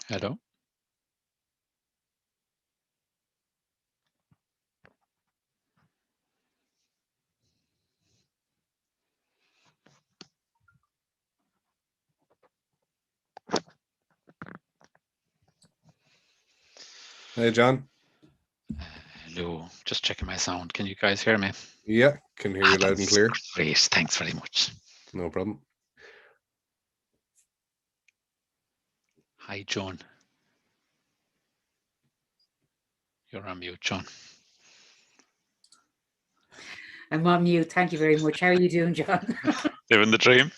Hello. Hey, John. Hello. Just checking my sound. Can you guys hear me? Yeah, can hear you loud and That's clear. great. Thanks very much. No problem. Hi, John. You're on mute, John. I'm on mute. Thank you very much. How are you doing, John? Living the dream.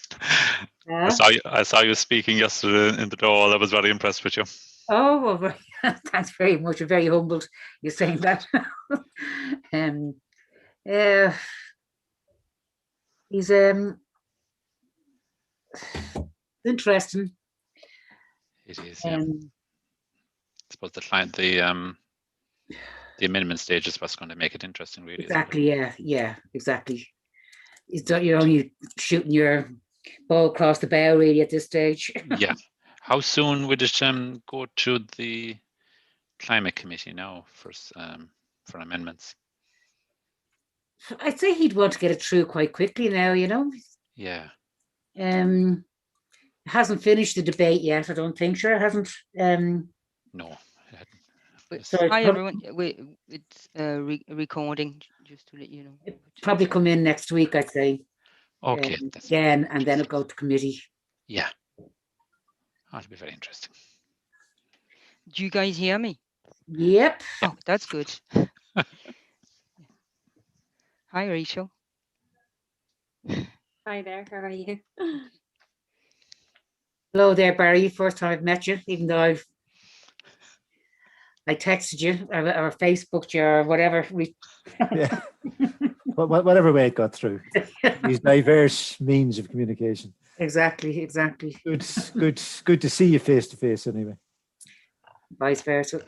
Yeah. I saw you speaking yesterday in the door. I was very impressed with you. Oh, well, thanks very much. I'm very humbled you're saying that. uh, he's interesting. It is. Yeah. I suppose the amendment stage is what's going to make it interesting, really. Exactly. Yeah. Exactly. You're only shooting your ball across the bow, really, at this stage. Yeah. How soon would it go to the climate committee now for amendments? I'd say he'd want to get it through quite quickly now. Yeah. Hasn't finished the debate yet. I don't think. Sure, it hasn't. No. Hi everyone. It's recording, just to let you know. Probably come in next week, I'd say. Okay. Again, and then it'll go to committee. Yeah. That'll be very interesting. Do you guys hear me? Yep. Oh, that's good. Hi, Rachel. Hi there. How are you? Hello there, Barry. First time I've met you, even though I texted you or Facebooked you or whatever. Yeah. Whatever way it got through. These diverse means of communication. Exactly. Good to see you face to face anyway. Vice versa.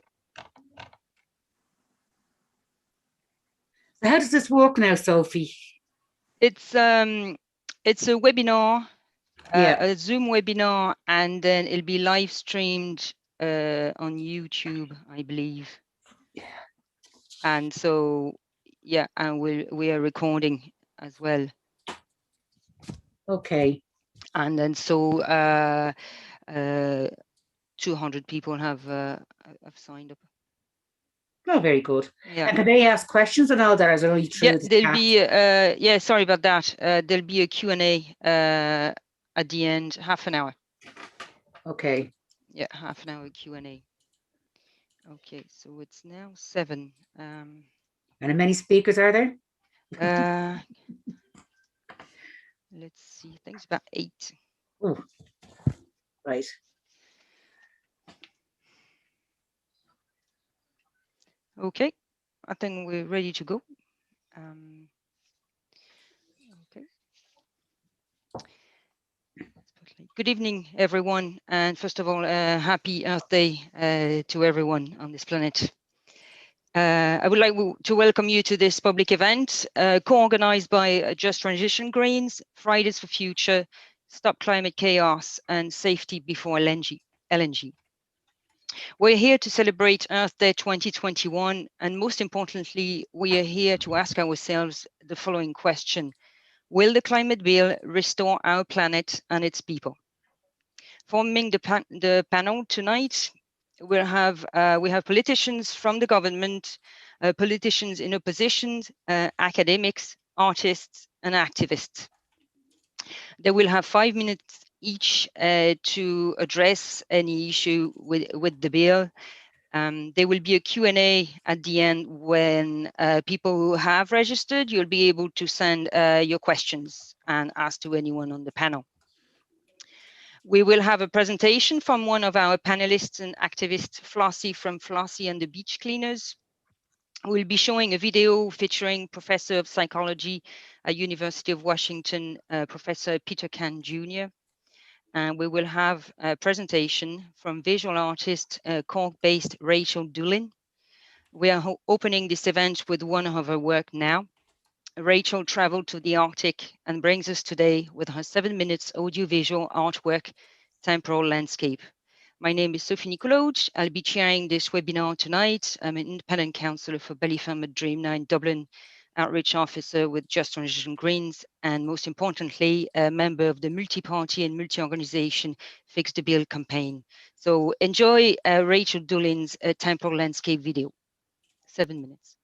So how does this work now, Sophie? It's a webinar, a Zoom webinar, and then it'll be live streamed on YouTube, I believe. And so, yeah, and we are recording as well. Okay. And then so 200 people have signed up. Oh, very good. Yeah. And can they ask questions and all that? As only through there'll be sorry about that. There'll be a Q&A at the end, half an hour. Okay. Yeah, half an hour Q&A. Okay, so it's now 7. And how many speakers are there? Let's see. I think it's about 8. Oh, right. Okay, I think we're ready to go. Okay. Good evening, everyone. And first of all, happy Earth Day to everyone on this planet. I would like to welcome you to this public event, co-organized by Just Transition Greens, Fridays for Future, Stop Climate Chaos, and Safety Before LNG. We're here to celebrate Earth Day 2021, and most importantly, we are here to ask ourselves the following question: will the climate bill restore our planet and its people? Forming the panel tonight, we have politicians from the government, politicians in opposition, academics, artists, and activists. They will have 5 minutes each to address any issue with the bill. There will be a Q&A at the end when people who have registered, you'll be able to send your questions and ask to anyone on the panel. We will have a presentation from one of our panelists and activists, Flossie from Flossie and the Beach Cleaners. We'll be showing a video featuring Professor of Psychology at University of Washington, Professor Peter Kahn Jr. And we will have a presentation from visual artist, Cork-based Rachel Doolin. We are opening this event with one of her work now. Rachel traveled to the Arctic and brings us today with her 7 minutes audiovisual artwork, Temporal Landscape. My name is Sophie Nicolaou. I'll be chairing this webinar tonight. I'm an independent councillor for Ballyfermot Dreamline Dublin, outreach officer with Just Transition Greens, and most importantly, a member of the multi-party and multi-organisation Fix the Bill campaign. So enjoy Rachel Doolin's temporal landscape video. 7 minutes.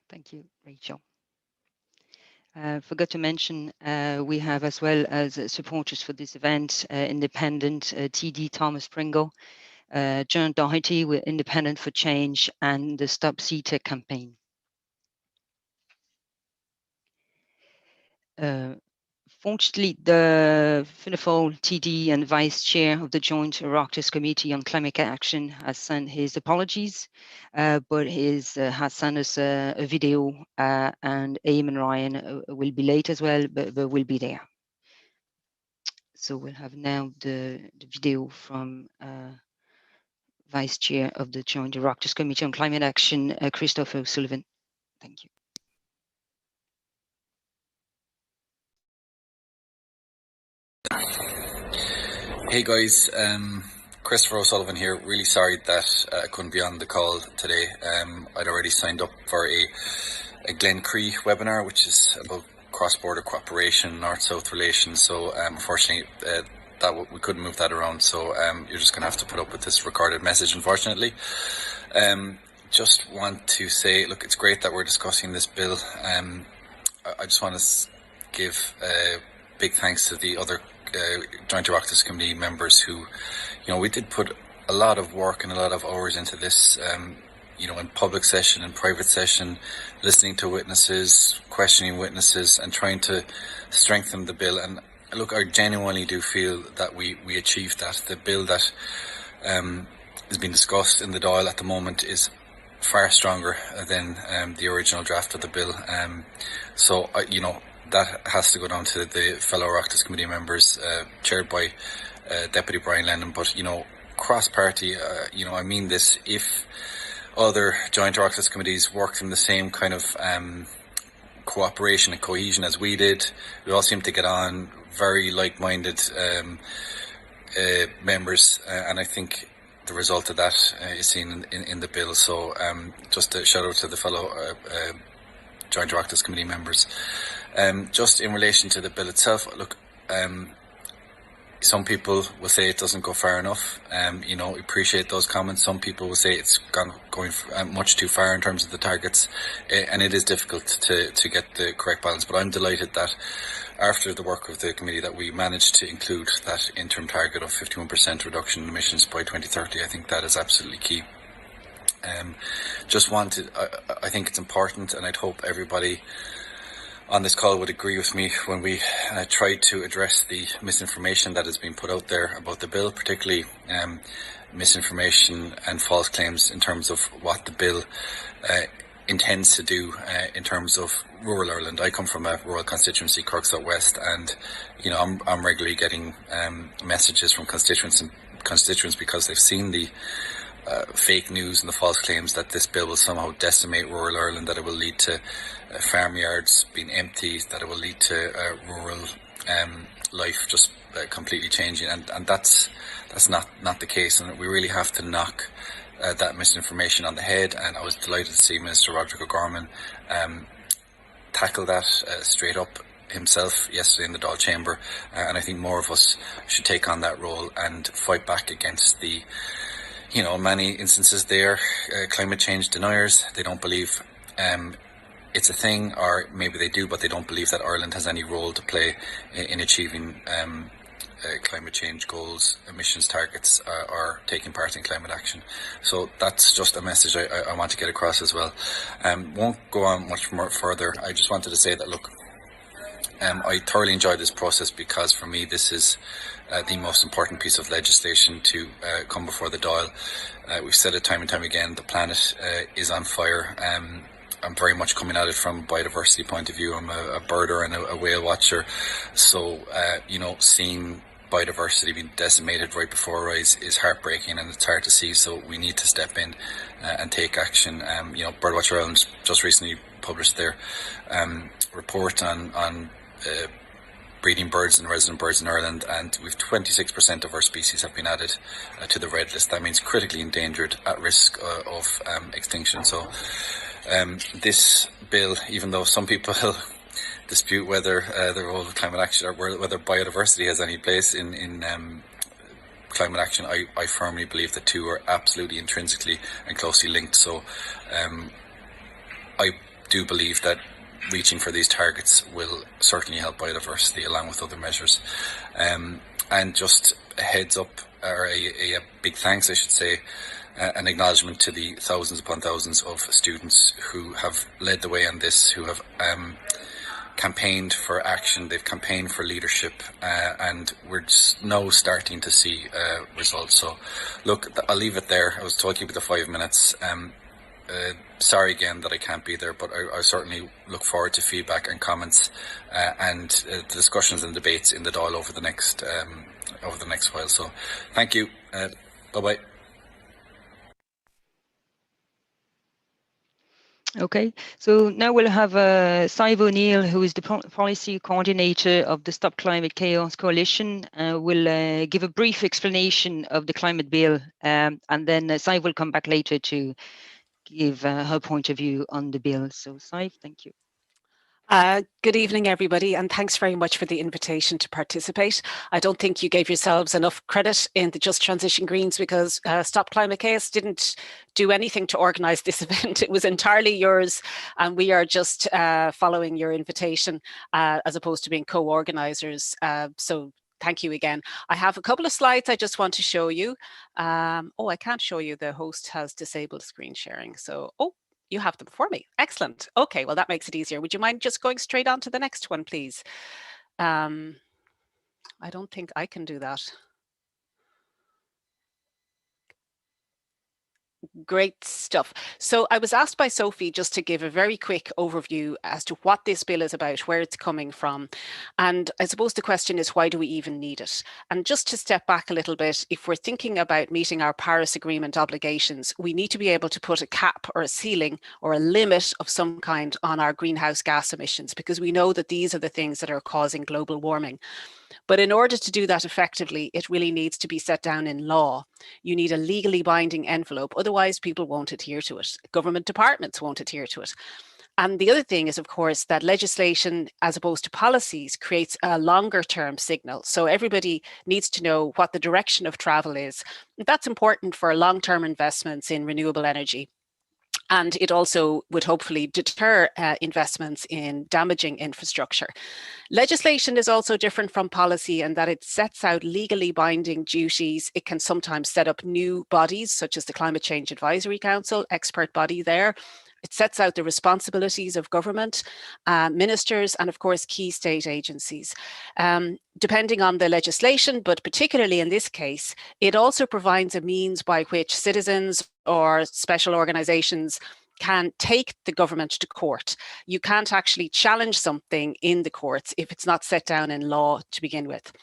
Thank you, Rachel. Forgot to mention, we have as well as supporters for this event, independent TD Thomas Pringle, John Doherty with Independent for Change, and the Stop CETA campaign. Fortunately, the Fianna Fáil TD and Vice Chair of the Joint Oireachtas Committee on Climate Action has sent his apologies, but has sent us a video, and Eamon Ryan will be late as well, but will be there. So we'll have now the video from Vice Chair of the Joint Oireachtas Committee on Climate Action, Christopher O'Sullivan. Thank you. Hey guys, Christopher O'Sullivan here. Really sorry that I couldn't be on the call today. I'd already signed up for a Glen Cree webinar, which is about cross-border cooperation, North-South relations. So unfortunately, we couldn't move that around. So you're just going to have to put up with this recorded message, unfortunately. Just want to say, look, it's great that we're discussing this bill. I just want to give big thanks to the other Joint Oireachtas Committee members who, we did put a lot of work and a lot of hours into this, in public session and private session, listening to witnesses, questioning witnesses, and trying to strengthen the bill. And look, I genuinely do feel that we achieved that. The bill that is being discussed in the Dáil at the moment is far stronger than the original draft of the bill. So, that has to go down to the fellow Oireachtas Committee members, chaired by Deputy Brian Lennon. But, cross-party, I mean this, if other Joint Oireachtas Committees worked in the same kind of cooperation and cohesion as we did, we all seem to get on, very like-minded members, and I think the result of that is seen in the bill. So just a shout out to the fellow Joint Oireachtas Committee members. Just in relation to the bill itself, look, some people will say it doesn't go far enough. Appreciate those comments. Some people will say it's going much too far in terms of the targets, and it is difficult to get the correct balance. But I'm delighted that after the work of the committee that we managed to include that interim target of 51% reduction in emissions by 2030. I think that is absolutely key. I think it's important, and I'd hope everybody on this call would agree with me when we tried to address the misinformation that has been put out there about the bill, particularly misinformation and false claims in terms of what the bill intends to do in terms of rural Ireland. I come from a rural constituency, Cork South West, and I'm regularly getting messages from constituents because they've seen the fake news and the false claims that this bill will somehow decimate rural Ireland, that it will lead to farmyards being empty, that it will lead to rural life just completely changing, and that's not the case, and we really have to knock that misinformation on the head. And I was delighted to see Minister Roderick O'Gorman tackle that straight up himself yesterday in the Dáil Chamber, and I think more of us should take on that role and fight back against the many instances there, climate change deniers. They don't believe it's a thing, or maybe they do, but they don't believe that Ireland has any role to play in achieving climate change goals, emissions targets, or taking part in climate action. So that's just a message I want to get across as well. Won't go on much more further. I just wanted to say that, look, I thoroughly enjoyed this process because for me this is the most important piece of legislation to come before the Dáil. We've said it time and time again, the planet is on fire. I'm very much coming at it from a biodiversity point of view. I'm a birder and a whale watcher, so seeing biodiversity being decimated right before our eyes is heartbreaking, and it's hard to see, so we need to step in and take action. Birdwatcher Ireland just recently published their report on breeding birds and resident birds in Ireland, and we've 26% of our species have been added to the red list. That means critically endangered, at risk of extinction. So this bill, even though some people dispute whether the role of climate action or whether biodiversity has any place in climate action, I firmly believe the two are absolutely intrinsically and closely linked. So I do believe that reaching for these targets will certainly help biodiversity along with other measures. And just a heads up, or a big thanks, I should say, an acknowledgement to the thousands upon thousands of students who have led the way on this, who have campaigned for action, they've campaigned for leadership, and we're just now starting to see results. So look, I'll leave it there. I was told to keep it to 5 minutes. Sorry again that I can't be there, but I certainly look forward to feedback and comments and the discussions and debates in the Dáil over the next while. So thank you. Bye-bye. Okay, so now we'll have Sive O'Neill, who is the policy coordinator of the Stop Climate Chaos Coalition, will give a brief explanation of the climate bill, and then Sive will come back later to give her point of view on the bill. So Sive, thank you. Good evening, everybody, and thanks very much for the invitation to participate. I don't think you gave yourselves enough credit in the Just Transition Greens, because Stop Climate Chaos didn't do anything to organise this event. It was entirely yours, and we are just following your invitation as opposed to being co-organisers. So thank you again. I have a couple of slides I just want to show you. Oh, I can't show you. The host has disabled screen sharing. So, oh, you have them for me. Excellent. Okay, well, that makes it easier. Would you mind just going straight on to the next one, please? I don't think I can do that. Great stuff. So I was asked by Sophie just to give a very quick overview as to what this bill is about, where it's coming from. And I suppose the question is, why do we even need it? And just to step back a little bit, if we're thinking about meeting our Paris Agreement obligations, we need to be able to put a cap or a ceiling or a limit of some kind on our greenhouse gas emissions, because we know that these are the things that are causing global warming. But in order to do that effectively, it really needs to be set down in law. You need a legally binding envelope, otherwise people won't adhere to it. Government departments won't adhere to it. And the other thing is, of course, that legislation, as opposed to policies, creates a longer term signal. So everybody needs to know what the direction of travel is. That's important for long-term investments in renewable energy. And it also would hopefully deter investments in damaging infrastructure. Legislation is also different from policy in that it sets out legally binding duties. It can sometimes set up new bodies, such as the Climate Change Advisory Council, expert body there. It sets out the responsibilities of government, ministers, and of course, key state agencies. Depending on the legislation, but particularly in this case, it also provides a means by which citizens or special organizations can take the government to court. You can't actually challenge something in the courts if it's not set down in law to begin with.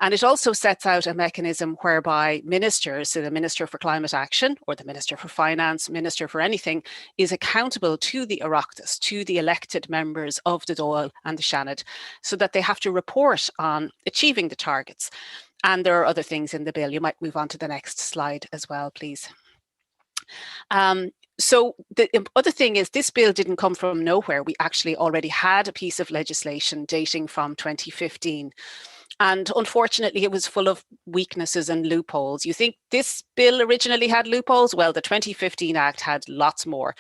And it also sets out a mechanism whereby ministers, so the Minister for Climate Action or the Minister for Finance, Minister for anything, is accountable to the Oireachtas, to the elected members of the Dáil and the Seanad, so that they have to report on achieving the targets. And there are other things in the bill. You might move on to the next slide as well, please. So the other thing is, this bill didn't come from nowhere. We actually already had a piece of legislation dating from 2015. And unfortunately, it was full of weaknesses and loopholes. You think this bill originally had loopholes? Well, the 2015 Act had lots more.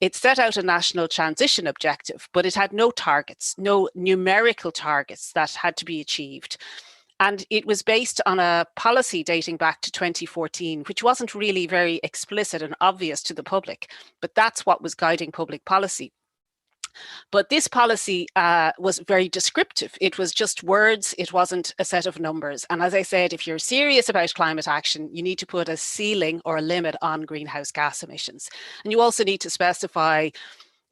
It set out a national transition objective, but it had no targets, no numerical targets that had to be achieved. And it was based on a policy dating back to 2014, which wasn't really very explicit and obvious to the public, but that's what was guiding public policy. But this policy was very descriptive. It was just words. It wasn't a set of numbers. And as I said, if you're serious about climate action, you need to put a ceiling or a limit on greenhouse gas emissions. And you also need to specify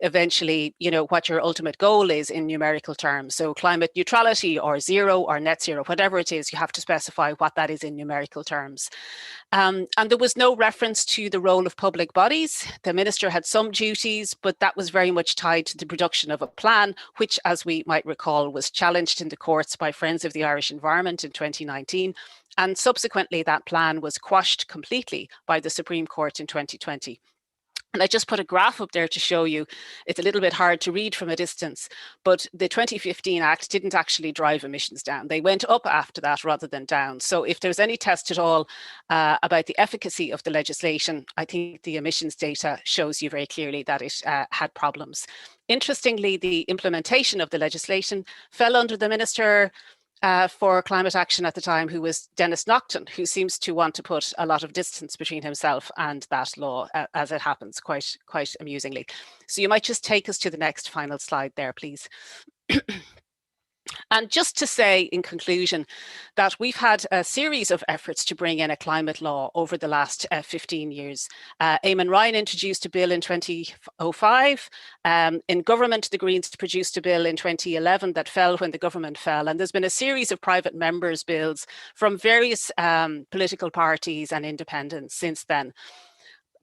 eventually, you know, what your ultimate goal is in numerical terms. So climate neutrality or zero or net zero, whatever it is, you have to specify what that is in numerical terms. And there was no reference to the role of public bodies. The minister had some duties, but that was very much tied to the production of a plan, which, as we might recall, was challenged in the courts by Friends of the Irish Environment in 2019. And subsequently, that plan was quashed completely by the Supreme Court in 2020. And I just put a graph up there to show you. It's a little bit hard to read from a distance, but the 2015 Act didn't actually drive emissions down. They went up after that rather than down. So if there's any test at all about the efficacy of the legislation, I think the emissions data shows you very clearly that it had problems. Interestingly, the implementation of the legislation fell under the Minister for Climate Action at the time, who was Dennis Naughton, who seems to want to put a lot of distance between himself and that law, as it happens, quite amusingly. So you might just take us to the next final slide there, please. And just to say in conclusion that we've had a series of efforts to bring in a climate law over the last 15 years. Eamon Ryan introduced a bill in 2005. In government, the Greens produced a bill in 2011 that fell when the government fell. And there's been a series of private members' bills from various political parties and independents since then.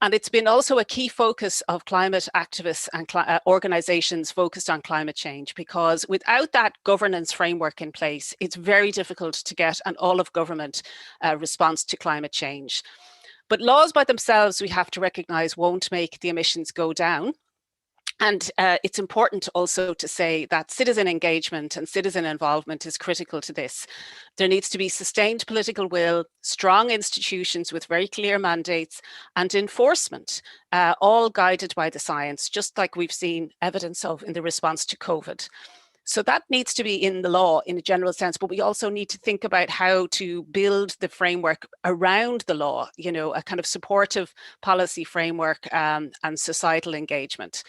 And it's been also a key focus of climate activists and organizations focused on climate change, because without that governance framework in place, it's very difficult to get an all-of-government response to climate change. But laws by themselves, we have to recognize, won't make the emissions go down. And it's important also to say that citizen engagement and citizen involvement is critical to this. There needs to be sustained political will, strong institutions with very clear mandates, and enforcement, all guided by the science, just like we've seen evidence of in the response to COVID. So that needs to be in the law in a general sense, but we also need to think about how to build the framework around the law, you know, a kind of supportive policy framework and societal engagement.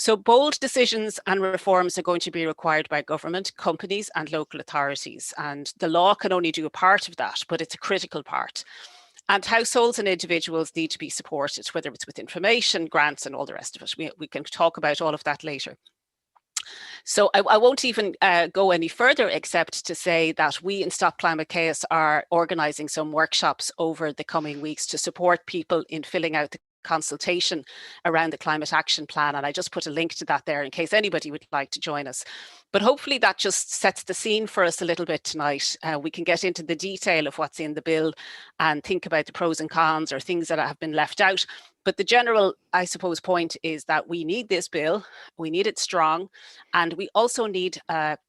So bold decisions and reforms are going to be required by government, companies and local authorities. And the law can only do a part of that, but it's a critical part. And households and individuals need to be supported, whether it's with information, grants and all the rest of it. We can talk about all of that later. So I won't even go any further except to say that we in Stop Climate Chaos are organising some workshops over the coming weeks to support people in filling out the consultation around the climate action plan, and I just put a link to that there in case anybody would like to join us. But hopefully that just sets the scene for us a little bit tonight. We can get into the detail of what's in the bill and think about the pros and cons or things that have been left out. But the general, I suppose, point is that we need this bill, we need it strong, and we also need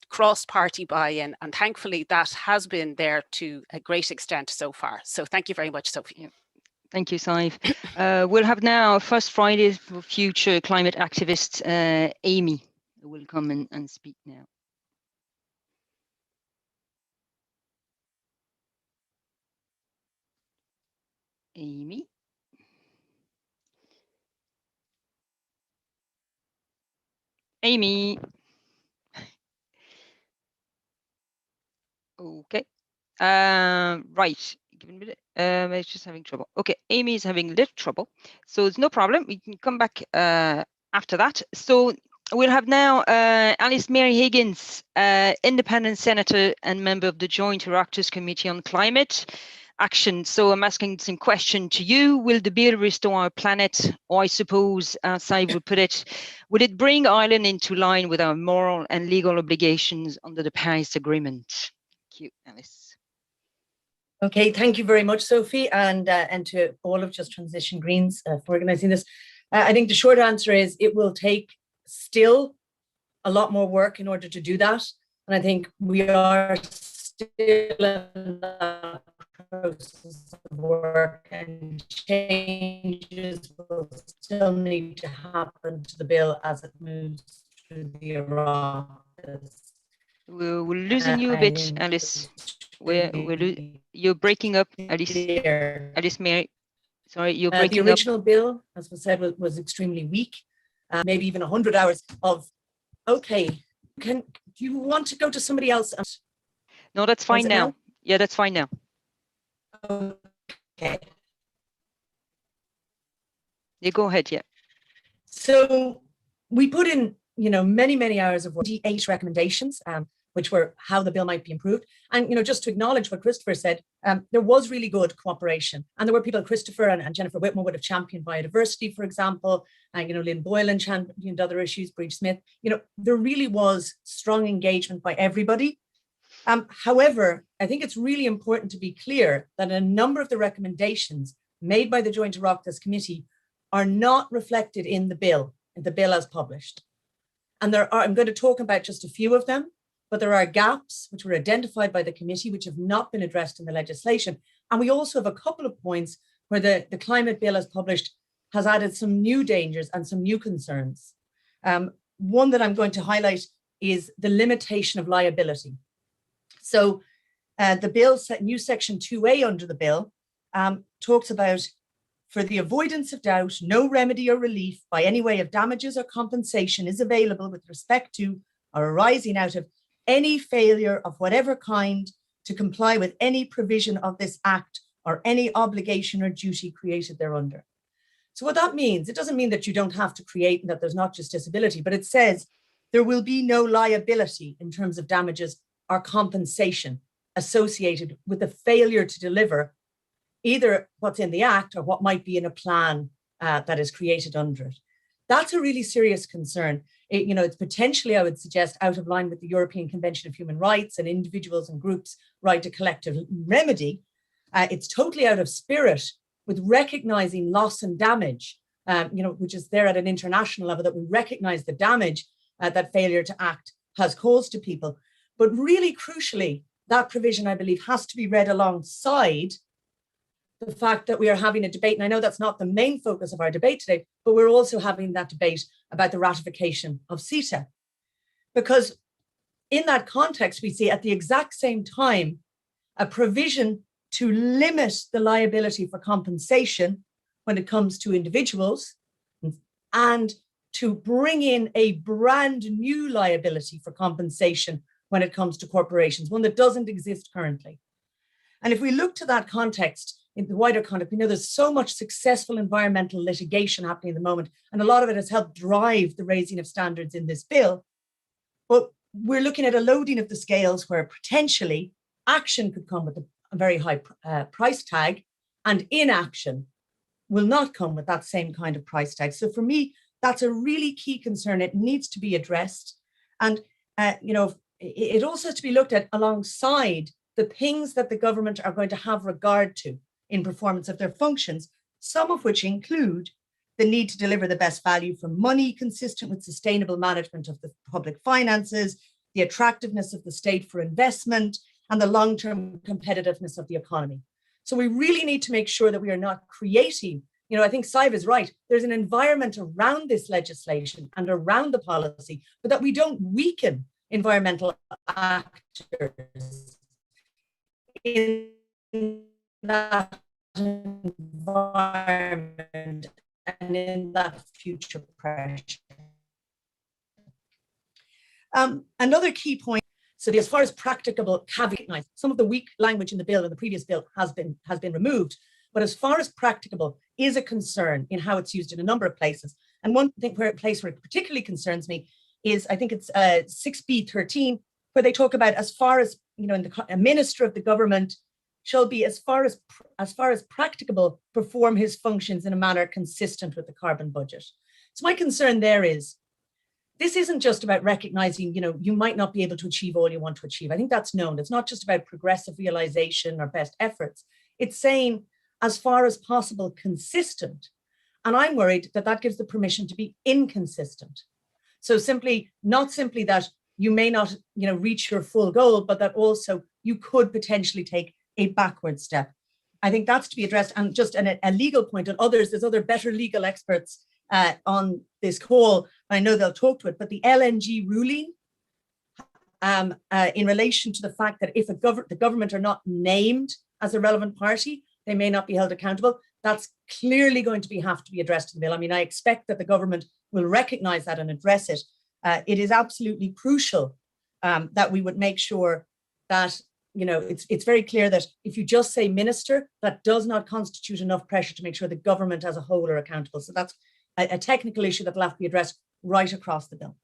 cross-party buy-in, and thankfully that has been there to a great extent so far. So thank you very much, Sophie. Yeah. Thank you, Sive. We'll have now First Fridays for Future climate activist Amy, who will come and speak now. Amy. Amy. Okay. Right. Give me a minute. It's just having trouble. Okay, Amy is having a little trouble, so it's no problem. We can come back after that. So we'll have now Alice Mary Higgins, independent senator and member of the Joint Oireachtas Committee on Climate Action. So I'm asking some question to you. Will the bill restore our planet? Or I suppose, as I would put it, would it bring Ireland into line with our moral and legal obligations under the Paris Agreement? Thank you, Alice. Okay, thank you very much, Sophie, and to all of Just Transition Greens for organising this. I think the short answer is it will take still a lot more work in order to do that. And I think we are still in the process of work, and changes will still need to happen to the bill as it moves through the Oireachtas. We're losing you a bit, Alice. You're breaking up, Alice. Alice Mary. Sorry, you're breaking up. The original bill, as was said, was extremely weak. Maybe even 100 hours of. Okay, do you want to go to somebody else? No, that's fine now. Yeah, that's fine now. Okay. You go ahead. Yeah. So we put in, many hours of work, 28 recommendations. Which were how the bill might be improved. And, just to acknowledge what Christopher said, there was really good cooperation. And there were people, Christopher and Jennifer Whitmore would have championed biodiversity, for example, and, Lynn Boylan championed other issues, Breach Smith. There really was strong engagement by everybody. However, I think it's really important to be clear that a number of the recommendations made by the Joint Oireachtas Committee are not reflected in the bill as published. And I'm going to talk about just a few of them, but there are gaps which were identified by the committee which have not been addressed in the legislation. And we also have a couple of points where the climate bill as published has added some new dangers and some new concerns. One that I'm going to highlight is the limitation of liability. So the bill, new section 2A under the bill, talks about, for the avoidance of doubt, no remedy or relief by any way of damages or compensation is available with respect to or arising out of any failure of whatever kind to comply with any provision of this act or any obligation or duty created thereunder. So what that means, it doesn't mean that you don't have to create and that there's not justiciability, but it says there will be no liability in terms of damages or compensation associated with the failure to deliver either what's in the act or what might be in a plan that is created under it. That's a really serious concern. It's potentially, I would suggest, out of line with the European Convention of Human Rights and individuals and groups' right to collective remedy. It's totally out of spirit with recognizing loss and damage, which is there at an international level, that we recognize the damage that failure to act has caused to people. But really crucially, that provision, I believe, has to be read alongside the fact that we are having a debate, and I know that's not the main focus of our debate today, but we're also having that debate about the ratification of CETA. Because in that context, we see at the exact same time a provision to limit the liability for compensation when it comes to individuals, and to bring in a brand new liability for compensation when it comes to corporations, one that doesn't exist currently. And if we look to that context, in the wider context, we know there's so much successful environmental litigation happening at the moment, and a lot of it has helped drive the raising of standards in this bill. But we're looking at a loading of the scales where potentially action could come with a very high price tag, and inaction will not come with that same kind of price tag. So for me, that's a really key concern. It needs to be addressed. And, it also has to be looked at alongside the things that the government are going to have regard to in performance of their functions, some of which include the need to deliver the best value for money consistent with sustainable management of the public finances, the attractiveness of the state for investment, and the long-term competitiveness of the economy. So we really need to make sure that we are not creating, I think Sive is right, there's an environment around this legislation and around the policy, but that we don't weaken environmental actors in that environment and in that future pressure. Another key point, so as far as practicable, recognize some of the weak language in the bill and the previous bill has been removed, but as far as practicable is a concern in how it's used in a number of places. And one place where it particularly concerns me is, I think it's 6B13, where they talk about as far as, a minister of the government shall be, as far as practicable, perform his functions in a manner consistent with the carbon budget. So my concern there is, this isn't just about recognizing, you might not be able to achieve all you want to achieve. I think that's known. It's not just about progressive realization or best efforts. It's saying, as far as possible, consistent. And I'm worried that that gives the permission to be inconsistent. So not simply that you may not, reach your full goal, but that also you could potentially take a backward step. I think that's to be addressed. And just a legal point, and there's other better legal experts on this call. I know they'll talk to it, but the LNG ruling in relation to the fact that if the government are not named as a relevant party, they may not be held accountable. That's clearly going to have to be addressed in the bill. I mean, I expect that the government will recognize that and address it. It is absolutely crucial that we would make sure that, it's very clear that if you just say minister, that does not constitute enough pressure to make sure the government as a whole are accountable. So that's a technical issue that will have to be addressed right across the bill.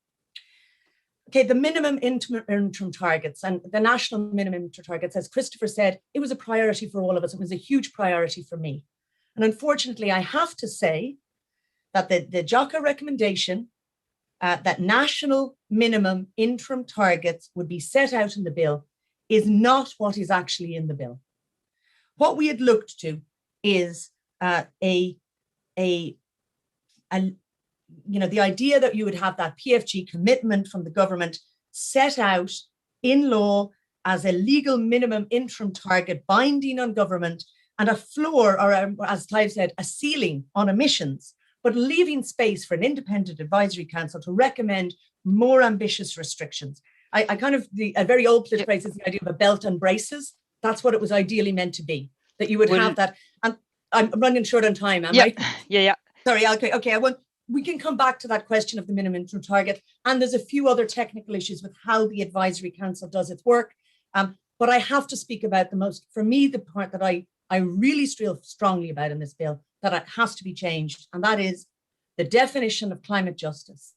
Okay, the minimum interim targets and the national minimum interim targets, as Christopher said, it was a priority for all of us. It was a huge priority for me. And unfortunately, I have to say that the JOCA recommendation that national minimum interim targets would be set out in the bill is not what is actually in the bill. What we had looked to is a the idea that you would have that PFG commitment from the government set out in law as a legal minimum interim target binding on government, and a floor, or as Clive said, a ceiling on emissions, but leaving space for an independent advisory council to recommend more ambitious restrictions. A very old political phrase is the idea of a belt and braces. That's what it was ideally meant to be, that you would have that. And I'm running short on time, am I? Yeah. Sorry, okay. We can come back to that question of the minimum interim target. And there's a few other technical issues with how the advisory council does its work. But I have to speak about for me, the part that I really feel strongly about in this bill, that it has to be changed. And that is the definition of climate justice.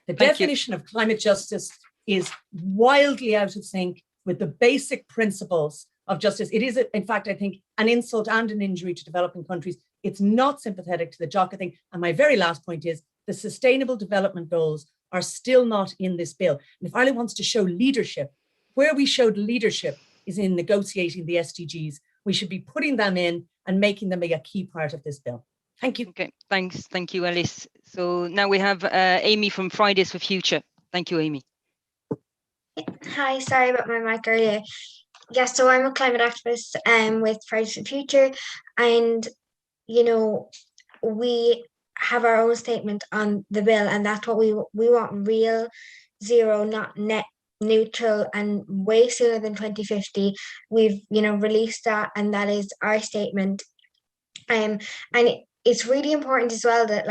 The definition of climate justice is wildly out of sync with the basic principles of justice. It is, in fact, I think, an insult and an injury to developing countries. It's not sympathetic to the JOCA thing. And my very last point is the Sustainable Development Goals are still not in this bill. And if Ireland wants to show leadership, where we showed leadership is in negotiating the SDGs. We should be putting them in and making them a key part of this bill. Thank you. Okay, thanks. Thank you, Alice. So now we have Amy from Fridays for Future. Thank you, Amy. Hi, sorry about my mic earlier. Yes, so I'm a climate activist with Fridays for Future, and we have our own statement on the bill, and that's what we want: real zero, not net neutral, and way sooner than 2050. We've released that, and that is our statement. And it's really important as well that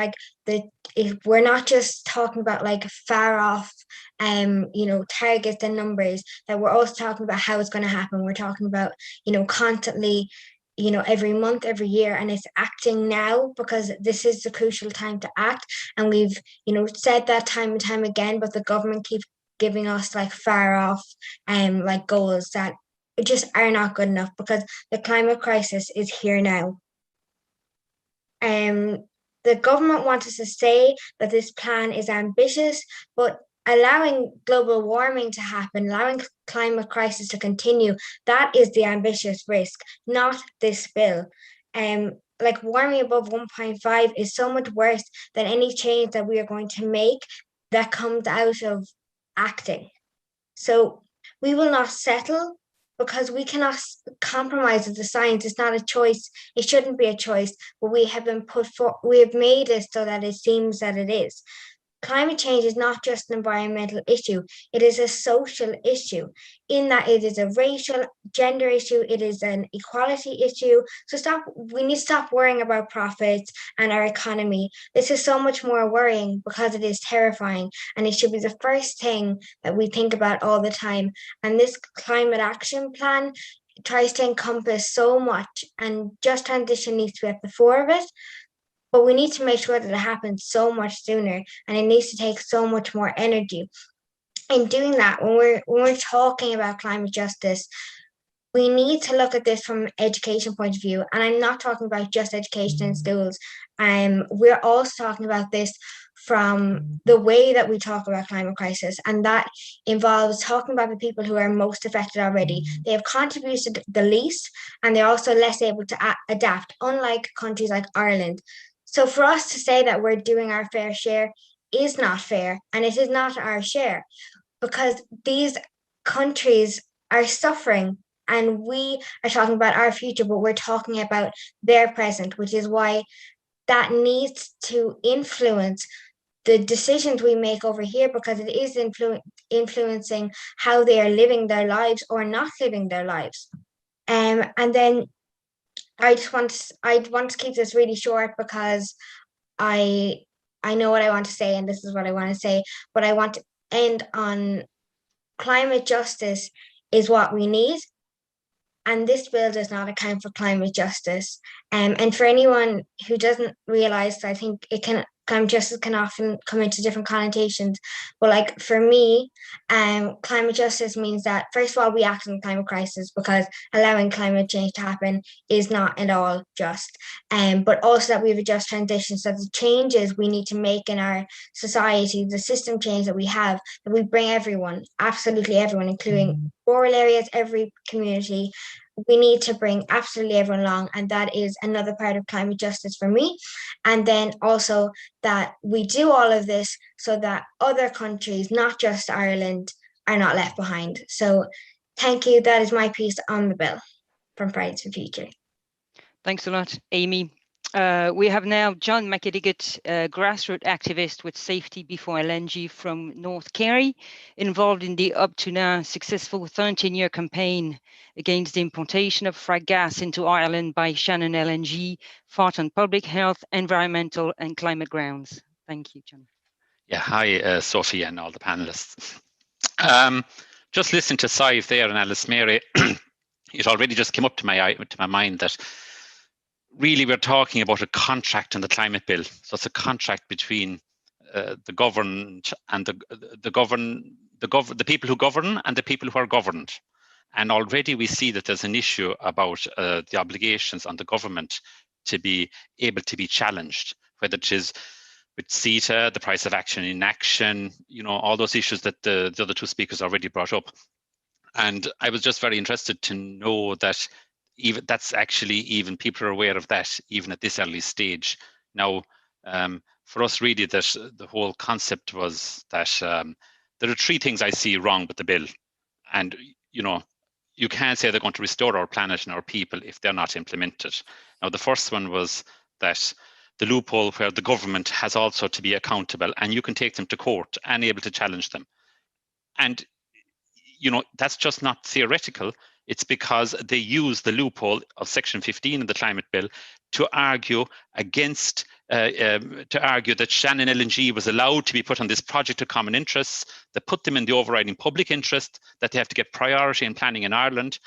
we're not just talking about far off targets and numbers, that we're also talking about how it's going to happen. We're talking about constantly every month, every year, and it's acting now, because this is the crucial time to act. And we've said that time and time again, but the government keeps giving us far off goals that just are not good enough, because the climate crisis is here now. The government wants us to say that this plan is ambitious, but allowing global warming to happen, allowing climate crisis to continue, that is the ambitious risk, not this bill. Warming above 1.5 is so much worse than any change that we are going to make that comes out of acting. So we will not settle, because we cannot compromise with the science. It's not a choice. It shouldn't be a choice, but we have made it so that it seems that it is. Climate change is not just an environmental issue, it is a social issue, in that it is a racial, gender issue, it is an equality issue. So we need to stop worrying about profits and our economy. This is so much more worrying, because it is terrifying, and it should be the first thing that we think about all the time. And this climate action plan tries to encompass so much, and just transition needs to be at the fore of it. But we need to make sure that it happens so much sooner, and it needs to take so much more energy. In doing that, when we're talking about climate justice, we need to look at this from an education point of view. And I'm not talking about just education in schools. We're also talking about this from the way that we talk about climate crisis, and that involves talking about the people who are most affected already. They have contributed the least, and they're also less able to adapt, unlike countries like Ireland. So for us to say that we're doing our fair share is not fair, and it is not our share, because these countries are suffering, and we are talking about our future, but we're talking about their present, which is why that needs to influence the decisions we make over here, because it is influencing how they are living their lives or not living their lives. And then I want to keep this really short, because I know what I want to say, and this is what I want to say, but I want to end on climate justice is what we need. And this bill does not account for climate justice. And for anyone who doesn't realize, I think climate justice can often come into different connotations. But for me, climate justice means that, first of all, we act on the climate crisis, because allowing climate change to happen is not at all just. But also that we have a just transition, so the changes we need to make in our society, the system change that we have, that we bring everyone, absolutely everyone, including rural areas, every community, we need to bring absolutely everyone along, and that is another part of climate justice for me. And then also that we do all of this so that other countries, not just Ireland, are not left behind. So thank you. That is my piece on the bill from Fridays for Future. Thanks a lot, Amy. We have now John McIdiggett, a grassroots activist with Safety Before LNG from North Kerry, involved in the up to now successful 13-year campaign against the importation of frack gas into Ireland by Shannon LNG, fought on public health, environmental and climate grounds. Thank you, John. Yeah, hi, Sophie and all the panelists. Just listening to Sive there and Alice Mary, it already just came up to my mind that really we're talking about a contract in the climate bill. So it's a contract between the governed and the people who govern and the people who are governed. And already we see that there's an issue about the obligations on the government to be able to be challenged, whether it is with CETA, the price of action in action, you know, all those issues that the other two speakers already brought up. And I was just very interested to know that even that's actually even people are aware of that even at this early stage. Now, for us, really, that the whole concept was that there are three things I see wrong with the bill, and you know, you can't say they're going to restore our planet and our people if they're not implemented. Now, the first one was that the loophole where the government has also to be accountable, and you can take them to court and able to challenge them. And you know, that's just not theoretical. It's because they use the loophole of Section 15 of the Climate Bill to argue against, to argue that Shannon LNG was allowed to be put on this project of common interests, that put them in the overriding public interest, that they have to get priority in planning in Ireland.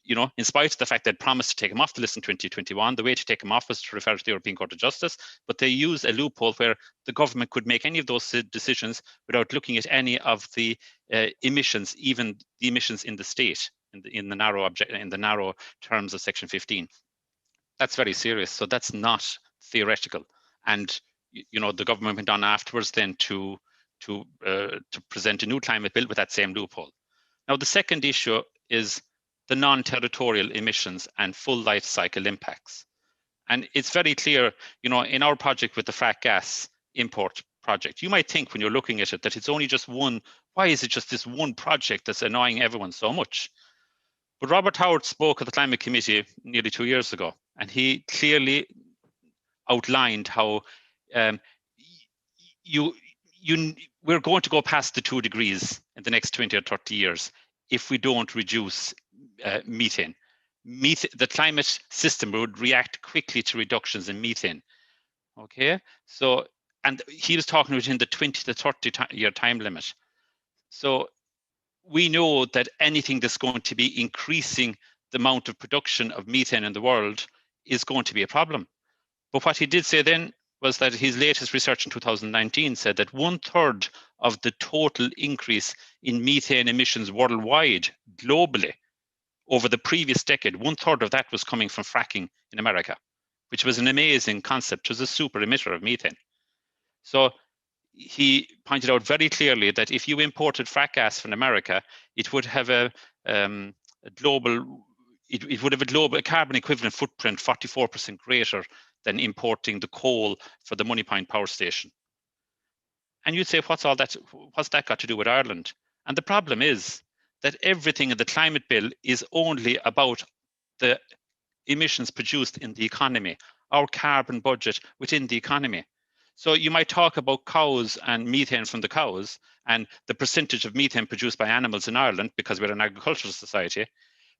You know, in spite of the fact they'd promised to take them off the list in 2021, the way to take them off was to refer to the European Court of Justice, but they use a loophole where the government could make any of those decisions without looking at any of the emissions, even the emissions in the state, in the narrow terms of Section 15. That's very serious. So that's not theoretical. And you know, the government went on afterwards then to present a new climate bill with that same loophole. Now, the second issue is the non-territorial emissions and full life cycle impacts. And it's very clear, you know, in our project with the frack gas import project, you might think when you're looking at it that it's only just one. Why is it just this one project that's annoying everyone so much? But Robert Howard spoke at the Climate Committee nearly 2 years ago, and he clearly outlined how we're going to go past the 2 degrees in the next 20 or 30 years if we don't reduce methane. The climate system would react quickly to reductions in methane. Okay, so, and he was talking within the 20 to 30 year time limit. So we know that anything that's going to be increasing the amount of production of methane in the world is going to be a problem. But what he did say then was that his latest research in 2019 said that 1/3 of the total increase in methane emissions worldwide, globally, over the previous decade, 1/3 of that was coming from fracking in America, which was an amazing concept. It was a super emitter of methane. So he pointed out very clearly that if you imported frack gas from America, it would have a global, it would have a global carbon equivalent footprint 44% greater than importing the coal for the Money Point power station. And you'd say, what's that got to do with Ireland? And the problem is that everything in the climate bill is only about the emissions produced in the economy, our carbon budget within the economy. So you might talk about cows and methane from the cows and the percentage of methane produced by animals in Ireland because we're an agricultural society.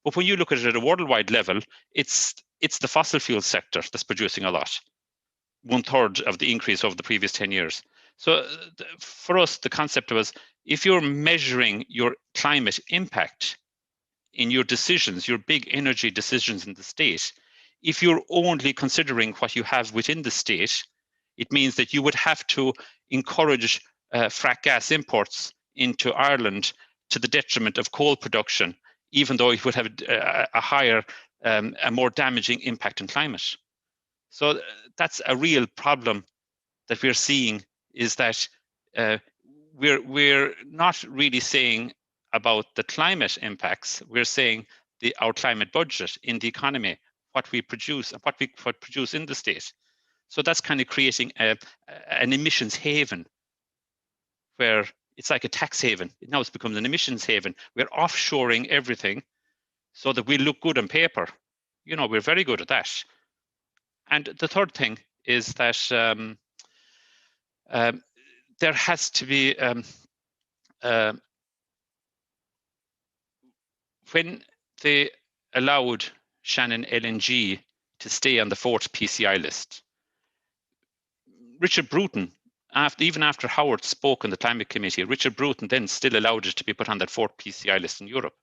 But when you look at it at a worldwide level, it's the fossil fuel sector that's producing a lot, 1/3 of the increase over the previous 10 years. So for us, the concept was, if you're measuring your climate impact in your decisions, your big energy decisions in the state, if you're only considering what you have within the state, it means that you would have to encourage frack gas imports into Ireland to the detriment of coal production, even though it would have a higher, a more damaging impact on climate. So that's a real problem that we're seeing, is that we're not really saying about the climate impacts, we're saying our climate budget in the economy, what we produce and what we produce in the state. So that's kind of creating an emissions haven, where it's like a tax haven. Now it's become an emissions haven. We're offshoring everything so that we look good on paper. You know, we're very good at that. And the third thing is that there has to be, when they allowed Shannon LNG to stay on the 4th PCI list, Richard Bruton, even after Howard spoke on the climate committee, Richard Bruton then still allowed it to be put on that 4th PCI list in Europe.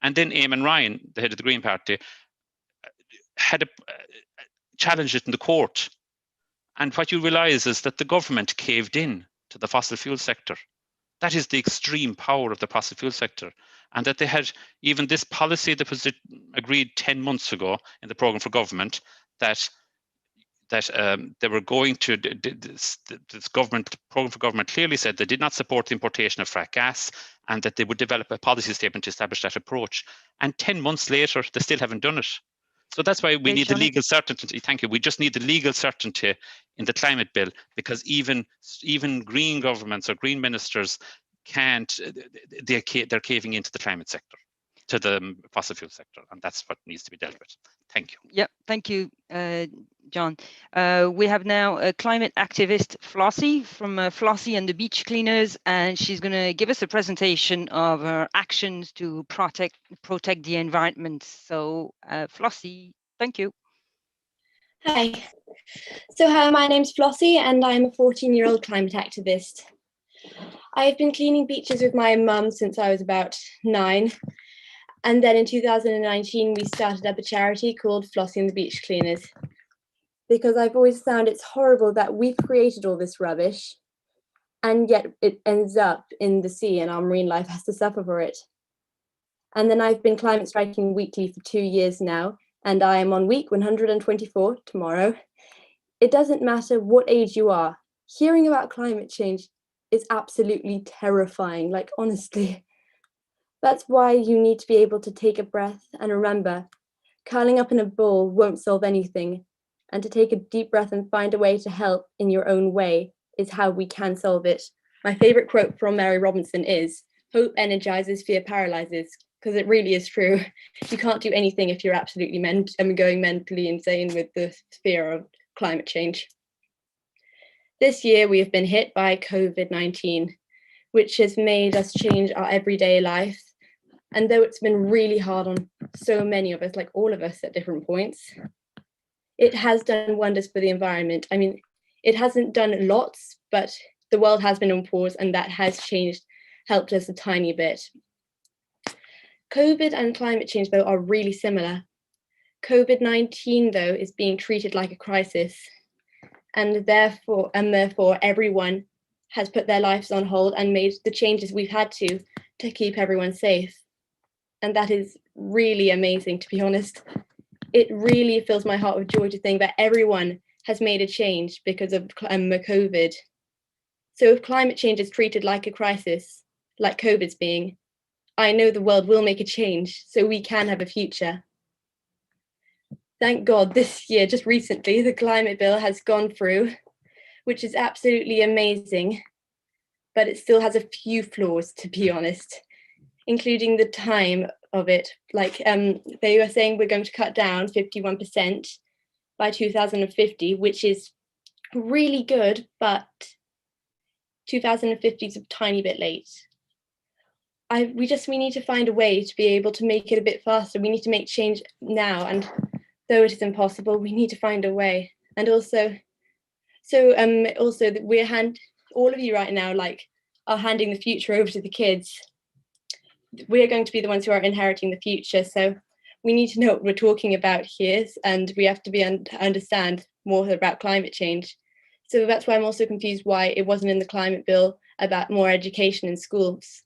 And then Eamon Ryan, the head of the Green Party, had challenged it in the court. And what you realize is that the government caved in to the fossil fuel sector. That is the extreme power of the fossil fuel sector. And that they had even this policy that was agreed 10 months ago in the programme for government, that they were going to, this government programme for government clearly said they did not support the importation of frack gas, and that they would develop a policy statement to establish that approach. And 10 months later, they still haven't done it. So that's why we need the legal certainty. Thank you. We just need the legal certainty in the climate bill, because even green governments or green ministers can't, they're caving into the climate sector, to the fossil fuel sector, and that's what needs to be dealt with. Thank you. Yeah, thank you, John. We have now a climate activist, Flossie, from Flossie and the Beach Cleaners, and she's going to give us a presentation of her actions to protect the environment. So, Flossie, thank you. Hi. So hi, my name's Flossie, and I'm a 14-year-old climate activist. I've been cleaning beaches with my mum since I was about 9. And then in 2019, we started up a charity called Flossie and the Beach Cleaners, because I've always found it's horrible that we've created all this rubbish and yet it ends up in the sea and our marine life has to suffer for it. And then I've been climate striking weekly for 2 years now, and I am on week 124 tomorrow. It doesn't matter what age you are, hearing about climate change is absolutely terrifying, like honestly. That's why you need to be able to take a breath and remember, curling up in a ball won't solve anything, and to take a deep breath and find a way to help in your own way is how we can solve it. My favorite quote from Mary Robinson is, "Hope energizes, fear paralyzes," because it really is true. You can't do anything if you're absolutely going mentally insane with the fear of climate change. This year we have been hit by COVID-19, which has made us change our everyday life. And though it's been really hard on so many of us, like all of us at different points, it has done wonders for the environment. I mean, it hasn't done lots, but the world has been on pause, and that has helped us a tiny bit. COVID and climate change, though, are really similar. COVID-19, though, is being treated like a crisis, and therefore everyone has put their lives on hold and made the changes we've had to keep everyone safe. And that is really amazing, to be honest. It really fills my heart with joy to think that everyone has made a change because of COVID. So if climate change is treated like a crisis, like COVID's being, I know the world will make a change so we can have a future. Thank God this year, just recently, the climate bill has gone through, which is absolutely amazing, but it still has a few flaws, to be honest, including the time of it. Like they were saying we're going to cut down 51% by 2050, which is really good, but 2050 is a tiny bit late. We need to find a way to be able to make it a bit faster. We need to make change now, and though it is impossible, we need to find a way. And also that all of you right now are handing the future over to the kids. We're going to be the ones who are inheriting the future, so we need to know what we're talking about here, and we have to understand more about climate change. So that's why I'm also confused why it wasn't in the climate bill about more education in schools.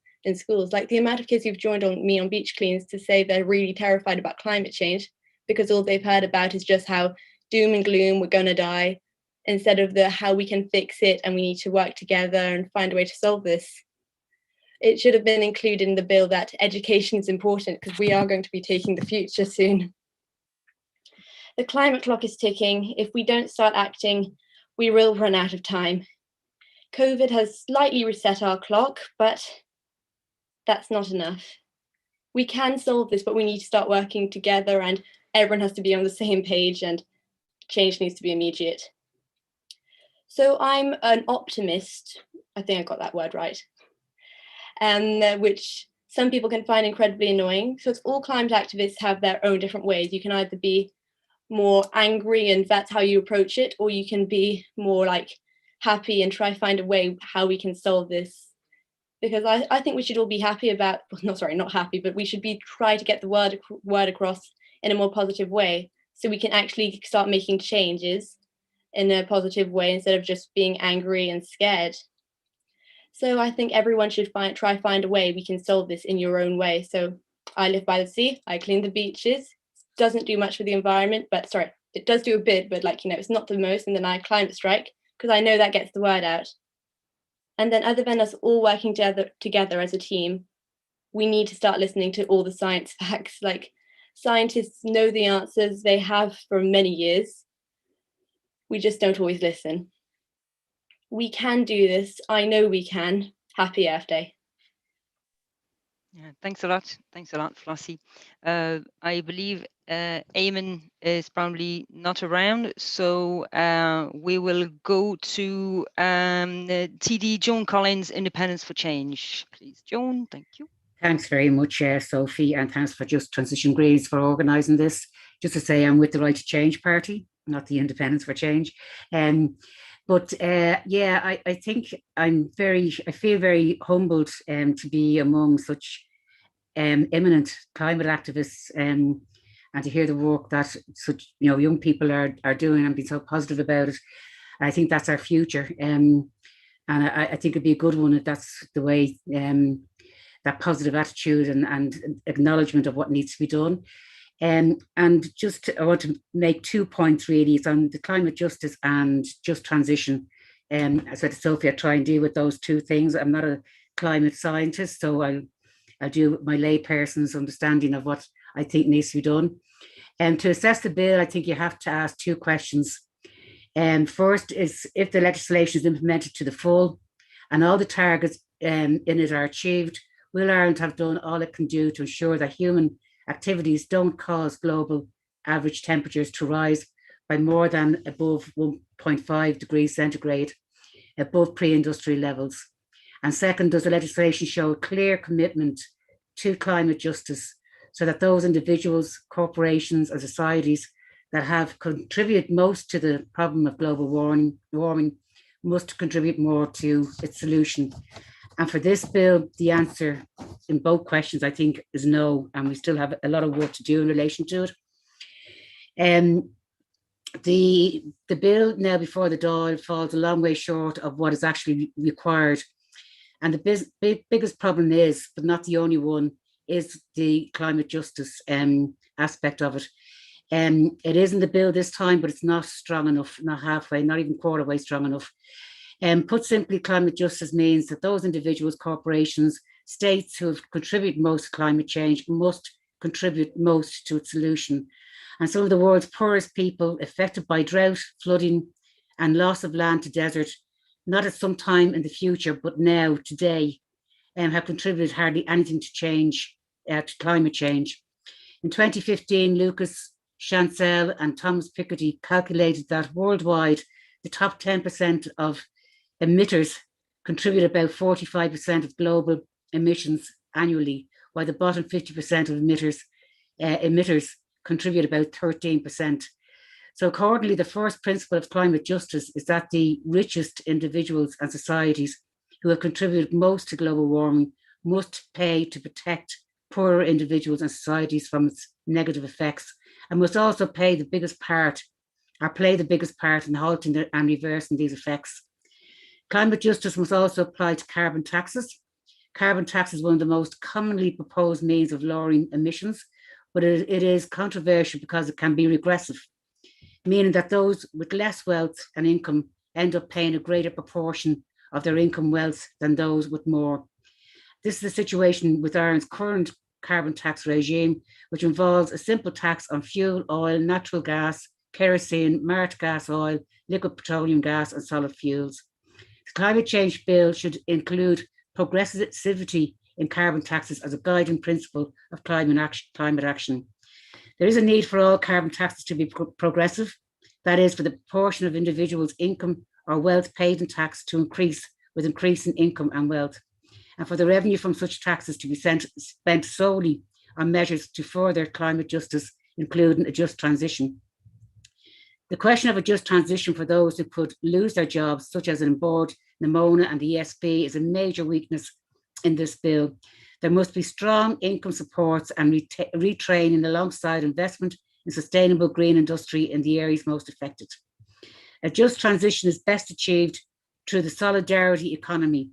Like the amount of kids who've joined me on Beach Cleans to say they're really terrified about climate change because all they've heard about is just how doom and gloom, we're gonna die, instead of how we can fix it and we need to work together and find a way to solve this. it should have been included in the bill that education is important because we are going to be taking the future soon. The climate clock is ticking. If we don't start acting, we will run out of time. COVID has slightly reset our clock, but that's not enough. We can solve this, but we need to start working together and everyone has to be on the same page and change needs to be immediate. So I'm an optimist. I think I got that word right. Which some people can find incredibly annoying. So it's all climate activists have their own different ways. You can either be more angry and that's how you approach it, or you can be more like happy and try find a way how we can solve this. Because I think we should all be happy about, well, no, sorry, not happy, but we should be try to get the word across in a more positive way so we can actually start making changes in a positive way instead of just being angry and scared. So I think everyone should try find a way we can solve this in your own way. So I live by the sea, I clean the beaches, doesn't do much for the environment, but sorry, it does do a bit, but like, you know, it's not the most. And then I climate strike because I know that gets the word out. And then other than us all working together as a team, we need to start listening to all the science facts. Like scientists know the answers, they have for many years. We just don't always listen. We can do this. I know we can. Happy Earth Day. Yeah, thanks a lot. Thanks a lot, Flossie. I believe Eamon is probably not around, so we will go to TD Joan Collins, Independence for Change. Please, Joan, thank you. Thanks very much, Sophie, and thanks for Just Transition Greens for organising this. Just to say, I'm with the Right to Change Party, not the Independence for Change. But yeah, I think I feel very humbled to be among such eminent climate activists and to hear the work that such young people are doing and being so positive about it. I think that's our future, and I think it'd be a good one if that's the way, that positive attitude and acknowledgement of what needs to be done. And just I want to make 2 points really. It's on the climate justice and just transition. I said to Sophie, I try and deal with those two things. I'm not a climate scientist, so I'll deal with my layperson's understanding of what I think needs to be done. And to assess the bill, I think you have to ask two questions. First is if the legislation is implemented to the full and all the targets in it are achieved, will Ireland have done all it can do to ensure that human activities don't cause global average temperatures to rise by more than above 1.5 degrees centigrade, above pre-industrial levels? And second, does the legislation show a clear commitment to climate justice so that those individuals, corporations and societies that have contributed most to the problem of global warming must contribute more to its solution? And for this bill, the answer in both questions, I think, is no, and we still have a lot of work to do in relation to it. The bill now before the Dáil falls a long way short of what is actually required. And the biggest problem is, but not the only one, is the climate justice aspect of it. It is in the bill this time, but it's not strong enough, not halfway, not even quarter way strong enough. Put simply, climate justice means that those individuals, corporations, states who have contributed most to climate change must contribute most to its solution. And some of the world's poorest people affected by drought, flooding, and loss of land to desert, not at some time in the future, but now, today, have contributed hardly anything to change, to climate change. In 2015, Lucas Chancel and Thomas Piketty calculated that worldwide, the top 10% of emitters contribute about 45% of global emissions annually, while the bottom 50% of emitters contribute about 13%. So accordingly, the first principle of climate justice is that the richest individuals and societies who have contributed most to global warming must pay to protect poorer individuals and societies from its negative effects, and must also play the biggest part in halting and reversing these effects. Climate justice must also apply to carbon taxes. Carbon tax is one of the most commonly proposed means of lowering emissions, but it is controversial because it can be regressive, meaning that those with less wealth and income end up paying a greater proportion of their income wealth than those with more. This is the situation with Ireland's current carbon tax regime, which involves a simple tax on fuel, oil, natural gas, kerosene, marked gas oil, liquid petroleum gas, and solid fuels. The climate change bill should include progressivity in carbon taxes as a guiding principle of climate action. There is a need for all carbon taxes to be progressive, that is, for the proportion of individuals' income or wealth paid in tax to increase with increasing income and wealth, and for the revenue from such taxes to be spent solely on measures to further climate justice, including a just transition. The question of a just transition for those who could lose their jobs, such as in board, Nimona and the ESB, is a major weakness in this bill. There must be strong income supports and retraining alongside investment in sustainable green industry in the areas most affected. A just transition is best achieved through the solidarity economy,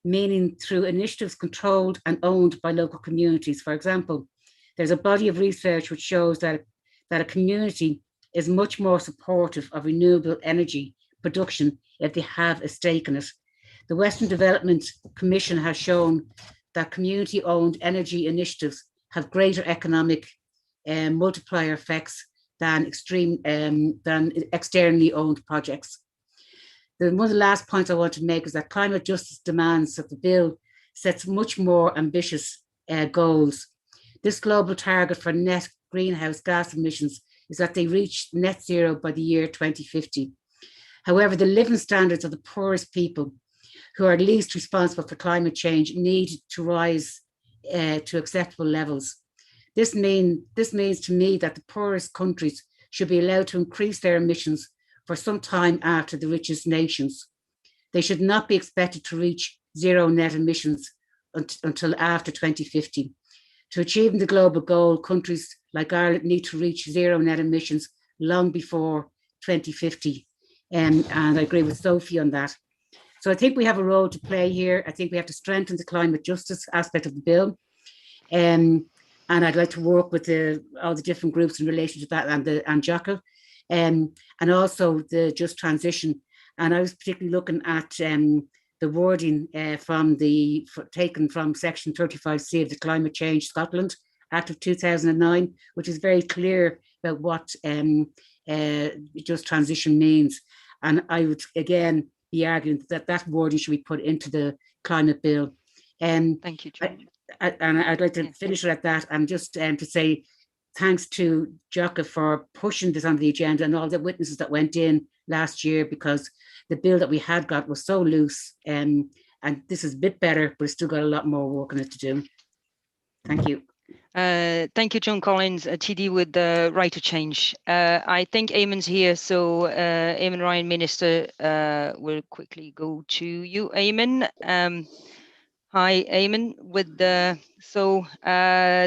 meaning through initiatives controlled and owned by local communities. For example, there's a body of research which shows that a community is much more supportive of renewable energy production if they have a stake in it. The Western Development Commission has shown that community-owned energy initiatives have greater economic multiplier effects than externally owned projects. One of the last points I want to make is that climate justice demands that the bill sets much more ambitious goals. This global target for net greenhouse gas emissions is that they reach net zero by the year 2050. However, the living standards of the poorest people who are least responsible for climate change need to rise to acceptable levels. This means to me that the poorest countries should be allowed to increase their emissions for some time after the richest nations. They should not be expected to reach zero net emissions until after 2050. To achieving the global goal, countries like Ireland need to reach zero net emissions long before 2050. And I agree with Sophie on that. So I think we have a role to play here. I think we have to strengthen the climate justice aspect of the bill. And I'd like to work with all the different groups in relation to that and Jaco, and also the just transition. And I was particularly looking at the wording taken from section 35C of the Climate Change Scotland Act of 2009, which is very clear about what just transition means. And I would again be arguing that wording should be put into the climate bill. Thank you, John. And I'd like to finish it at that, and just to say thanks to Jaco for pushing this on the agenda and all the witnesses that went in last year, because the bill that we had got was so loose, and this is a bit better, but it's still got a lot more work on it to do. Thank you. Thank you, John Collins, TD with the right to change. I think Eamon's here, so Eamon Ryan, Minister, will quickly go to you, Eamon. Hi, Eamon.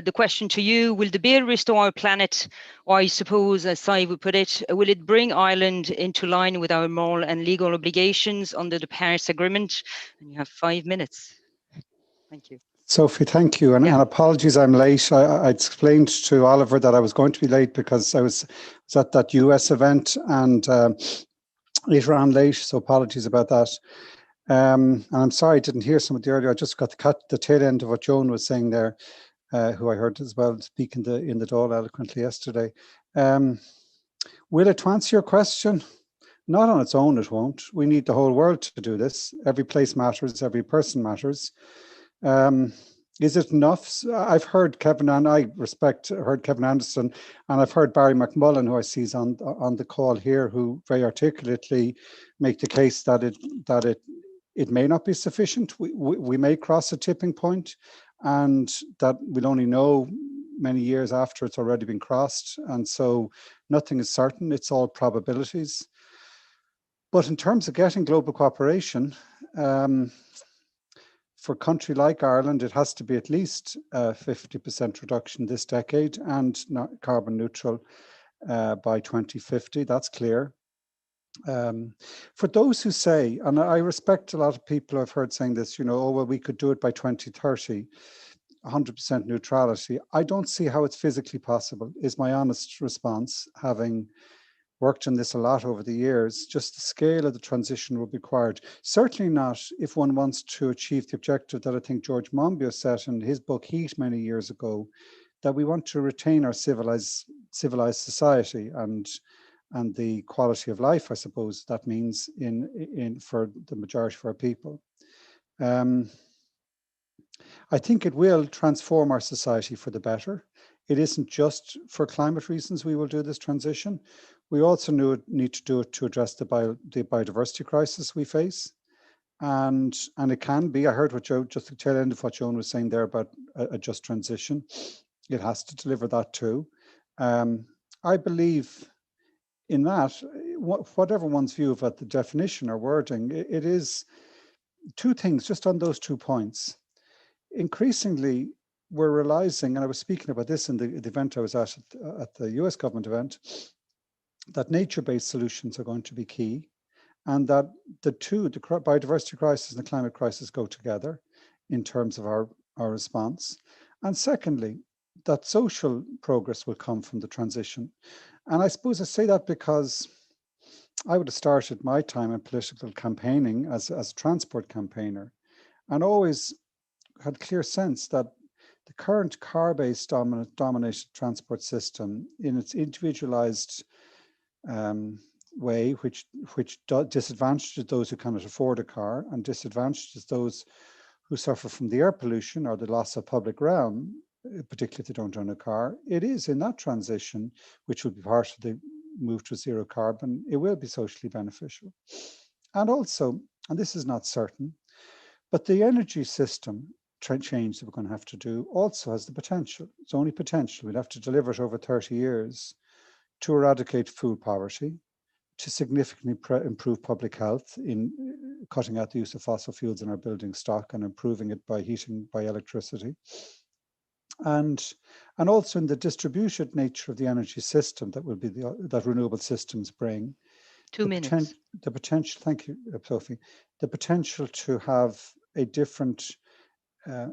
The question to you: will the bill restore our planet, or I suppose, as Sai would put it, will it bring Ireland into line with our moral and legal obligations under the Paris Agreement? And you have 5 minutes. Thank you. Sophie, thank you. And apologies, I'm late. I explained to Oliver that I was going to be late because I was at that US event and it ran late, so apologies about that. And I'm sorry I didn't hear some of the earlier. I just got the tail end of what Joan was saying there, who I heard as well speak in the Dáil eloquently yesterday. Will it, to answer your question? Not on its own, it won't. We need the whole world to do this. Every place matters, every person matters. Is it enough? I've heard Kevin, and I heard Kevin Anderson, and I've heard Barry McMullen, who I see is on the call here, who very articulately make the case that it may not be sufficient. We may cross a tipping point, and that we'll only know many years after it's already been crossed. And so nothing is certain, it's all probabilities. But in terms of getting global cooperation, for a country like Ireland, it has to be at least 50% reduction this decade and not carbon neutral by 2050. That's clear. For those who say, and I respect a lot of people I've heard saying this, oh, well, we could do it by 2030, 100% neutrality. I don't see how it's physically possible, is my honest response, having worked on this a lot over the years, just the scale of the transition will be required. Certainly not if one wants to achieve the objective that I think George Monbiot set in his book Heat many years ago, that we want to retain our civilized society and the quality of life, I suppose that means for the majority of our people. I think it will transform our society for the better. It isn't just for climate reasons we will do this transition. We also need to do it to address the biodiversity crisis we face. And it can be, I heard what just the tail end of what Joan was saying there about a just transition. It has to deliver that too. I believe in that, whatever one's view about the definition or wording, it is two things just on those 2 points. Increasingly, we're realizing, and I was speaking about this in the event I was at the US government event, that nature-based solutions are going to be key, and that the biodiversity crisis and the climate crisis go together in terms of our response. And secondly, that social progress will come from the transition. And I suppose I say that because I would have started my time in political campaigning as a transport campaigner, and always had clear sense that the current car-based dominated transport system in its individualized way, which disadvantages those who cannot afford a car and disadvantages those who suffer from the air pollution or the loss of public realm, particularly if they don't own a car. It is in that transition, which will be part of the move to zero carbon, it will be socially beneficial. And also, and this is not certain, but the energy system change that we're going to have to do also has the potential. It's only potential. We'll have to deliver it over 30 years to eradicate food poverty, to significantly improve public health in cutting out the use of fossil fuels in our building stock and improving it by heating by electricity. And also in the distributed nature of the energy system that will be that renewable systems bring. 2 minutes. The potential, thank you, Sophie, the potential to have a different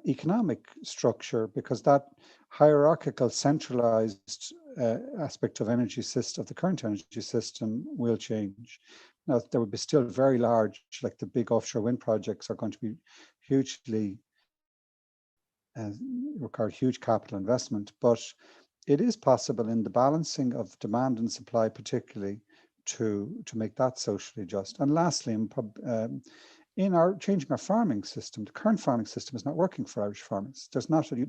economic structure, because that hierarchical centralized aspect of energy system, of the current energy system, will change. Now, there will be still very large, like the big offshore wind projects are going to be hugely, require huge capital investment, but it is possible in the balancing of demand and supply, particularly, to make that socially just. And lastly, in our changing our farming system, the current farming system is not working for Irish farmers. There's not a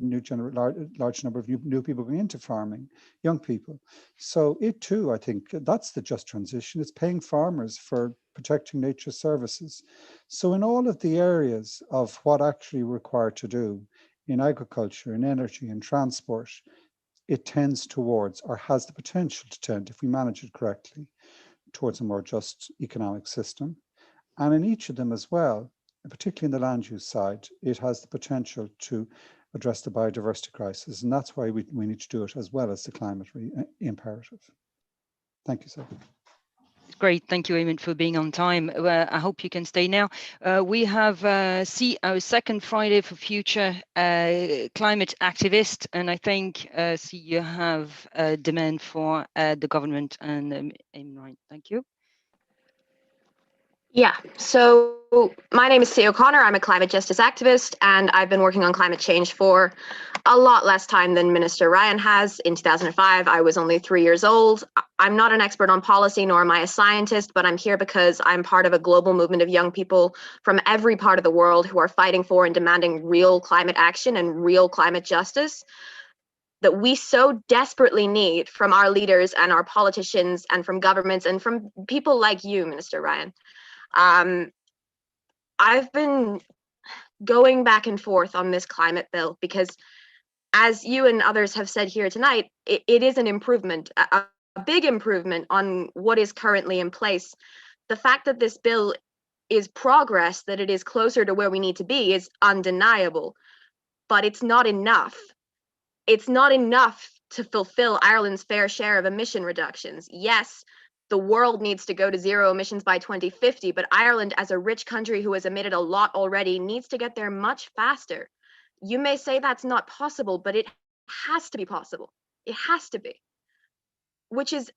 large number of new people going into farming, young people. So it too, I think, that's the just transition. It's paying farmers for protecting nature services. So in all of the areas of what actually we're required to do in agriculture, in energy, in transport, it tends towards, or has the potential to tend, if we manage it correctly, towards a more just economic system. And in each of them as well, particularly in the land use side, it has the potential to address the biodiversity crisis. And that's why we need to do it as well as the climate imperative. Thank you, Sophie. Great, thank you, Eamon, for being on time. I hope you can stay now. We have our second Friday for Future climate activist, and I think you have a demand for the government and Eamon. Thank you. Yeah, so my name is Sia O'Connor. I'm a climate justice activist, and I've been working on climate change for a lot less time than Minister Ryan has. In 2005, I was only 3 years old. I'm not an expert on policy, nor am I a scientist, but I'm here because I'm part of a global movement of young people from every part of the world who are fighting for and demanding real climate action and real climate justice that we so desperately need from our leaders and our politicians and from governments and from people like you, Minister Ryan. I've been going back and forth on this climate bill because, as you and others have said here tonight, it is an improvement, a big improvement on what is currently in place. The fact that this bill is progress, that it is closer to where we need to be, is undeniable, but it's not enough. It's not enough to fulfill Ireland's fair share of emission reductions. Yes, the world needs to go to zero emissions by 2050, but Ireland, as a rich country who has emitted a lot already, needs to get there much faster. You may say that's not possible, but it has to be possible. It has to be. Which is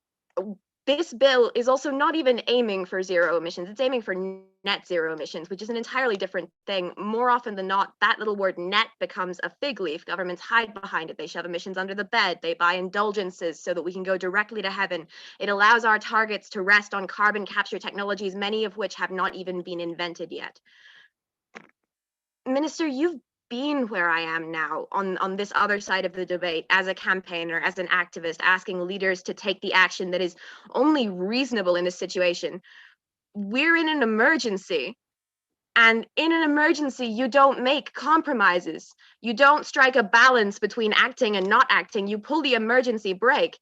this bill is also not even aiming for zero emissions. It's aiming for net zero emissions, which is an entirely different thing. More often than not, that little word net becomes a fig leaf. Governments hide behind it. They shove emissions under the bed. They buy indulgences so that we can go directly to heaven. It allows our targets to rest on carbon capture technologies, many of which have not even been invented yet. Minister, you've been where I am now on this other side of the debate as a campaigner, as an activist, asking leaders to take the action that is only reasonable in this situation. We're in an emergency. And in an emergency, you don't make compromises. You don't strike a balance between acting and not acting. You pull the emergency brake.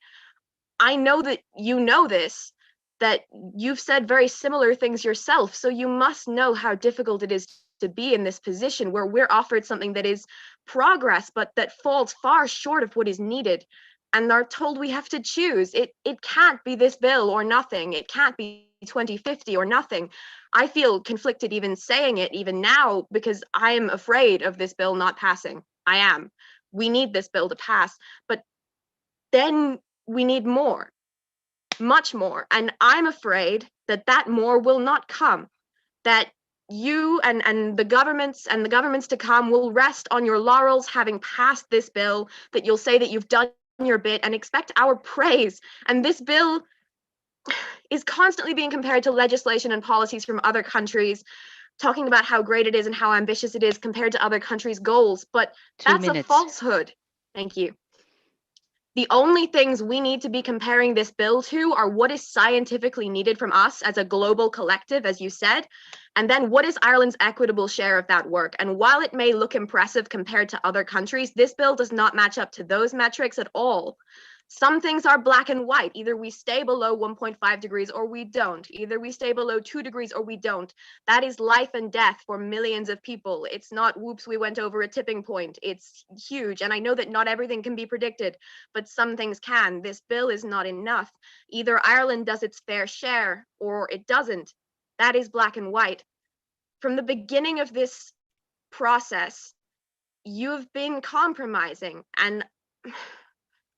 I know that you know this, that you've said very similar things yourself. So you must know how difficult it is to be in this position where we're offered something that is progress, but that falls far short of what is needed. And are told we have to choose. It can't be this bill or nothing. It can't be 2050 or nothing. I feel conflicted even saying it even now because I am afraid of this bill not passing. I am. We need this bill to pass, but then we need more, much more. And I'm afraid that that more will not come, that you and the governments to come will rest on your laurels having passed this bill, that you'll say that you've done your bit and expect our praise. And this bill is constantly being compared to legislation and policies from other countries, talking about how great it is and how ambitious it is compared to other countries' goals. But that's a falsehood. Thank you. The only things we need to be comparing this bill to are what is scientifically needed from us as a global collective, as you said, and then what is Ireland's equitable share of that work. And while it may look impressive compared to other countries, this bill does not match up to those metrics at all. Some things are black and white. Either we stay below 1.5 degrees or we don't. Either we stay below 2 degrees or we don't. That is life and death for millions of people. It's not, whoops, we went over a tipping point. It's huge. And I know that not everything can be predicted, but some things can. This bill is not enough. Either Ireland does its fair share or it doesn't. That is black and white. From the beginning of this process, you've been compromising, and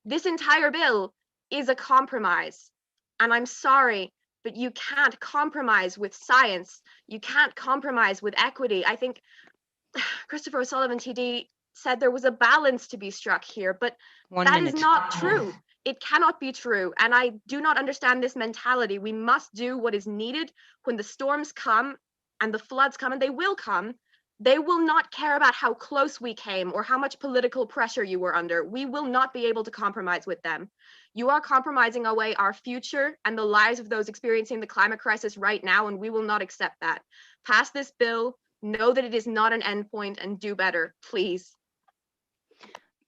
this entire bill is a compromise. And I'm sorry, but you can't compromise with science. You can't compromise with equity. I think Christopher O'Sullivan TD said there was a balance to be struck here, but that is not true. It cannot be true. And I do not understand this mentality. We must do what is needed when the storms come and the floods come, and they will come. They will not care about how close we came or how much political pressure you were under. We will not be able to compromise with them. You are compromising away our future and the lives of those experiencing the climate crisis right now, and we will not accept that. Pass this bill, know that it is not an endpoint, and do better, please.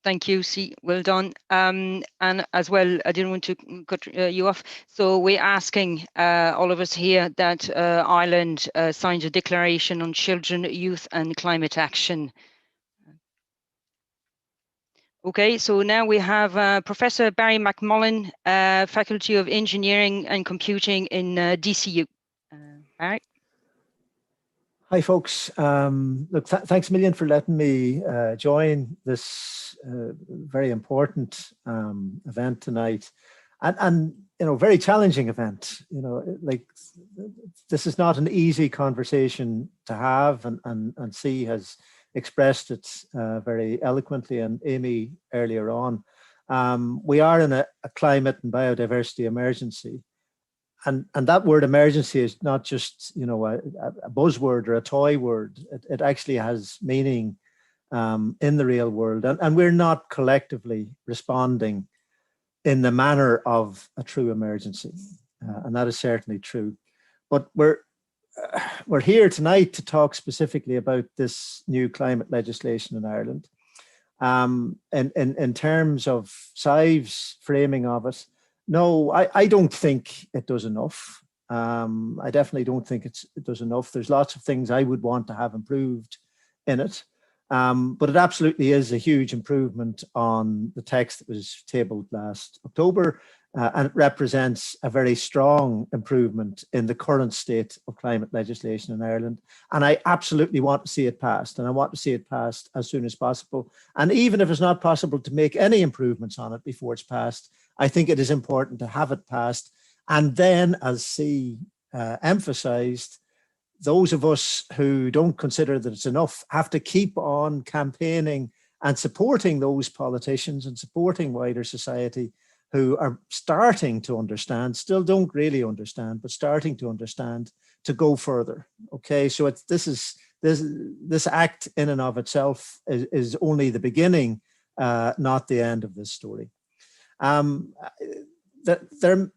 Thank you, C. Well done. And as well, I didn't want to cut you off. So we're asking all of us here that Ireland signed a declaration on children, youth and climate action. Okay, so now we have Professor Barry McMullen, Faculty of Engineering and Computing in DCU. Barry. Hi, folks. Look, thanks a million for letting me join this very important event tonight, and you know, very challenging event. You know, like this is not an easy conversation to have, and C has expressed it very eloquently, and Amy earlier on. We are in a climate and biodiversity emergency. And that word emergency is not just, you know, a buzzword or a toy word. It actually has meaning in the real world. And we're not collectively responding in the manner of a true emergency. And that is certainly true. But we're here tonight to talk specifically about this new climate legislation in Ireland. In terms of Sive's framing of it, no, I don't think it does enough. I definitely don't think it does enough. There's lots of things I would want to have improved in it. But it absolutely is a huge improvement on the text that was tabled last October. And it represents a very strong improvement in the current state of climate legislation in Ireland. And I absolutely want to see it passed. And I want to see it passed as soon as possible. And even if it's not possible to make any improvements on it before it's passed, I think it is important to have it passed And then, as C emphasised, those of us who don't consider that it's enough have to keep on campaigning and supporting those politicians and supporting wider society who are starting to understand, still don't really understand, but starting to understand, to go further. Okay, so this act in and of itself is only the beginning, not the end of this story. There are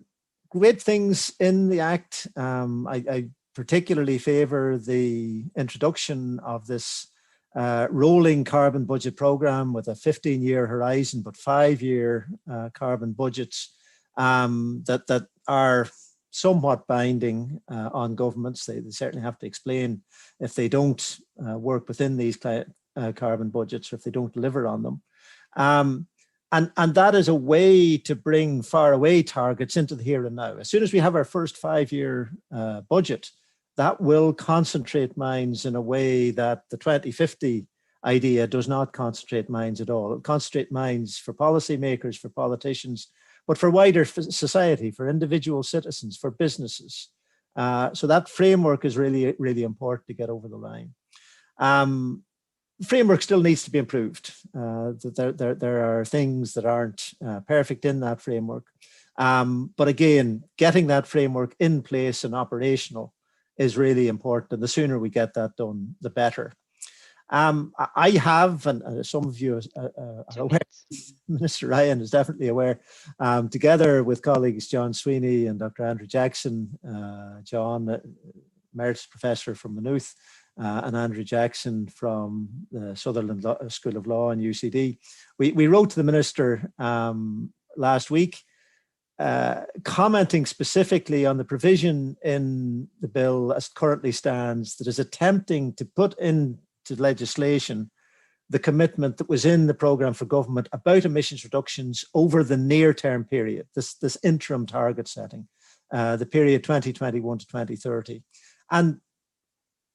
great things in the act. I particularly favour the introduction of this rolling carbon budget programme with a 15-year horizon, but 5-year carbon budgets that are somewhat binding on governments. They certainly have to explain if they don't work within these carbon budgets, or if they don't deliver on them. And that is a way to bring faraway targets into the here and now. As soon as we have our first 5-year budget, that will concentrate minds in a way that the 2050 idea does not concentrate minds at all. It'll concentrate minds for policymakers, for politicians, but for wider society, for individual citizens, for businesses. So that framework is really, really important to get over the line. The framework still needs to be improved. There are things that aren't perfect in that framework. But again, getting that framework in place and operational is really important. And the sooner we get that done, the better. I have, and some of you are aware, Minister Ryan is definitely aware, together with colleagues John Sweeney and Dr. Andrew Jackson, John, Emeritus Professor from Maynooth, and Andrew Jackson from the Sutherland School of Law and UCD. We wrote to the Minister last week commenting specifically on the provision in the bill as it currently stands that is attempting to put into legislation the commitment that was in the programme for government about emissions reductions over the near-term period, this interim target setting, the period 2021 to 2030. And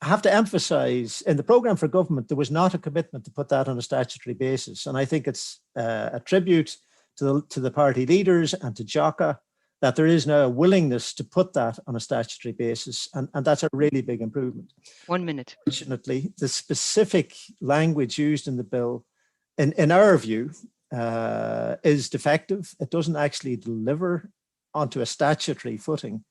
I have to emphasise, in the programme for government, there was not a commitment to put that on a statutory basis. And I think it's a tribute to the party leaders and to JOCA that there is now a willingness to put that on a statutory basis. And that's a really big improvement. 1 minute. Fortunately, the specific language used in the bill, in our view, is defective. It doesn't actually deliver onto a statutory footing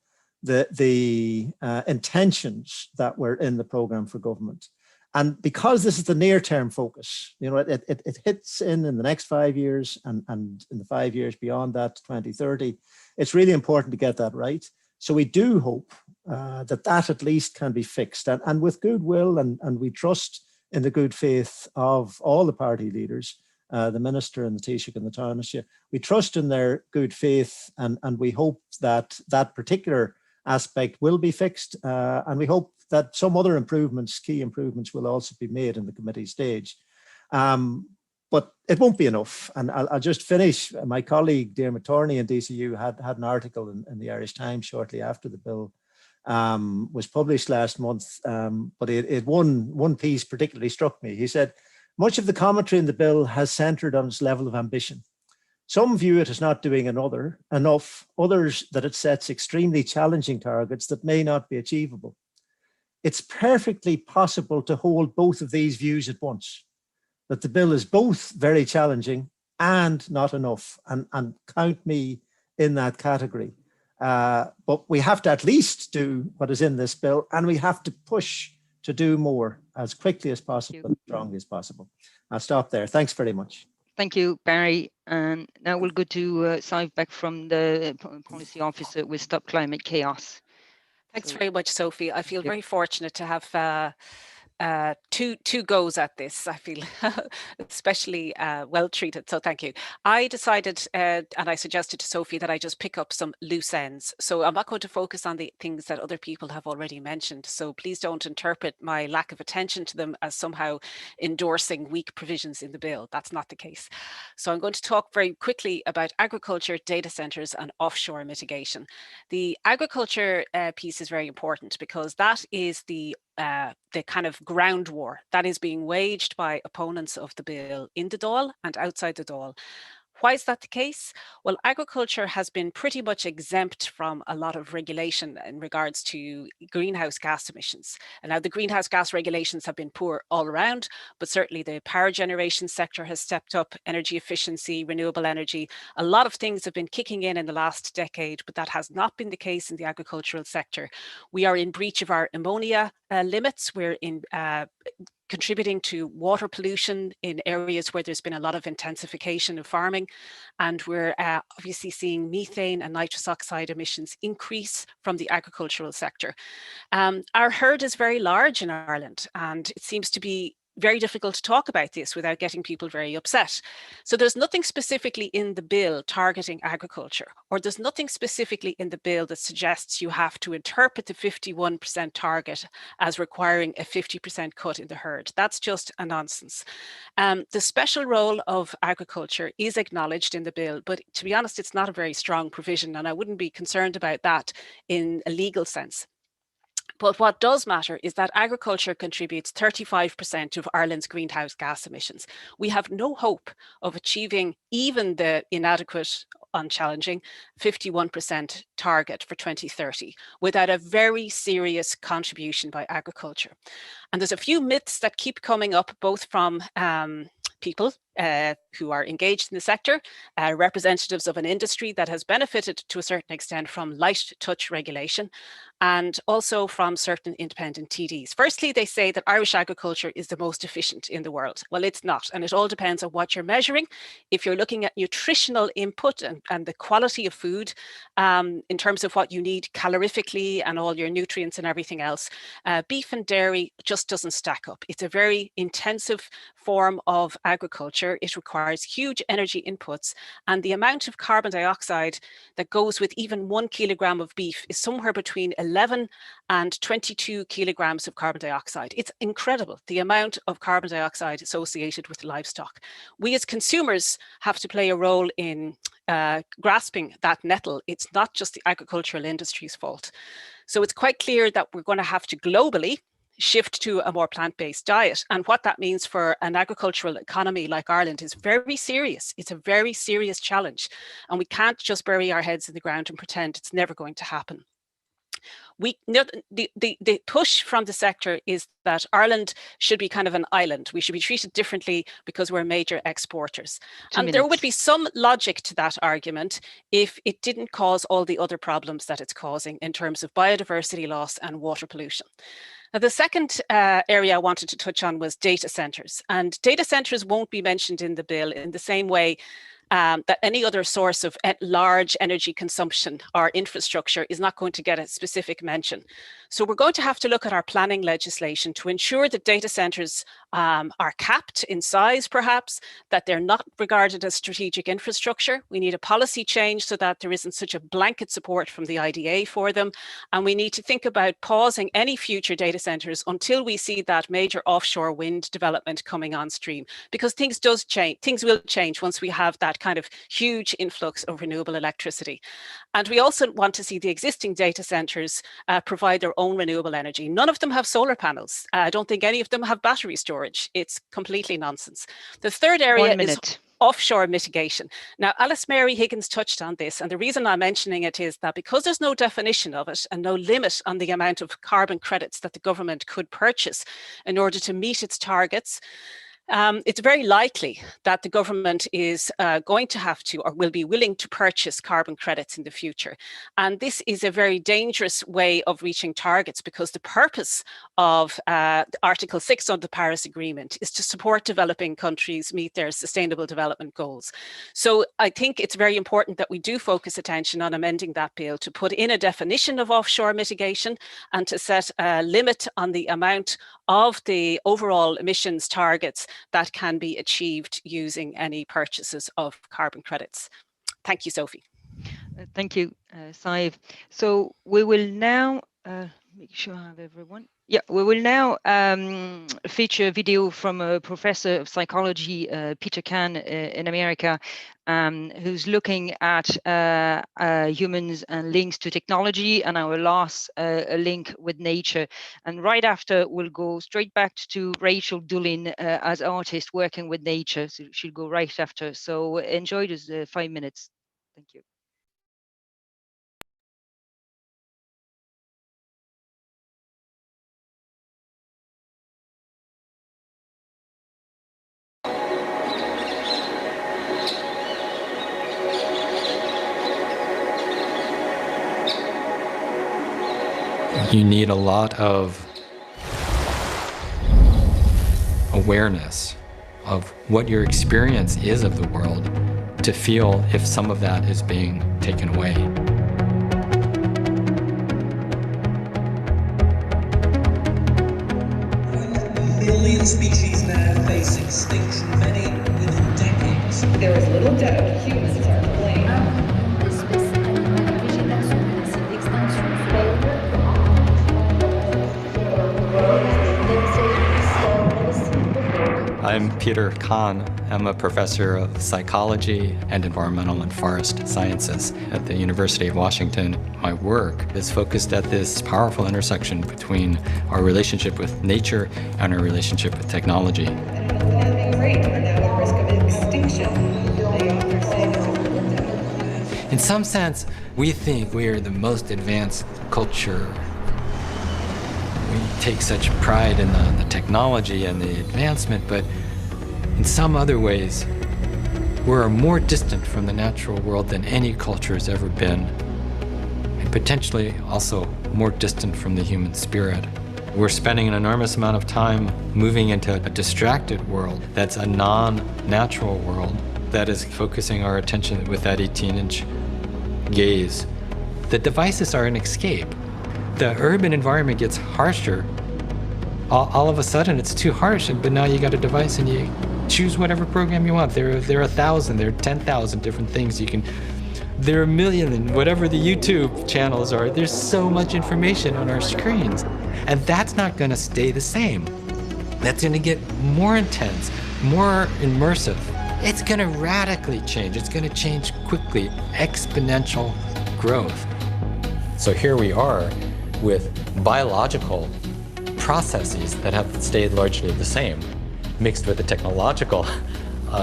the intentions that were in the programme for government. And because this is the near-term focus, you know, it hits in the next 5 years and in the 5 years beyond that, 2030, it's really important to get that right. So we do hope that at least can be fixed. And with goodwill, and we trust in the good faith of all the party leaders, the Minister and the Taoiseach and the Taoiseach, we trust in their good faith, and we hope that that particular aspect will be fixed, and we hope that some other improvements, key improvements, will also be made in the committee stage. But it won't be enough. And I'll just finish. My colleague, Dermot Torney in DCU, had an article in the Irish Times shortly after the bill was published last month, but one piece particularly struck me. He said, much of the commentary in the bill has centred on its level of ambition. Some view it as not doing enough, others that it sets extremely challenging targets that may not be achievable. It's perfectly possible to hold both of these views at once, that the bill is both very challenging and not enough, and count me in that category. But we have to at least do what is in this bill, and we have to push to do more as quickly as possible and as strongly as possible. I'll stop there. Thanks very much. Thank you, Barry. And now we'll go to Sive back from the Policy Officer with Stop Climate Chaos. Thanks very much, Sophie. I feel very fortunate to have two goes at this. I feel especially well treated, so thank you. I decided and I suggested to Sophie that I just pick up some loose ends. So I'm not going to focus on the things that other people have already mentioned. So please don't interpret my lack of attention to them as somehow endorsing weak provisions in the bill. That's not the case. So I'm going to talk very quickly about agriculture, data centres and offshore mitigation. The agriculture piece is very important because that is the kind of ground war that is being waged by opponents of the bill in the Dáil and outside the Dáil, Why is that the case? Well, agriculture has been pretty much exempt from a lot of regulation in regards to greenhouse gas emissions. And now the greenhouse gas regulations have been poor all around, but certainly the power generation sector has stepped up, energy efficiency, renewable energy. A lot of things have been kicking in the last decade, but that has not been the case in the agricultural sector. We are in breach of our ammonia limits. We're in contributing to water pollution in areas where there's been a lot of intensification of farming. And we're obviously seeing methane and nitrous oxide emissions increase from the agricultural sector. Our herd is very large in Ireland, and it seems to be very difficult to talk about this without getting people very upset. So there's nothing specifically in the bill targeting agriculture, or there's nothing specifically in the bill that suggests you have to interpret the 51% target as requiring a 50% cut in the herd. That's just a nonsense. The special role of agriculture is acknowledged in the bill, but to be honest, it's not a very strong provision, and I wouldn't be concerned about that in a legal sense. But what does matter is that agriculture contributes 35% of Ireland's greenhouse gas emissions. We have no hope of achieving even the inadequate, unchallenging 51% target for 2030 without a very serious contribution by agriculture. And there's a few myths that keep coming up, both from people who are engaged in the sector, representatives of an industry that has benefited to a certain extent from light touch regulation, and also from certain independent TDs. Firstly, they say that Irish agriculture is the most efficient in the world. Well, it's not, and it all depends on what you're measuring. If you're looking at nutritional input and the quality of food in terms of what you need calorifically and all your nutrients and everything else, beef and dairy just doesn't stack up. It's a very intensive form of agriculture. It requires huge energy inputs, and the amount of carbon dioxide that goes with even 1 kilogram of beef is somewhere between 11 and 22 kilograms of carbon dioxide. It's incredible, the amount of carbon dioxide associated with livestock. We as consumers have to play a role in grasping that nettle. It's not just the agricultural industry's fault. So it's quite clear that we're going to have to globally shift to a more plant-based diet. And what that means for an agricultural economy like Ireland is very serious. It's a very serious challenge. And we can't just bury our heads in the ground and pretend it's never going to happen. The push from the sector is that Ireland should be kind of an island. We should be treated differently because we're major exporters. And there would be some logic to that argument if it didn't cause all the other problems that it's causing in terms of biodiversity loss and water pollution. Now, the second area I wanted to touch on was data centres. And data centres won't be mentioned in the bill in the same way that any other source of large energy consumption or infrastructure is not going to get a specific mention. So we're going to have to look at our planning legislation to ensure that data centres are capped in size, perhaps, that they're not regarded as strategic infrastructure. We need a policy change so that there isn't such a blanket support from the IDA for them. And we need to think about pausing any future data centres until we see that major offshore wind development coming on stream, because things will change once we have that kind of huge influx of renewable electricity. And we also want to see the existing data centres provide their own renewable energy. None of them have solar panels. I don't think any of them have battery storage. It's completely nonsense. The third area is offshore mitigation. Now, Alice Mary Higgins touched on this, and the reason I'm mentioning it is that because there's no definition of it and no limit on the amount of carbon credits that the government could purchase in order to meet its targets, it's very likely that the government is going to have to, or will be willing to, purchase carbon credits in the future. And this is a very dangerous way of reaching targets, because the purpose of Article 6 of the Paris Agreement is to support developing countries meet their sustainable development goals. So I think it's very important that we do focus attention on amending that bill to put in a definition of offshore mitigation and to set a limit on the amount of the overall emissions targets that can be achieved using any purchases of carbon credits. Thank you, Sophie. Thank you, Saif. So we will now make sure I have everyone. Yeah, we will now feature a video from a professor of psychology, Peter Kahn, in America, who's looking at humans and links to technology, and I will last a link with nature. And right after, we'll go straight back to Rachel Dullin as artist working with nature. So she'll go right after. So enjoy this 5 minutes. Thank you. You need a lot of awareness of what your experience is of the world to feel if some of that is being taken away. Million species now face extinction, many within decades. There is little doubt humans are to blame. I'm Peter Kahn. I'm a professor of psychology and environmental and forest sciences at the University of Washington. My work is focused at this powerful intersection between our relationship with nature and our relationship with technology. And a lot of things are now at risk of extinction. They often say there's a little doubt. In some sense, we think we are the most advanced culture. We take such pride in the technology and the advancement, but in some other ways, we're more distant from the natural world than any culture has ever been, and potentially also more distant from the human spirit. We're spending an enormous amount of time moving into a distracted world that's a non-natural world that is focusing our attention with that 18-inch gaze. The devices are an escape. The urban environment gets harsher. All of a sudden it's too harsh, but now you got a device and you choose whatever program you want. There are 1,000, there are 10,000 different things you can, there are a million, and whatever the YouTube channels are, there's so much information on our screens. And that's not gonna stay the same. That's gonna get more intense, more immersive. It's gonna radically change. It's gonna change quickly, exponential growth. So here we are with biological processes that have stayed largely the same, mixed with the technological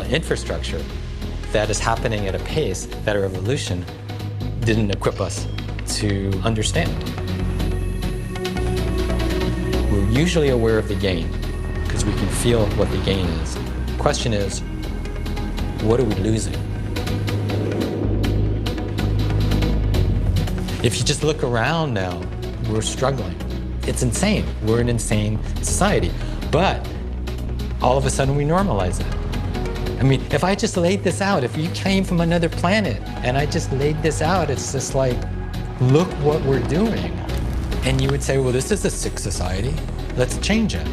infrastructure that is happening at a pace that our evolution didn't equip us to understand. We're usually aware of the gain because we can feel what the gain is. The question is, what are we losing? If you just look around now, we're struggling. It's insane. We're an insane society. But all of a sudden we normalize it. I mean, if I just laid this out, if you came from another planet and I just laid this out, it's just like, look what we're doing. And you would say, well, this is a sick society. Let's change it.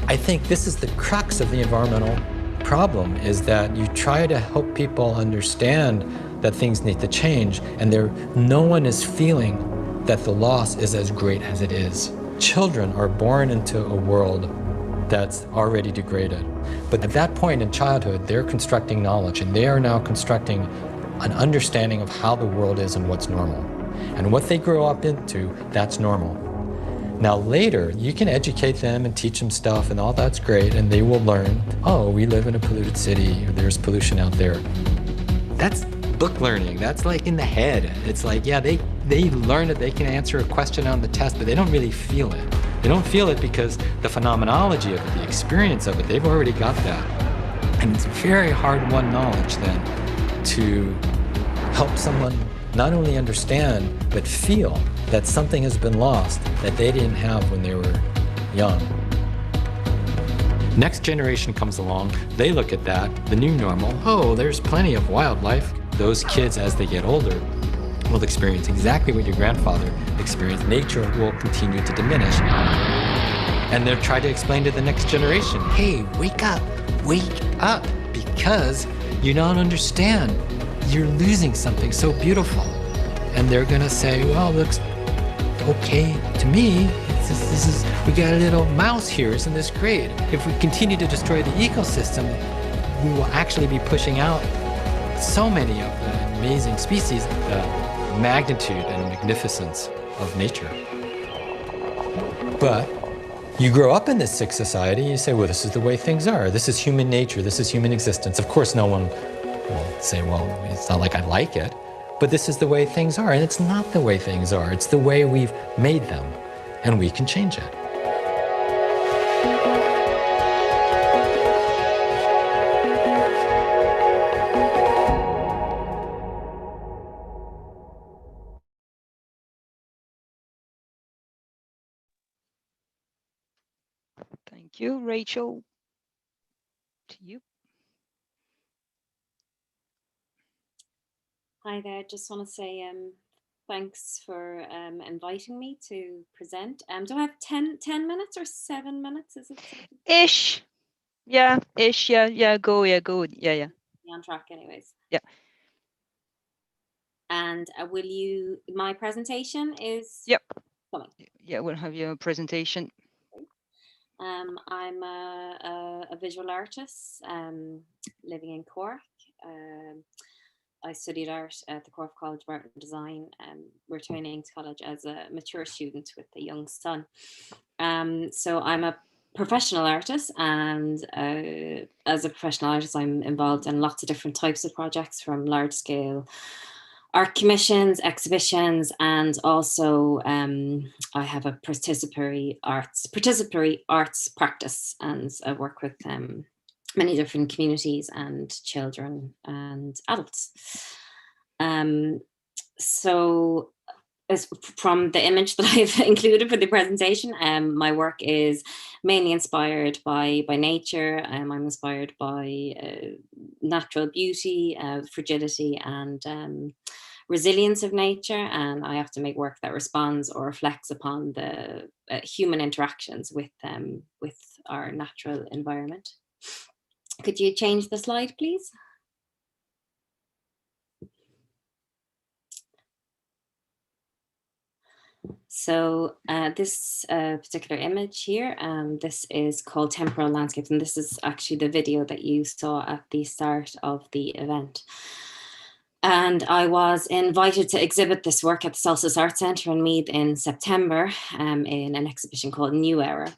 I think this is the crux of the environmental problem, is that you try to help people understand that things need to change, and no one is feeling that the loss is as great as it is. Children are born into a world that's already degraded. But at that point in childhood, they're constructing knowledge, and they are now constructing an understanding of how the world is and what's normal. And what they grow up into, that's normal. Now later, you can educate them and teach them stuff, and all that's great, and they will learn, oh, we live in a polluted city, or there's pollution out there. That's book learning. That's like in the head. It's like, yeah, they learn it, they can answer a question on the test, but they don't really feel it. They don't feel it because the phenomenology of it, the experience of it, they've already got that. And it's very hard-won knowledge then to help someone not only understand, but feel that something has been lost that they didn't have when they were young. Next generation comes along, they look at that, the new normal, oh, there's plenty of wildlife. Those kids, as they get older, will experience exactly what your grandfather experienced. Nature will continue to diminish. And they'll try to explain to the next generation, hey, wake up, because you don't understand. You're losing something so beautiful. And they're gonna say, well, looks, okay to me. This is we got a little mouse here, isn't this great? If we continue to destroy the ecosystem, we will actually be pushing out so many of the amazing species, the magnitude and magnificence of nature. But you grow up in this sick society, you say, well, this is the way things are. This is human nature. This is human existence. Of course, no one will say, well, it's not like I like it, but this is the way things are. And it's not the way things are. It's the way we've made them, and we can change it. Thank you, Rachel. To you. Hi there. Just want to say thanks for inviting me to present. Do I have 10 minutes or 7 minutes? Is it? Ish. Yeah, ish. Yeah, go. Yeah. On track anyways. Yeah. And my presentation is coming. Yeah, we'll have your presentation. I'm a visual artist living in Cork. I studied art at the Cork College of Art and Design, returning to college as a mature student with a young son. So I'm a professional artist, and as a professional artist, I'm involved in lots of different types of projects, from large scale art commissions, exhibitions, and also I have a participatory arts practice, and I work with many different communities and children and adults. So as from the image that I've included for the presentation, my work is mainly inspired by nature. I'm inspired by natural beauty, fragility, and resilience of nature, and I have to make work that responds or reflects upon the human interactions with our natural environment. Could you change the slide, please? So this particular image here, this is called Temporal Landscapes, and this is actually the video that you saw at the start of the event. And I was invited to exhibit this work at the Solstice Art Centre in Meath in September in an exhibition called New Era,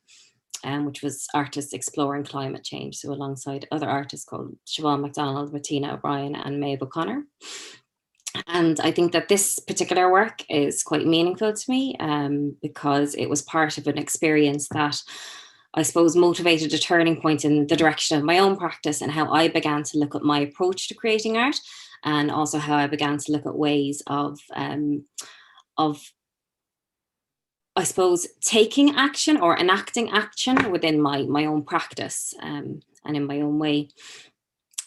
which was artists exploring climate change. So alongside other artists called Siobhan MacDonald, Martina O'Brien, and Maeve O'Connor. And I think that this particular work is quite meaningful to me because it was part of an experience that I suppose motivated a turning point in the direction of my own practice and how I began to look at my approach to creating art, and also how I began to look at ways of I suppose taking action or enacting action within my own practice and in my own way.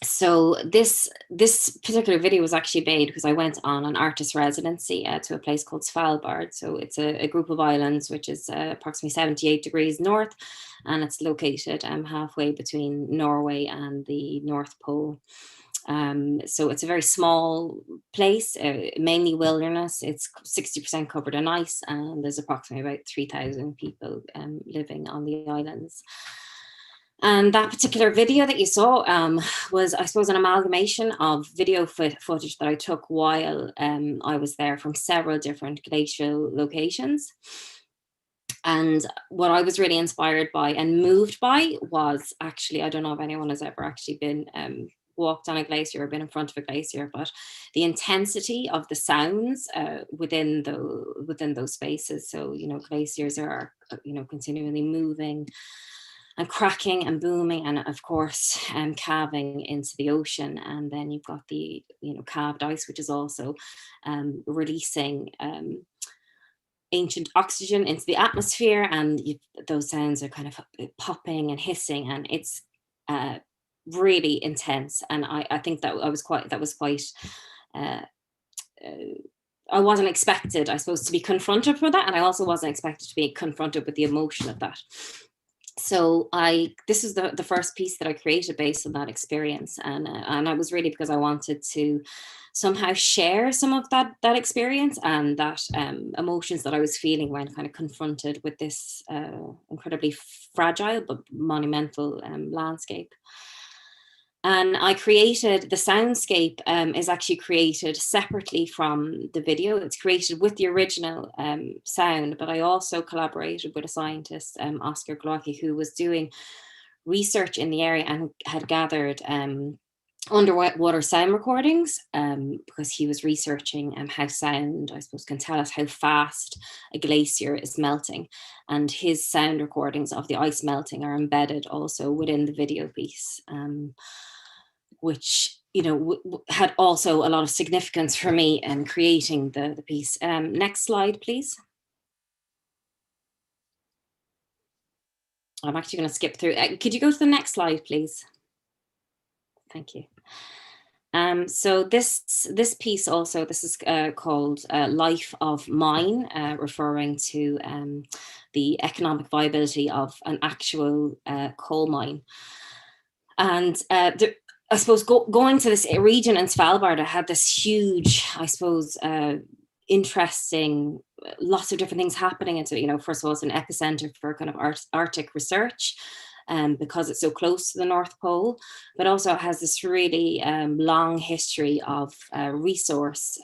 So this particular video was actually made because I went on an artist residency to a place called Svalbard. So it's a group of islands which is approximately 78 degrees north, and it's located halfway between Norway and the North Pole. So it's a very small place, mainly wilderness. It's 60% covered in ice, and there's approximately about 3,000 people living on the islands. And that particular video that you saw was, I suppose, an amalgamation of video footage that I took while I was there from several different glacial locations. And what I was really inspired by and moved by was actually, I don't know if anyone has ever actually been walked on a glacier or been in front of a glacier, but the intensity of the sounds within those spaces. So, you know, glaciers are, continually moving and cracking and booming, and of course calving into the ocean. And then you've got the calved ice, which is also releasing ancient oxygen into the atmosphere, and those sounds are kind of popping and hissing, and it's really intense. And I think that was quite I wasn't expected, I suppose, to be confronted for that, and I also wasn't expected to be confronted with the emotion of that. So this was the first piece that I created based on that experience, and it was really because I wanted to somehow share some of that experience and that emotions that I was feeling when kind of confronted with this incredibly fragile but monumental landscape. And I created, the soundscape is actually created separately from the video. It's created with the original sound, but I also collaborated with a scientist, Oscar Glocki, who was doing research in the area and had gathered underwater sound recordings because he was researching how sound, I suppose, can tell us how fast a glacier is melting. And his sound recordings of the ice melting are embedded also within the video piece. Which, you know, had also a lot of significance for me in creating the piece. Next slide, please. I'm actually going to skip through. Could you go to the next slide, please? Thank you. So this piece also, this is called Life of Mine, referring to the economic viability of an actual coal mine. And I suppose going to this region in Svalbard, I had this huge, I suppose, interesting, lots of different things happening. And so, you know, first of all, it's an epicenter for kind of Arctic research because it's so close to the North Pole, but also it has this really long history of resource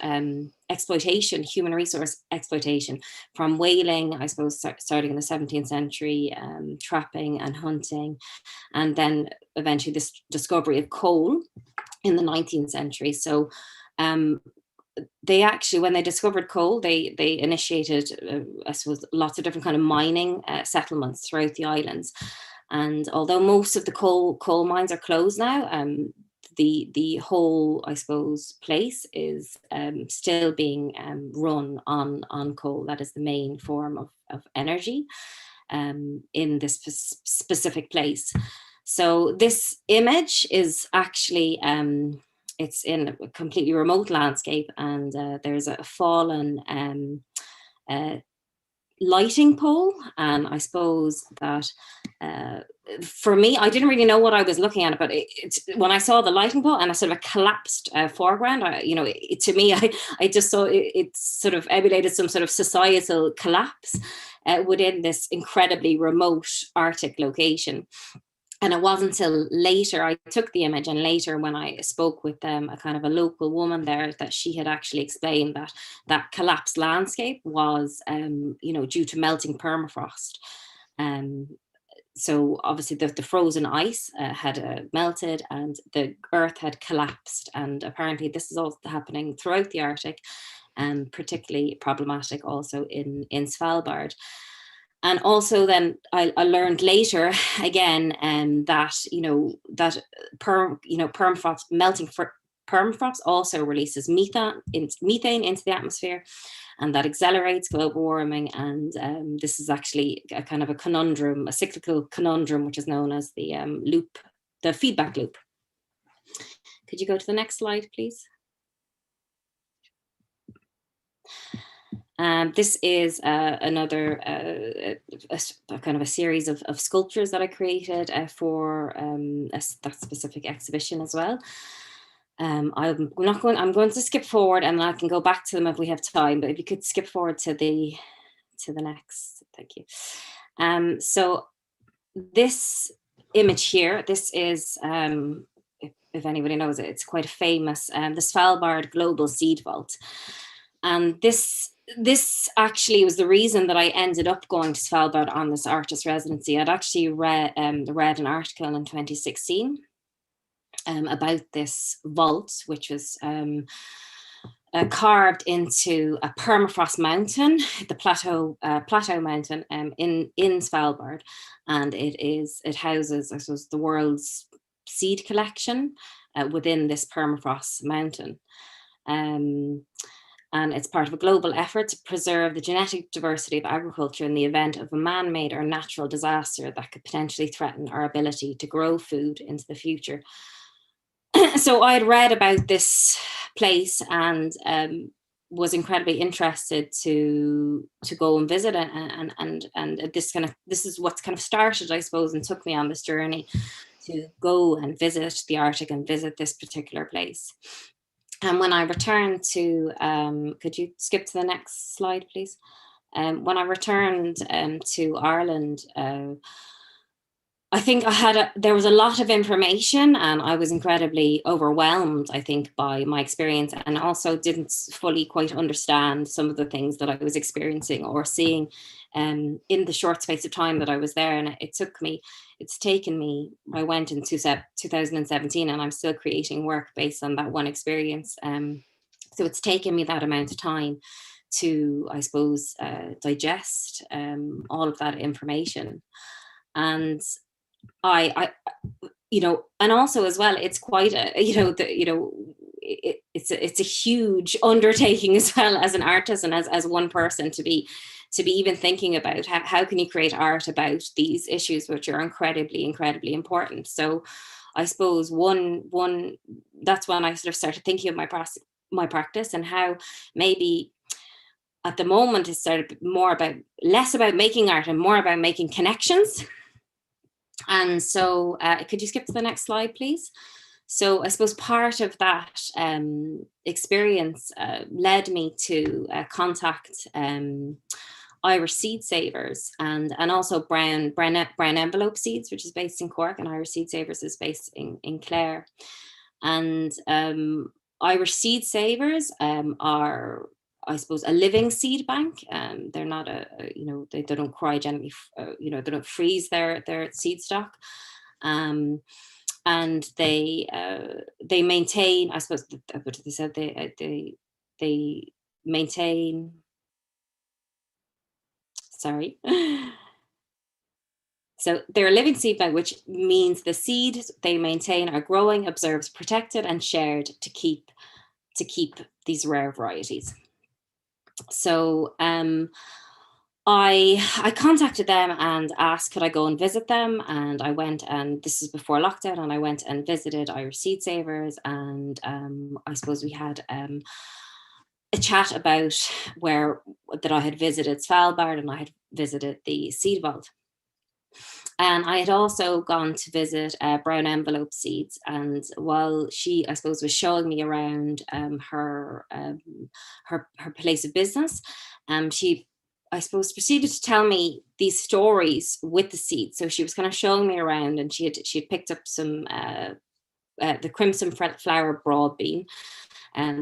exploitation, human resource exploitation, from whaling, I suppose, starting in the 17th century, trapping and hunting, and then eventually this discovery of coal in the 19th century. So they actually, when they discovered coal, they initiated, I suppose, lots of different kind of mining settlements throughout the islands. And although most of the coal mines are closed now, the whole, I suppose, place is still being run on coal. That is the main form of energy in this specific place. So this image is actually, it's in a completely remote landscape, and there's a fallen lighting pole. And I suppose that for me, I didn't really know what I was looking at, but it's when I saw the lighting pole and a sort of a collapsed foreground, to me, I just saw it sort of emulated some sort of societal collapse within this incredibly remote Arctic location. And it wasn't until later I took the image, and later when I spoke with a kind of a local woman there, that she had actually explained that collapsed landscape was, due to melting permafrost. So obviously the frozen ice had melted and the earth had collapsed. And apparently this is all happening throughout the Arctic, and particularly problematic also in Svalbard. And also then I learned later again that permafrost, melting permafrost also releases methane into the atmosphere, and that accelerates global warming. And this is actually a kind of a conundrum, a cyclical conundrum, which is known as the feedback loop. Could you go to the next slide, please? This is another a kind of a series of sculptures that I created for that specific exhibition as well. I'm going to skip forward, and I can go back to them if we have time. But if you could skip forward to the next, thank you. So this image here, this is if anybody knows it, it's quite a famous the Svalbard Global Seed Vault, and this actually was the reason that I ended up going to Svalbard on this artist residency. I'd actually read an article in 2016 about this vault, which was carved into a permafrost mountain, the plateau mountain in Svalbard, and it houses, I suppose, the world's seed collection within this permafrost mountain. And it's part of a global effort to preserve the genetic diversity of agriculture in the event of a man-made or natural disaster that could potentially threaten our ability to grow food into the future. So I had read about this place, and was incredibly interested to go and visit it, and this is what's kind of started, I suppose, and took me on this journey to go and visit the Arctic and visit this particular place. And when I returned to, could you skip to the next slide, please? When I returned to Ireland, I think there was a lot of information, and I was incredibly overwhelmed, I think, by my experience, and also didn't fully quite understand some of the things that I was experiencing or seeing in the short space of time that I was there. And I went in 2017, and I'm still creating work based on that one experience. So it's taken me that amount of time to, I suppose, digest all of that information. And I and also as well, it's quite it's a huge undertaking as well, as an artist and as one person, to be even thinking about how can you create art about these issues, which are incredibly important. So I suppose that's when I sort of started thinking of my practice, and how maybe at the moment it started less about making art and more about making connections. And so could you skip to the next slide, please? So I suppose part of that experience led me to contact Irish Seed Savers and also Brown Envelope Seeds, which is based in Cork, and Irish Seed Savers is based in Clare. And Irish Seed Savers are, I suppose, a living seed bank. They're not they don't cryogenically, they don't freeze their seed stock, and they maintain, I suppose, what they said, they maintain. Sorry. So they're a living seed bank, which means the seeds they maintain are growing, observed, protected, and shared to keep these rare varieties. So I contacted them and asked could I go and visit them, and I went, and this is before lockdown, and I went and visited Irish Seed Savers, and I suppose we had a chat about that I had visited Svalbard and I had visited the seed vault. And I had also gone to visit Brown Envelope Seeds, and while she, I suppose, was showing me around her place of business, she, I suppose, proceeded to tell me these stories with the seeds. So she was kind of showing me around, and she had picked up some the crimson flower broadbean,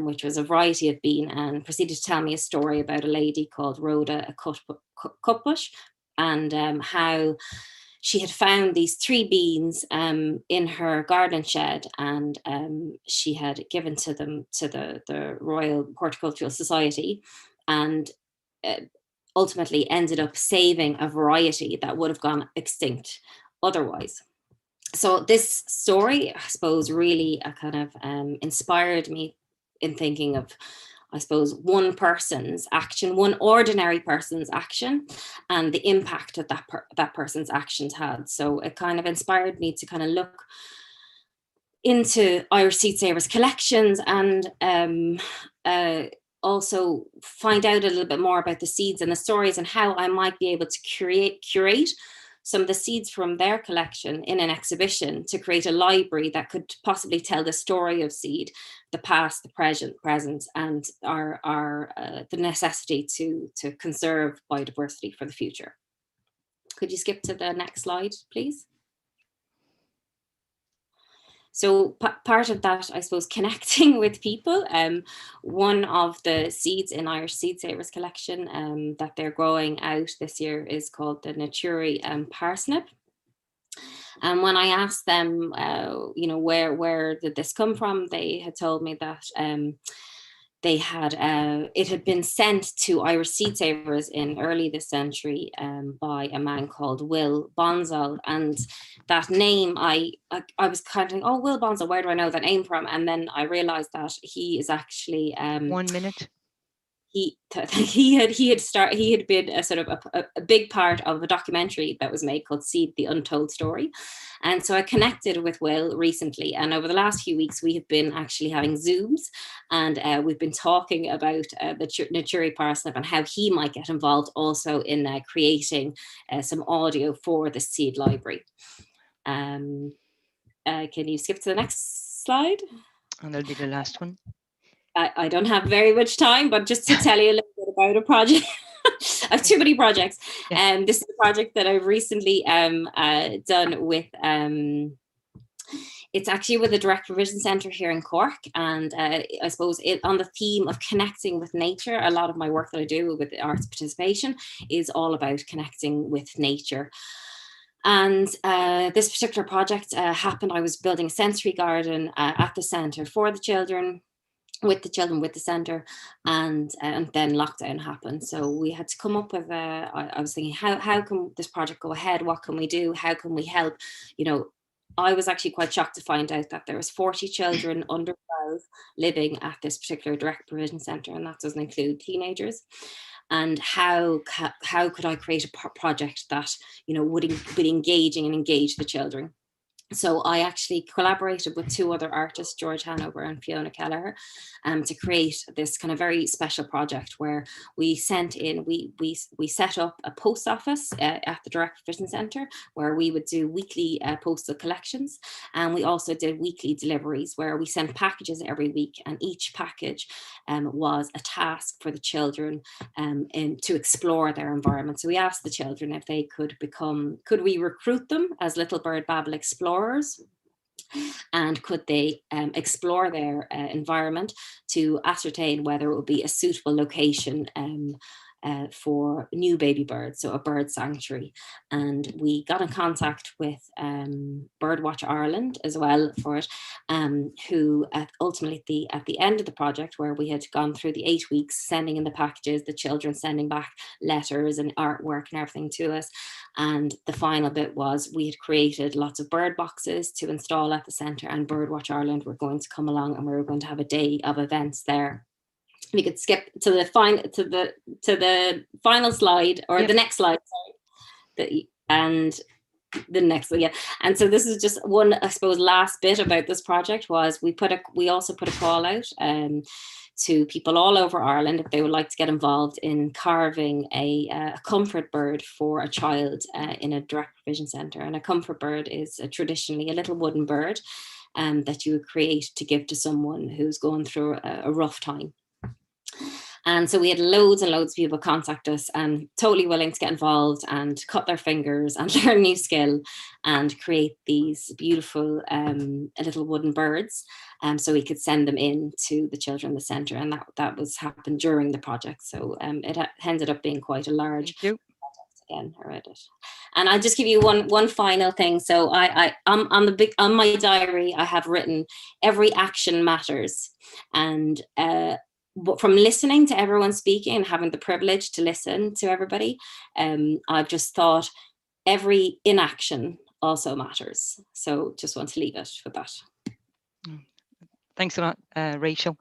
which was a variety of bean, and proceeded to tell me a story about a lady called Rhoda a cutbush, and how she had found these 3 beans in her garden shed, and she had given to them to the Royal Horticultural Society, and ultimately ended up saving a variety that would have gone extinct otherwise. So this story, I suppose, really kind of inspired me in thinking of, I suppose, one person's action, one ordinary person's action, and the impact that that person's actions had. So it kind of inspired me to kind of look into Irish Seed Savers collections, and also find out a little bit more about the seeds and the stories, and how I might be able to curate some of the seeds from their collection in an exhibition to create a library that could possibly tell the story of seed, the past, the present, and the necessity to conserve biodiversity for the future. Could you skip to the next slide, please? So part of that, I suppose, connecting with people, one of the seeds in Irish Seed Savers collection that they're growing out this year is called the Naturi parsnip. And when I asked them, where did this come from, they had told me that it had been sent to Irish Seed Savers in early this century by a man called Will Bonsall. And that name, I was kind of thinking, oh, Will Bonsall, where do I know that name from? And then I realized that he is actually 1 minute. he had been a sort of a big part of a documentary that was made called Seed: The Untold Story. And so I connected with Will recently, and over the last few weeks we have been actually having Zooms, and we've been talking about the Naturi Parsnip and how he might get involved also in creating some audio for the Seed library. Can you skip to the next slide? And that'll be the last one. I don't have very much time, but just to tell you a little bit about a project. I have too many projects. This is a project that I've recently done with, it's actually with the Direct Provision Centre here in Cork. And I suppose on the theme of connecting with nature, a lot of my work that I do with arts participation is all about connecting with nature. And this particular project happened, I was building a sensory garden at the centre for the children, with the centre, and then lockdown happened. So we had to come up with I was thinking, how can this project go ahead? What can we do? How can we help? You know, I was actually quite shocked to find out that there was 40 children under 12 living at this particular direct provision centre, and that doesn't include teenagers. And how could I create a project that, you know, would be engaging and engage the children? So I actually collaborated with two other artists, George Hanover and Fiona Kelleher, to create this kind of very special project where we sent in, we set up a post office at the Direct Provision Centre where we would do weekly postal collections, and we also did weekly deliveries where we sent packages every week, and each package was a task for the children to explore their environment. So we asked the children if they could we recruit them as Little Bird Babble explorers, and could they explore their environment to ascertain whether it would be a suitable location for new baby birds, so a bird sanctuary. And we got in contact with Birdwatch Ireland as well for it, who ultimately at the end of the project, where we had gone through the 8 weeks sending in the packages, the children sending back letters and artwork and everything to us, and the final bit was we had created lots of bird boxes to install at the centre, and Birdwatch Ireland were going to come along and we were going to have a day of events there. We could skip to the final slide, or the next slide, sorry. And the next one, yeah. And so this is just one, I suppose, last bit about this project was we also put a call out to people all over Ireland if they would like to get involved in carving a comfort bird for a child in a direct provision centre. And a comfort bird is traditionally a little wooden bird that you would create to give to someone who's going through a rough time. And so we had loads and loads of people contact us and totally willing to get involved and cut their fingers and learn a new skill and create these beautiful little wooden birds. So we could send them in to the children in the centre, and that was happened during the project. So it ended up being quite a large project again around it. And I'll just give you one final thing. So on my diary, I have written every action matters, and from listening to everyone speaking and having the privilege to listen to everybody, I've just thought every inaction also matters. So just want to leave it with that. Thanks a lot, Rachel.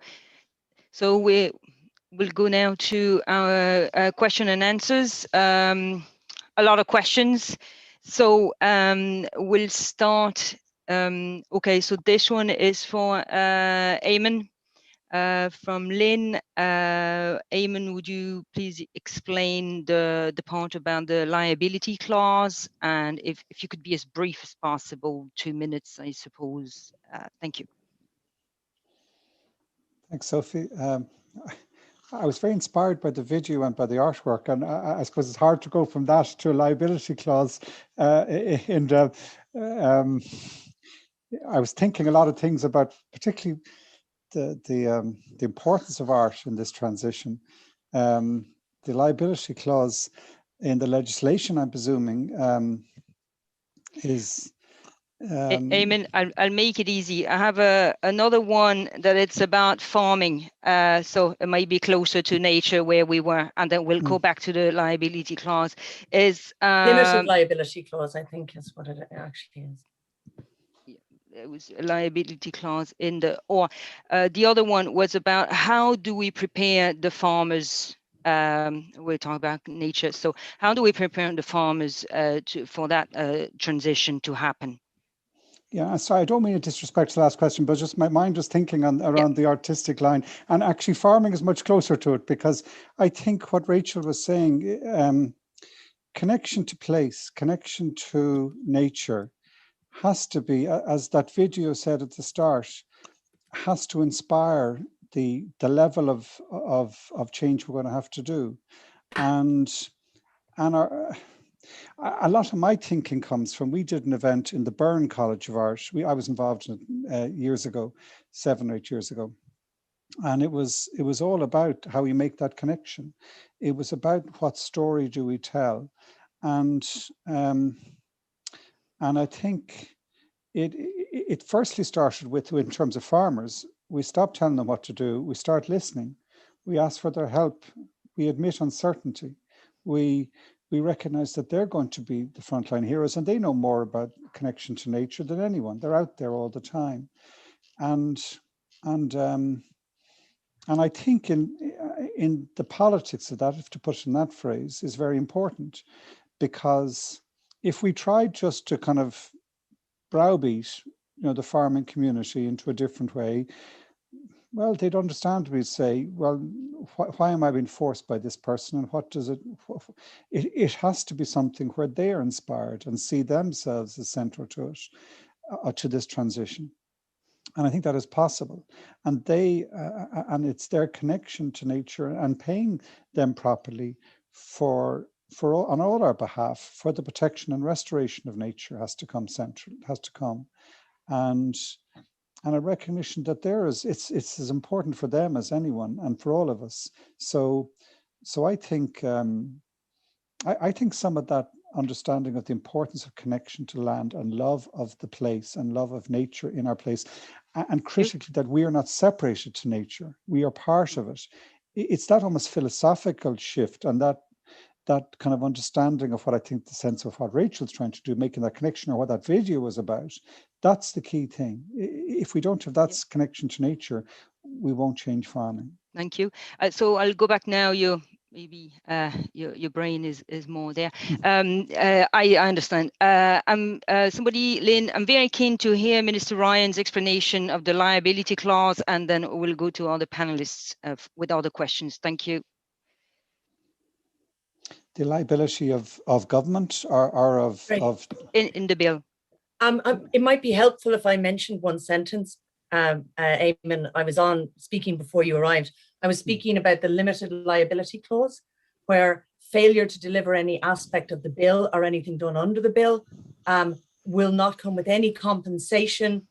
So we'll go now to our question and answers. A lot of questions. So we'll start. Okay, so this one is for Eamon. From Lynn. Eamon, would you please explain the part about the liability clause, and if you could be as brief as possible, 2 minutes, I suppose. Thank you. Thanks, Sophie. I was very inspired by the video and by the artwork, and I suppose it's hard to go from that to a liability clause. I was thinking a lot of things about particularly the importance of art in this transition. The liability clause in the legislation, I'm presuming, is. Eamon, I'll make it easy. I have another one that it's about farming, so it might be closer to nature where we were, and then we'll go back to the liability clause. Is limited liability clause, I think, is what it actually is. it was a liability clause in the, or the other one was about how do we prepare the farmers. We're talking about nature. So how do we prepare the farmers for that transition to happen? Yeah, sorry, I don't mean to disrespect the last question, but just my mind was thinking around the artistic line, and actually farming is much closer to it, because I think what Rachel was saying, connection to place, connection to nature has to be, as that video said at the start, has to inspire the level of change we're going to have to do. And a lot of my thinking comes from, we did an event in the Byrne College of Art. I was involved in it years ago, 7 or 8 years ago. And it was all about how we make that connection. It was about what story do we tell. And I think it firstly started with, in terms of farmers, we stopped telling them what to do. We start listening. We ask for their help. We admit uncertainty. We recognize that they're going to be the frontline heroes, and they know more about connection to nature than anyone. They're out there all the time. And I think in the politics of that, if to put it in that phrase, is very important, because if we tried just to kind of browbeat, the farming community into a different way, well, they'd understandably say, well, why am I being forced by this person, and what does it has to be something where they are inspired and see themselves as central to it, to this transition. And I think that is possible. And and it's their connection to nature and paying them properly on all our behalf for the protection and restoration of nature has to come central, has to come. And a recognition that it's as important for them as anyone and for all of us. So I think I think some of that understanding of the importance of connection to land and love of the place and love of nature in our place, and critically that we are not separated to nature, we are part of it. It's that almost philosophical shift, and that kind of understanding of what I think the sense of what Rachel's trying to do, making that connection, or what that video was about, that's the key thing. If we don't have that connection to nature, we won't change farming. Thank you. So I'll go back now. Maybe your brain is more there. I understand. Somebody, Lynn, I'm very keen to hear Minister Ryan's explanation of the liability clause, and then we'll go to other panelists with other questions. Thank you. The liability of government or of in the bill. It might be helpful if I mentioned one sentence. Eamon, I was on speaking before you arrived. I was speaking about the limited liability clause, where failure to deliver any aspect of the bill or anything done under the bill will not come with any compensation.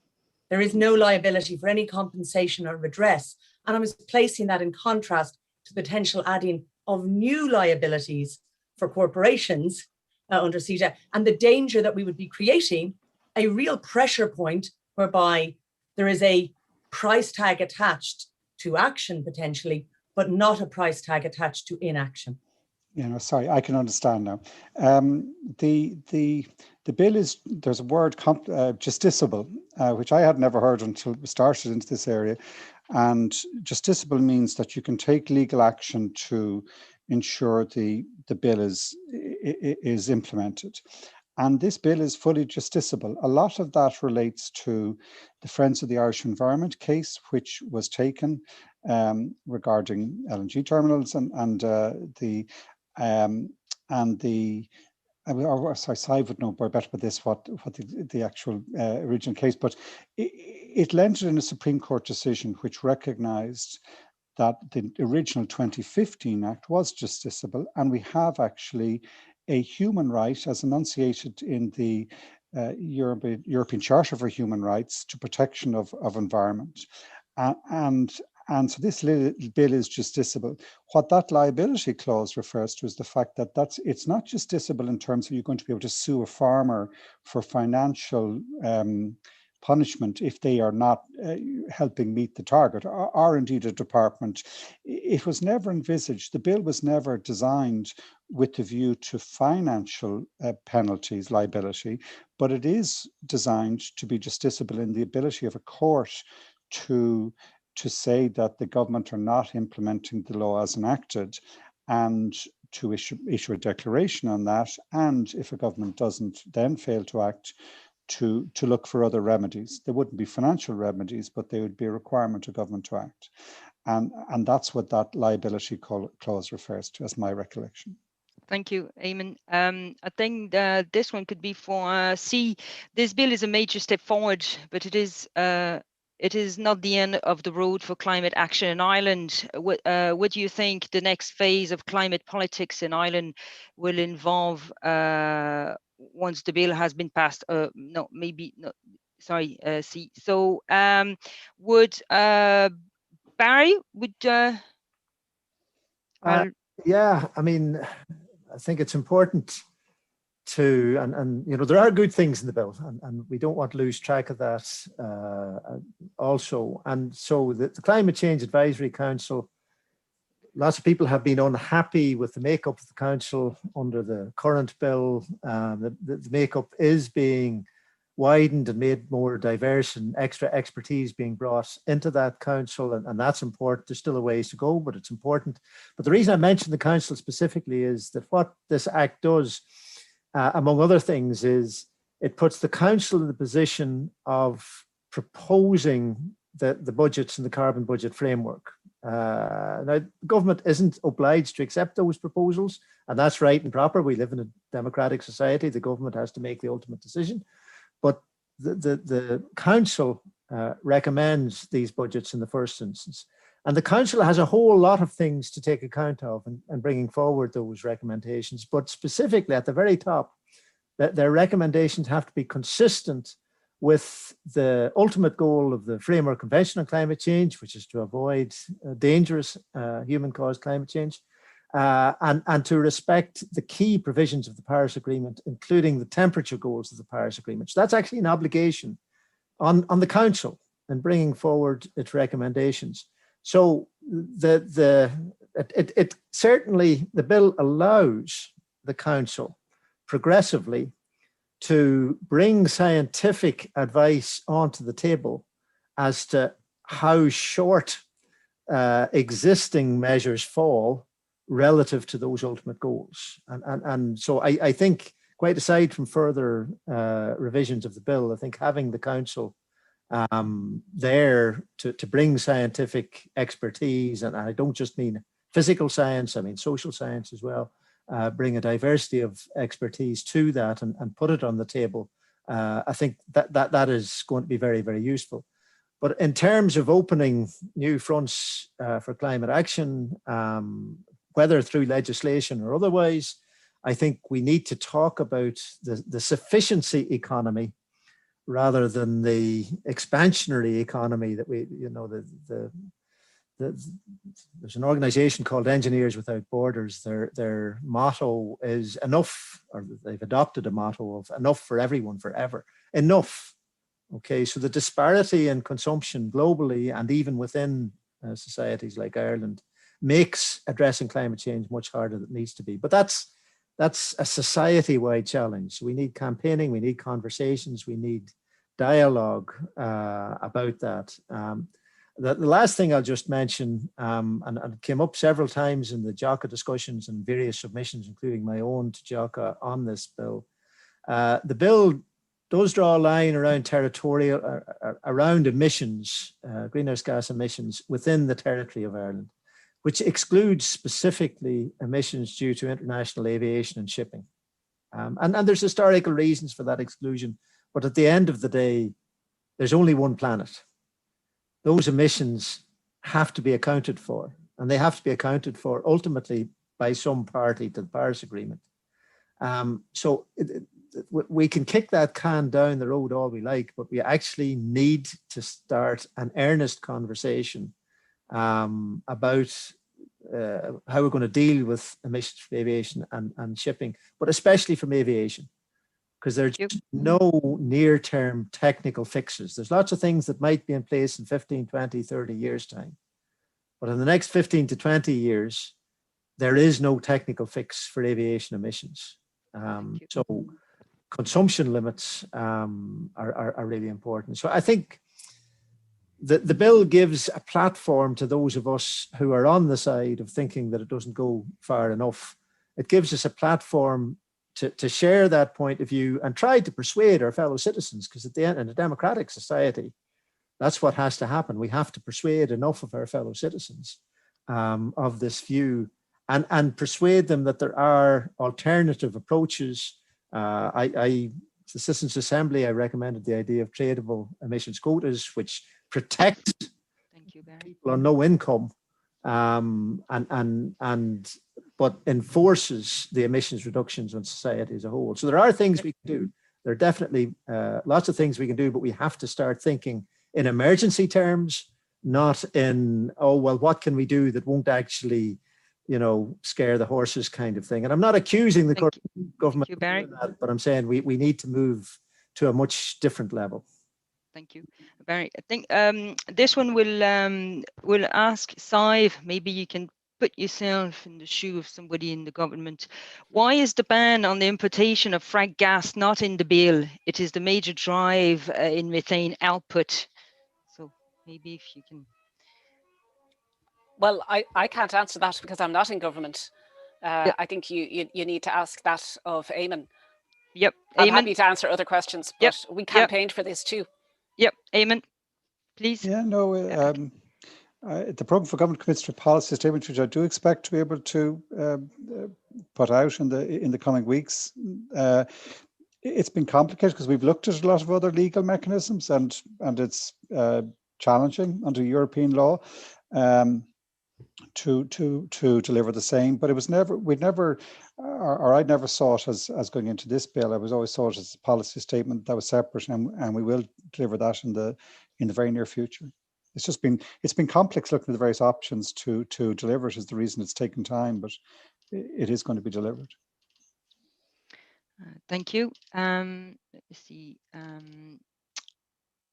There is no liability for any compensation or redress. And I was placing that in contrast to the potential adding of new liabilities for corporations under CETA, and the danger that we would be creating a real pressure point whereby there is a price tag attached to action potentially, but not a price tag attached to inaction. Sorry, I can understand now. The bill is, there's a word, justiciable, which I had never heard until we started into this area. And justiciable means that you can take legal action to ensure the bill is implemented. And this bill is fully justiciable. A lot of that relates to the Friends of the Irish Environment case, which was taken regarding LNG terminals Cy would know better about this, what the actual original case, but it landed in a Supreme Court decision which recognised that the original 2015 Act was justiciable, and we have actually a human right as enunciated in the European Charter for Human Rights to protection of environment. And so this bill is justiciable. What that liability clause refers to is the fact that it's not justiciable in terms of you're going to be able to sue a farmer for financial punishment if they are not helping meet the target, or indeed a department. It was never envisaged, the bill was never designed with the view to financial penalties, liability, but it is designed to be justiciable in the ability of a court to say that the government are not implementing the law as enacted, and to issue a declaration on that, and if a government doesn't then fail to act, to look for other remedies. There wouldn't be financial remedies, but there would be a requirement of government to act. And that's what that liability clause refers to, as my recollection. Thank you, Eamon. I think that this one could be for C. This bill is a major step forward, but it is not the end of the road for climate action in Ireland. What do you think the next phase of climate politics in Ireland will involve once the bill has been passed? No, maybe no. Sorry, C. So would Barry would? Yeah, I mean, I think it's important to, and you know, there are good things in the bill, and we don't want to lose track of that also. And so the Climate Change Advisory Council, lots of people have been unhappy with the makeup of the council under the current bill. The makeup is being widened and made more diverse, and extra expertise being brought into that council, and that's important. There's still a ways to go, but it's important. But the reason I mentioned the council specifically is that what this act does, among other things, is it puts the council in the position of proposing the budgets and the carbon budget framework. Now, the government isn't obliged to accept those proposals, and that's right and proper. We live in a democratic society. The government has to make the ultimate decision. But the council recommends these budgets in the first instance. And the council has a whole lot of things to take account of and bringing forward those recommendations. But specifically at the very top, their recommendations have to be consistent with the ultimate goal of the Framework Convention on Climate Change, which is to avoid dangerous human-caused climate change, and to respect the key provisions of the Paris Agreement, including the temperature goals of the Paris Agreement. So that's actually an obligation on the Council in bringing forward its recommendations. So it certainly, the bill allows the Council progressively to bring scientific advice onto the table as to how short existing measures fall relative to those ultimate goals. And so I think, quite aside from further revisions of the bill, I think having the council there to bring scientific expertise, and I don't just mean physical science, I mean social science as well, bring a diversity of expertise to that and put it on the table, I think that is going to be very, very useful. But in terms of opening new fronts for climate action, whether through legislation or otherwise, I think we need to talk about the sufficiency economy rather than the expansionary economy that we, you know, there's an organization called Engineers Without Borders. Their motto is enough, or they've adopted a motto of enough for everyone forever. Enough. Okay, so the disparity in consumption globally and even within societies like Ireland makes addressing climate change much harder than it needs to be. But that's a society-wide challenge. We need campaigning, we need conversations, we need dialogue about that. The last thing I'll just mention, and it came up several times in the JOCA discussions and various submissions, including my own to JOCA on this bill. The bill does draw a line around territorial, around emissions, greenhouse gas emissions within the territory of Ireland, which excludes specifically emissions due to international aviation and shipping. And there's historical reasons for that exclusion, but at the end of the day, there's only one planet. Those emissions have to be accounted for, and they have to be accounted for ultimately by some party to the Paris Agreement. So we can kick that can down the road all we like, but we actually need to start an earnest conversation about how we're going to deal with emissions from aviation and shipping, but especially from aviation, because there's no near-term technical fixes. There's lots of things that might be in place in 15, 20, 30 years' time. But in the next 15 to 20 years, there is no technical fix for aviation emissions. So consumption limits are really important. So I think the bill gives a platform to those of us who are on the side of thinking that it doesn't go far enough. It gives us a platform to share that point of view and try to persuade our fellow citizens, because at the end, in a democratic society, that's what has to happen. We have to persuade enough of our fellow citizens of this view and persuade them that there are alternative approaches. The Citizens Assembly, I recommended the idea of tradable emissions quotas, which protect people on no income but enforces the emissions reductions on society as a whole. So there are things we can do. There are definitely lots of things we can do, but we have to start thinking in emergency terms, not in, oh, well, what can we do that won't actually, scare the horses kind of thing. And I'm not accusing the government of doing that, but I'm saying we need to move to a much different level. Thank you, Barry. I think this one will ask Sive, maybe you can put yourself in the shoe of somebody in the government. Why is the ban on the importation of frack gas not in the bill? It is the major drive in methane output. So maybe if you can. Well, I can't answer that because I'm not in government. I think you need to ask that of Eamon. Yep. I'm happy to answer other questions, but we campaigned for this too. Yep. Eamon, please. Yeah, no, the Programme for Government commits to a policy statement, which I do expect to be able to put out in the coming weeks. It's been complicated because we've looked at a lot of other legal mechanisms, and it's challenging under European law to deliver the same. But it was never, I'd never saw it as going into this bill. I was always saw it as a policy statement that was separate, and we will deliver that in the very near future. It's been complex looking at the various options to deliver it is the reason it's taken time, but it is going to be delivered. Thank you. Let me see.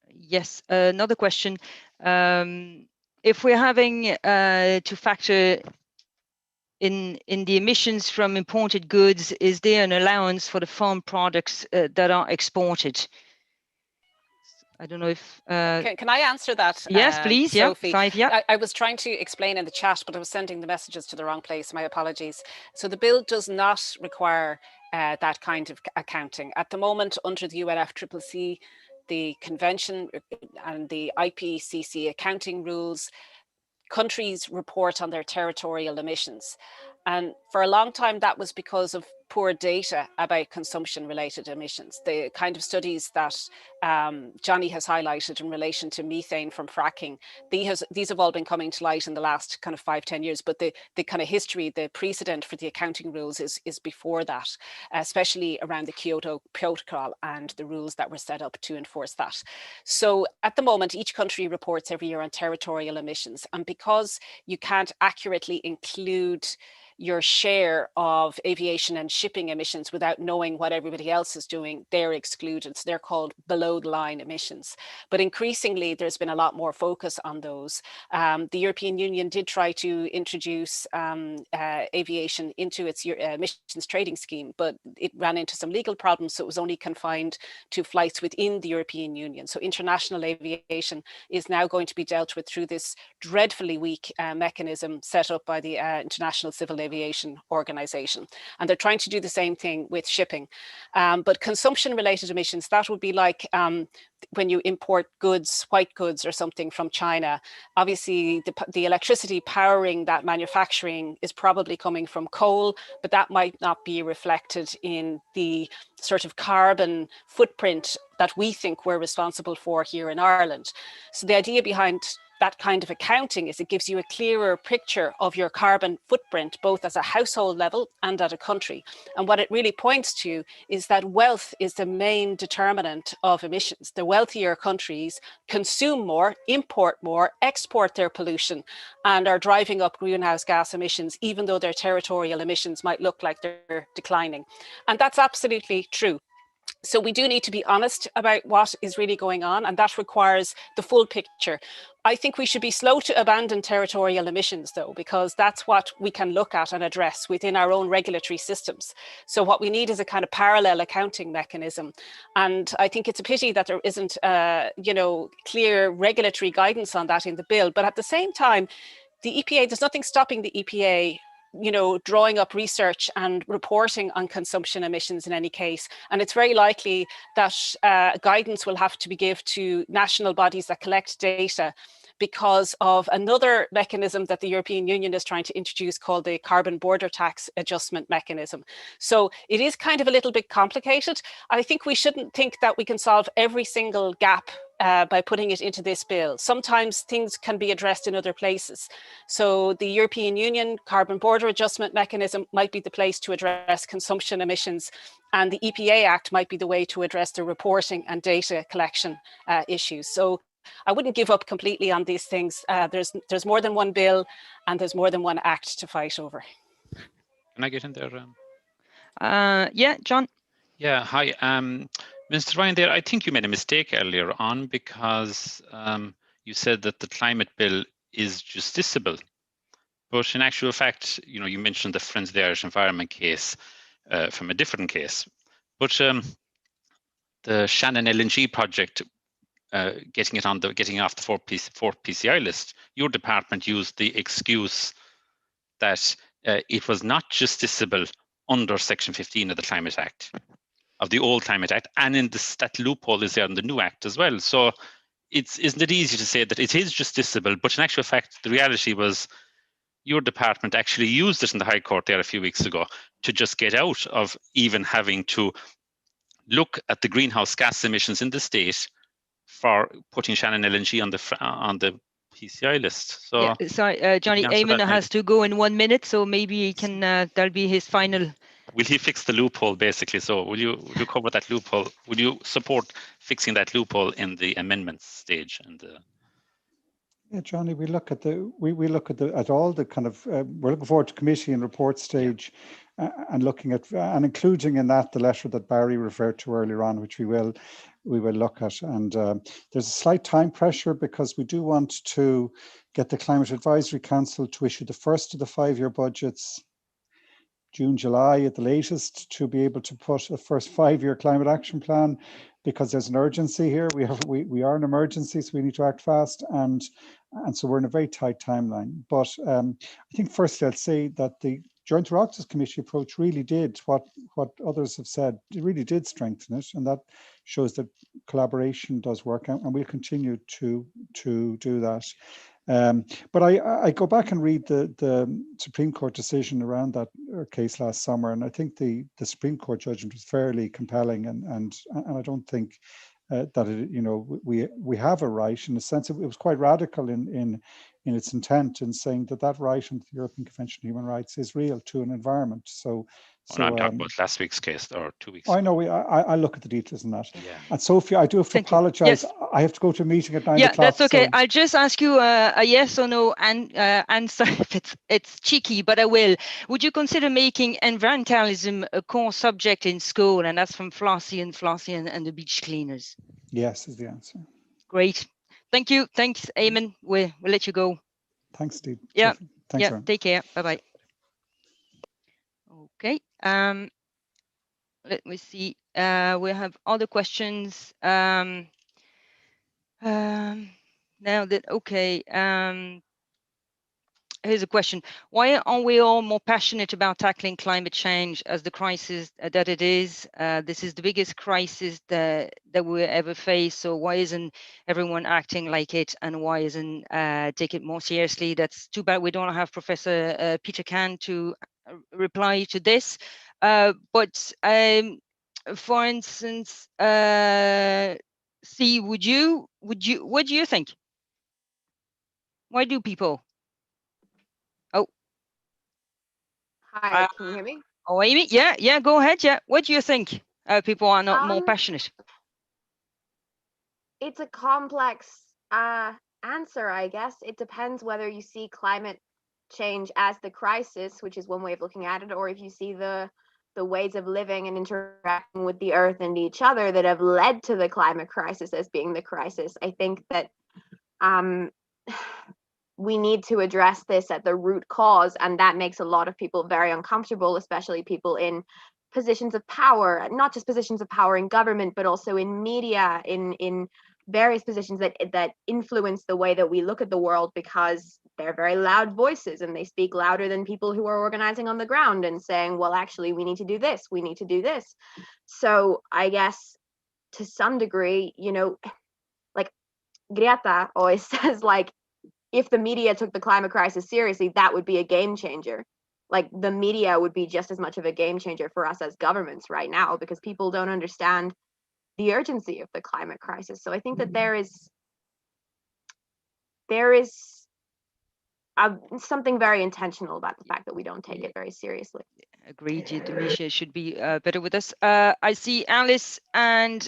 Yes, another question. If we're having to factor in the emissions from imported goods, is there an allowance for the farm products that are exported? I don't know if... Can I answer that? Yes, please. Sophie? Yeah. I was trying to explain in the chat, but I was sending the messages to the wrong place. My apologies. So the bill does not require that kind of accounting. At the moment, under the UNFCCC, the convention and the IPCC accounting rules, countries report on their territorial emissions. And for a long time, that was because of poor data about consumption related emissions. The kind of studies that Johnny has highlighted in relation to methane from fracking, these have all been coming to light in the last kind of 5-10 years, but the kind of history, the precedent for the accounting rules is before that, especially around the Kyoto Protocol and the rules that were set up to enforce that. So at the moment, each country reports every year on territorial emissions. And because you can't accurately include your share of aviation and shipping emissions without knowing what everybody else is doing, they're excluded. So they're called below the line emissions. But increasingly, there's been a lot more focus on those. The European Union did try to introduce aviation into its emissions trading scheme, but it ran into some legal problems. So it was only confined to flights within the European Union. So international aviation is now going to be dealt with through this dreadfully weak mechanism set up by the International Civil Aviation Organization. And they're trying to do the same thing with shipping. But consumption related emissions, that would be like when you import goods, white goods or something from China. Obviously the electricity powering that manufacturing is probably coming from coal, but that might not be reflected in the sort of carbon footprint that we think we're responsible for here in Ireland. So the idea behind that kind of accounting is it gives you a clearer picture of your carbon footprint, both as a household level and at a country. And what it really points to is that wealth is the main determinant of emissions. The wealthier countries consume more, import more, export their pollution, and are driving up greenhouse gas emissions, even though their territorial emissions might look like they're declining. And that's absolutely true. So we do need to be honest about what is really going on, and that requires the full picture. I think we should be slow to abandon territorial emissions, though, because that's what we can look at and address within our own regulatory systems. So what we need is a kind of parallel accounting mechanism. And I think it's a pity that there isn't, clear regulatory guidance on that in the bill. But at the same time, the EPA, there's nothing stopping the EPA drawing up research and reporting on consumption emissions in any case. And it's very likely that guidance will have to be given to national bodies that collect data because of another mechanism that the European Union is trying to introduce called the carbon border tax adjustment mechanism. So it is kind of a little bit complicated. I think we shouldn't think that we can solve every single gap by putting it into this bill. Sometimes things can be addressed in other places. So the European Union carbon border adjustment mechanism might be the place to address consumption emissions, and the EPA Act might be the way to address the reporting and data collection issues. So I wouldn't give up completely on these things. There's more than one bill and there's more than one act to fight over. Can I get in there? Yeah, John. Yeah, hi. Mr. Ryan there, I think you made a mistake earlier on because you said that the climate bill is justiciable. But in actual fact, you mentioned the Friends of the Irish Environment case from a different case. But the Shannon LNG project, getting off the fourth PCI list, your department used the excuse that it was not justiciable under Section 15 of the Climate Act, of the old Climate Act, and in that loophole is there in the new Act as well. So isn't it easy to say that it is justiciable, but in actual fact, the reality was your department actually used it in the High Court there a few weeks ago to just get out of even having to look at the greenhouse gas emissions in the state for putting Shannon LNG on the PCI list. So yeah, sorry, Johnny, Eamon has to go in 1 minute, so maybe he can. That'll be his final. Will he fix the loophole, basically? So will you cover that loophole? Will you support fixing that loophole in the amendments stage? Yeah, Johnny, we look at all the kind of we're looking forward to committee and report stage, and looking at and including in that the letter that Barry referred to earlier on, which we will look at. And there's a slight time pressure because we do want to get the Climate Advisory Council to issue the first of the 5-year budgets June, July at the latest, to be able to put a first 5-year climate action plan, because there's an urgency here. We are an emergency, so we need to act fast, and so we're in a very tight timeline. But I think firstly I'd say that the Joint Oireachtas Committee approach really did what others have said. It really did strengthen it, and that shows that collaboration does work, and we'll continue to do that. But I go back and read the Supreme Court decision around that case last summer, and I think the Supreme Court judgment was fairly compelling, and I don't think that we have a right, in a sense. It was quite radical in its intent in saying that right under the European Convention on Human Rights is real to an environment. So I'm talking about last week's case or 2 weeks ago. I know, I look at the details in that. Yeah. And Sophie, I do have to apologise. Yes. I have to go to a meeting at 9 o'clock. Yeah, that's okay. So I'll just ask you a yes or no answer if it's cheeky, but I will. Would you consider making environmentalism a core subject in school? And that's from Flossie and the beach cleaners. Yes, is the answer. Great. Thank you. Thanks, Eamon. We'll let you go. Thanks, Steve. Yeah. Sophie. Thanks, Aaron. Take care. Bye-bye. Okay. Let me see. We have other questions. Now that here's a question. Why aren't we all more passionate about tackling climate change as the crisis that it is? This is the biggest crisis that we ever face. So why isn't everyone acting like it, and why isn't take it more seriously? That's too bad we don't have Professor Peter Kahn to reply to this. But for instance, C, what do you think? Why do people? Hi, can you hear me? Oh, Amy, yeah, go ahead. Yeah, what do you think? People are not more passionate. It's a complex answer, I guess. It depends whether you see climate change as the crisis, which is one way of looking at it, or if you see the the ways of living and interacting with the earth and each other that have led to the climate crisis as being the crisis. I think that we need to address this at the root cause, and that makes a lot of people very uncomfortable, especially people in positions of power, not just positions of power in government, but also in media, in various positions that influence the way that we look at the world, because they're very loud voices and they speak louder than people who are organizing on the ground and saying, well, actually, we need to do this, we need to do this. So I guess to some degree, you know, like Greta always says, like, if the media took the climate crisis seriously, that would be a game changer. Like, the media would be just as much of a game changer for us as governments right now, because people don't understand the urgency of the climate crisis. So I think that there is something very intentional about the fact that we don't take it very seriously. Agreed. Demisha should be better with us. I see Alice and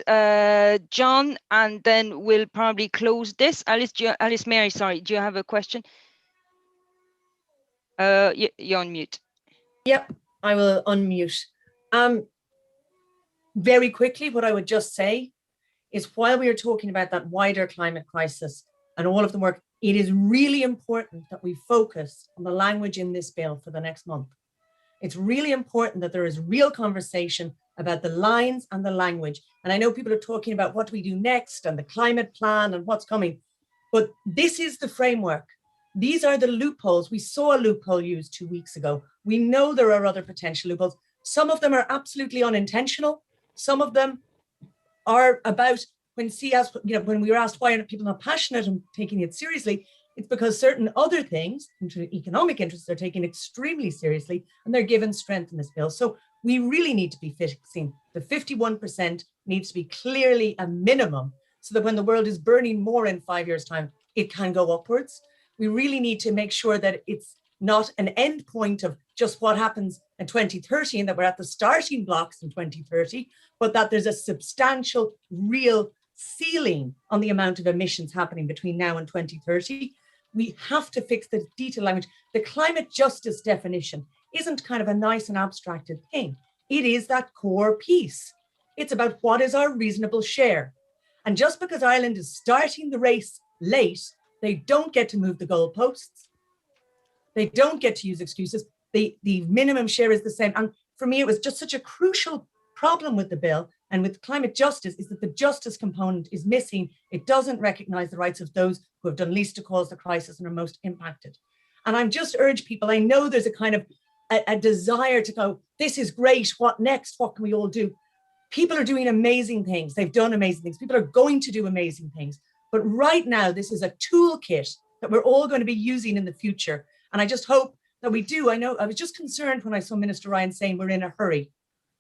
John, and then we'll probably close this. Alice Mary, sorry, do you have a question? You're on mute. Yep, I will unmute. Very quickly, what I would just say is, while we are talking about that wider climate crisis and all of the work, it is really important that we focus on the language in this bill for the next month. It's really important that there is real conversation about the lines and the language. And I know people are talking about what do we do next and the climate plan and what's coming, but this is the framework. These are the loopholes. We saw a loophole used 2 weeks ago. We know there are other potential loopholes. Some of them are absolutely unintentional. Some of them are about, when we were asked why are people not passionate and taking it seriously, it's because certain other things, economic interests, are taken extremely seriously, and they're given strength in this bill. So we really need to be fixing the 51% needs to be clearly a minimum, so that when the world is burning more in 5 years' time, it can go upwards. We really need to make sure that it's not an end point of just what happens in 2030 and that we're at the starting blocks in 2030, but that there's a substantial, real ceiling on the amount of emissions happening between now and 2030. We have to fix the detailed language. The climate justice definition isn't kind of a nice and abstracted thing. It is that core piece. It's about what is our reasonable share. And just because Ireland is starting the race late, they don't get to move the goalposts. They don't get to use excuses. The minimum share is the same. And for me, it was just such a crucial problem with the bill and with climate justice, is that the justice component is missing. It doesn't recognize the rights of those who have done least to cause the crisis and are most impacted. And I'm just urge people, I know there's a kind of a desire to go, this is great, what next? What can we all do? People are doing amazing things. They've done amazing things. People are going to do amazing things. But right now, this is a toolkit that we're all going to be using in the future. And I just hope that we do. I know I was just concerned when I saw Minister Ryan saying we're in a hurry.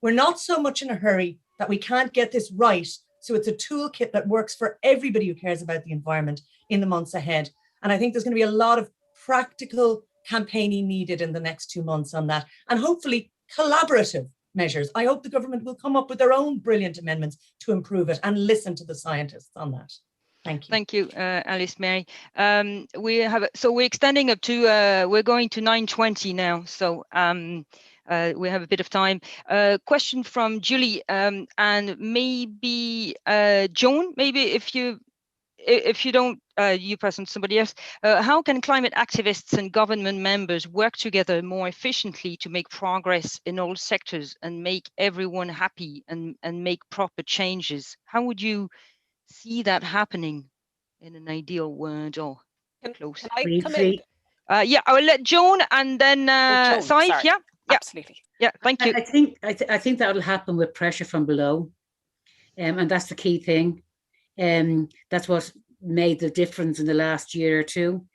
We're not so much in a hurry that we can't get this right. So it's a toolkit that works for everybody who cares about the environment in the months ahead. And I think there's going to be a lot of practical campaigning needed in the next 2 months on that. And hopefully collaborative measures. I hope the government will come up with their own brilliant amendments to improve it and listen to the scientists on that. Thank you. Thank you, Alice Mary. We're extending up to, we're going to 9:20 now. So we have a bit of time. Question from Julie, and maybe Joan, maybe if you don't, you pass on to somebody else. How can climate activists and government members work together more efficiently to make progress in all sectors and make everyone happy and make proper changes? How would you see that happening in an ideal world or close? Can I come in? Yeah, I will let Joan and then Saif. Yeah, absolutely. Yeah, thank you. I think that will happen with pressure from below, and that's the key thing. That's what made the difference in the last year or two,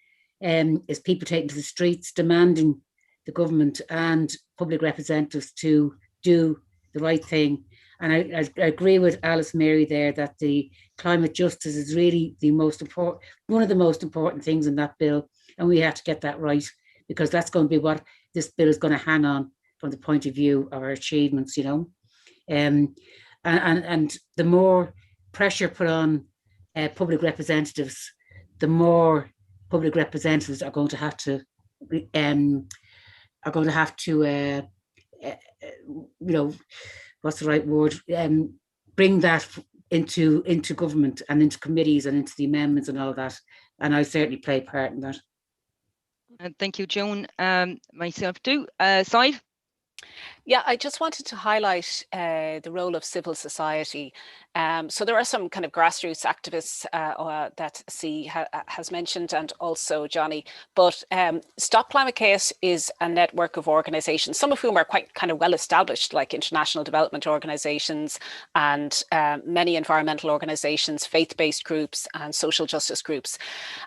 is people taking to the streets demanding the government and public representatives to do the right thing. And I agree with Alice Mary there that the climate justice is really the most important, one of the most important things in that bill. And we have to get that right, because that's going to be what this bill is going to hang on from the point of view of our achievements, you know. And the more pressure put on public representatives, the more public representatives are going to have to what's the right word? Bring that into government and into committees and into the amendments and all that. And I certainly play part in that. Thank you, Joan. Myself too. Sive? Yeah, I just wanted to highlight the role of civil society. So there are some kind of grassroots activists that C has mentioned, and also Johnny. But Stop Climate Chaos is a network of organisations, some of whom are quite kind of well established, like international development organisations and many environmental organisations, faith-based groups and social justice groups.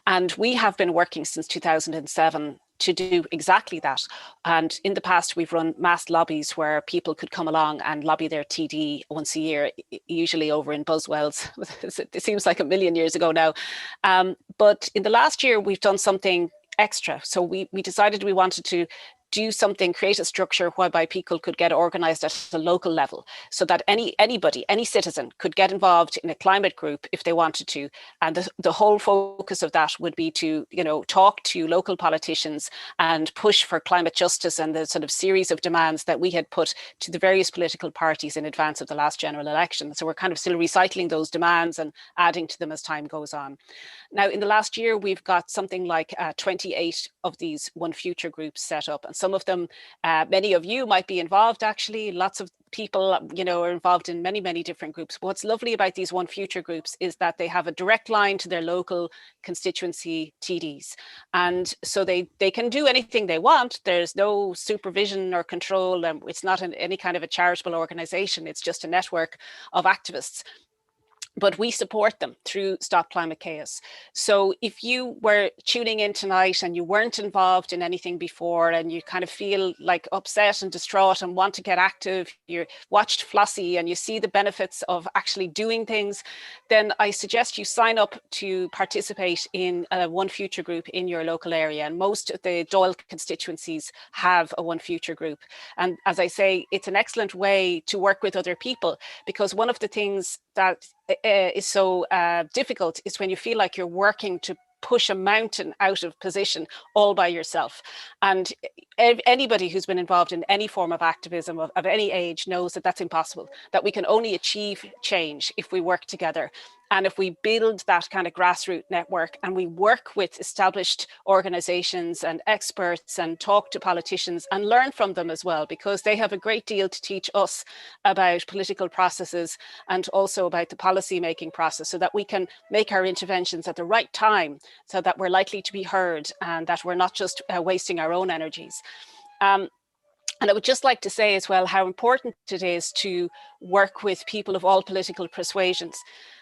And we have been working since 2007 to do exactly that. And in the past, we've run mass lobbies where people could come along and lobby their TD once a year, usually over in Buzzwells. It seems like a million years ago now. But in the last year, we've done something extra. So we decided we wanted to do something, create a structure whereby people could get organized at a local level, so that anybody, any citizen could get involved in a climate group if they wanted to. And the whole focus of that would be to, talk to local politicians and push for climate justice and the sort of series of demands that we had put to the various political parties in advance of the last general election. So we're kind of still recycling those demands and adding to them as time goes on. Now, in the last year, we've got something like 28 of these One Future groups set up. And some of them, many of you might be involved, actually. Lots of people, are involved in many, many different groups. What's lovely about these One Future groups is that they have a direct line to their local constituency TDs. And so they can do anything they want. There's no supervision or control. It's not any kind of a charitable organization. It's just a network of activists. But we support them through Stop Climate Chaos. So if you were tuning in tonight and you weren't involved in anything before and you kind of feel like upset and distraught and want to get active, you watched Flossie and you see the benefits of actually doing things, then I suggest you sign up to participate in a One Future group in your local area. And most of the Dáil constituencies have a One Future group. And as I say, it's an excellent way to work with other people, because one of the things that is so difficult is when you feel like you're working to push a mountain out of position all by yourself. And anybody who's been involved in any form of activism of any age knows that that's impossible, that we can only achieve change if we work together. And if we build that kind of grassroots network and we work with established organizations and experts and talk to politicians and learn from them as well, because they have a great deal to teach us about political processes and also about the policy making process, so that we can make our interventions at the right time, so that we're likely to be heard and that we're not just wasting our own energies. And I would just like to say as well how important it is to work with people of all political persuasions.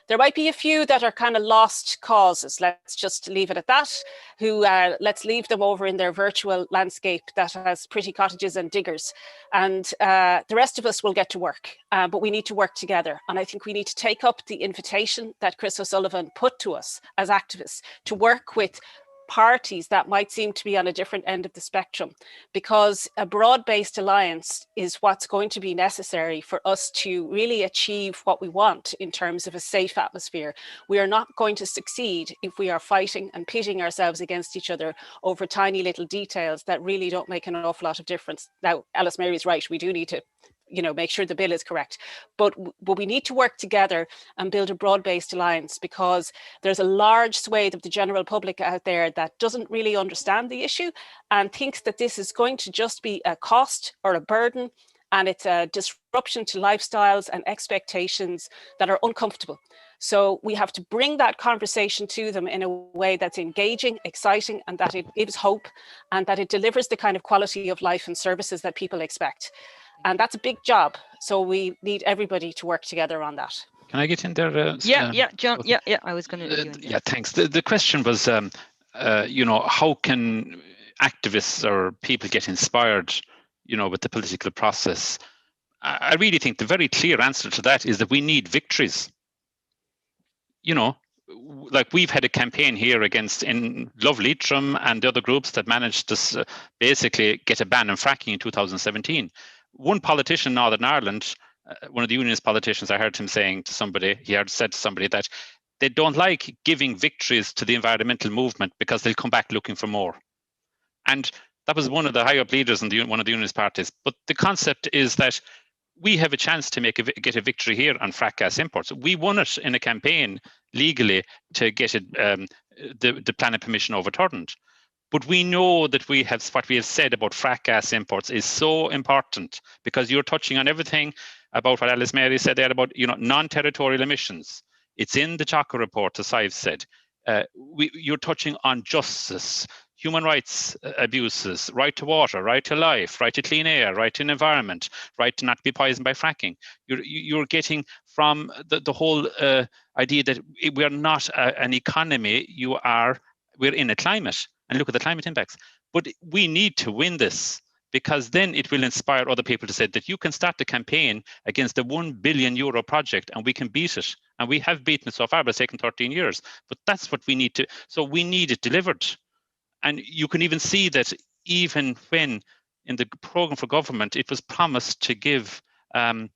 There might be a few that are kind of lost causes, let's just leave it at that, who let's leave them over in their virtual landscape that has pretty cottages and diggers. And the rest of us will get to work, but we need to work together. And I think we need to take up the invitation that Chris O'Sullivan put to us as activists to work with parties that might seem to be on a different end of the spectrum, because a broad-based alliance is what's going to be necessary for us to really achieve what we want in terms of a safe atmosphere. We are not going to succeed if we are fighting and pitting ourselves against each other over tiny little details that really don't make an awful lot of difference. Now, Alice Mary is right, we do need to make sure the bill is correct, but we need to work together and build a broad-based alliance, because there's a large swathe of the general public out there that doesn't really understand the issue and thinks that this is going to just be a cost or a burden, and it's a disruption to lifestyles and expectations that are uncomfortable. So we have to bring that conversation to them in a way that's engaging, exciting, and that it gives hope, and that it delivers the kind of quality of life and services that people expect. And that's a big job. So we need everybody to work together on that. Can I get in there? John. Yeah, I was going to let you in. Yeah, thanks. The question was, how can activists or people get inspired, with the political process? I really think the very clear answer to that is that we need victories. Like we've had a campaign here in Love Leitrim and the other groups that managed to basically get a ban on fracking in 2017. One politician in Northern Ireland, one of the unionist politicians, I heard him saying to somebody, he had said to somebody that they don't like giving victories to the environmental movement because they'll come back looking for more. And That was one of the high-up leaders in one of the unionist parties. But the concept is that we have a chance to get a victory here on frack gas imports. We won it in a campaign legally to get it, the planning permission overturned. But we know that what we have said about frack gas imports is so important, because you're touching on everything about what Alice Mary said there about non-territorial emissions. It's in the Chaka report, as I've said. You're touching on justice, human rights abuses, right to water, right to life, right to clean air, right to an environment, right to not be poisoned by fracking. You're getting from the whole idea that we're not an economy, we're in a climate, and look at the climate impacts. But we need to win this, because then it will inspire other people to say that you can start the campaign against the €1 billion project and we can beat it. And we have beaten it so far, but it's taken 13 years. But that's what we need to, so we need it delivered. And you can even see that even when in the programme for government, it was promised to give a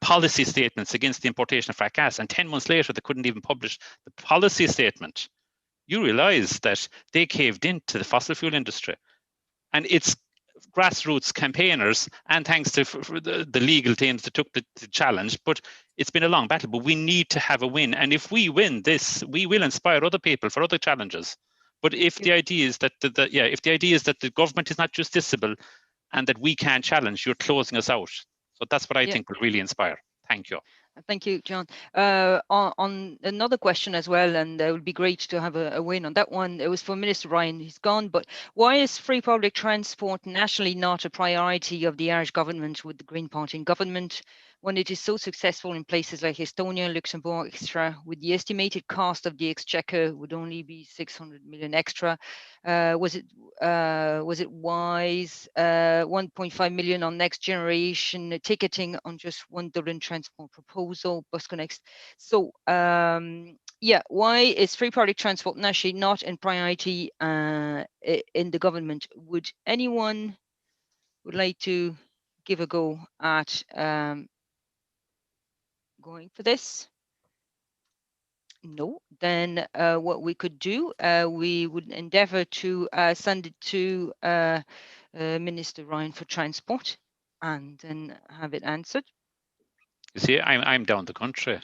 policy statements against the importation of frack gas, and 10 months later, they couldn't even publish the policy statement. You realise that they caved into the fossil fuel industry. And it's grassroots campaigners, and thanks to the legal teams that took the challenge, but it's been a long battle. But we need to have a win. And if we win this, we will inspire other people for other challenges. But if the idea is that the government is not justiciable and that we can't challenge, you're closing us out. So that's what I think will really inspire. Thank you. Thank you, John. On another question as well, and it would be great to have a win on that one. It was for Minister Ryan, he's gone, but why is free public transport nationally not a priority of the Irish government with the Green Party in government, when it is so successful in places like Estonia, Luxembourg, etc., with the estimated cost of the exchequer would only be 600 million extra? Was it wise? 1.5 million on next generation ticketing on just one Dublin transport proposal, bus connects. So why is free public transport nationally not in priority in the government? Would anyone would like to give a go at going for this? No, then what we could do, we would endeavour to send it to Minister Ryan for Transport and then have it answered. You see, I'm down the country,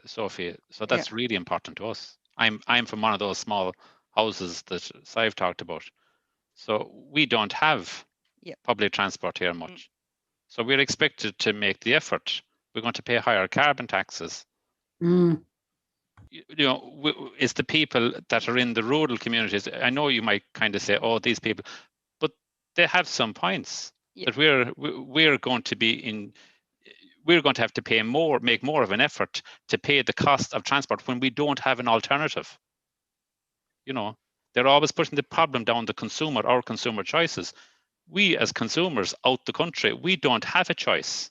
Sophie, so that's really important to us. I'm from one of those small houses that I've talked about, so we don't have public transport here much. So we're expected to make the effort. We're going to pay higher carbon taxes. It's the people that are in the rural communities. I know you might kind of say, "Oh, these people," but they have some points that we're going to be in. We're going to have to pay more, make more of an effort to pay the cost of transport when we don't have an alternative. They're always pushing the problem down the consumer, our consumer choices. We as consumers out the country, we don't have a choice.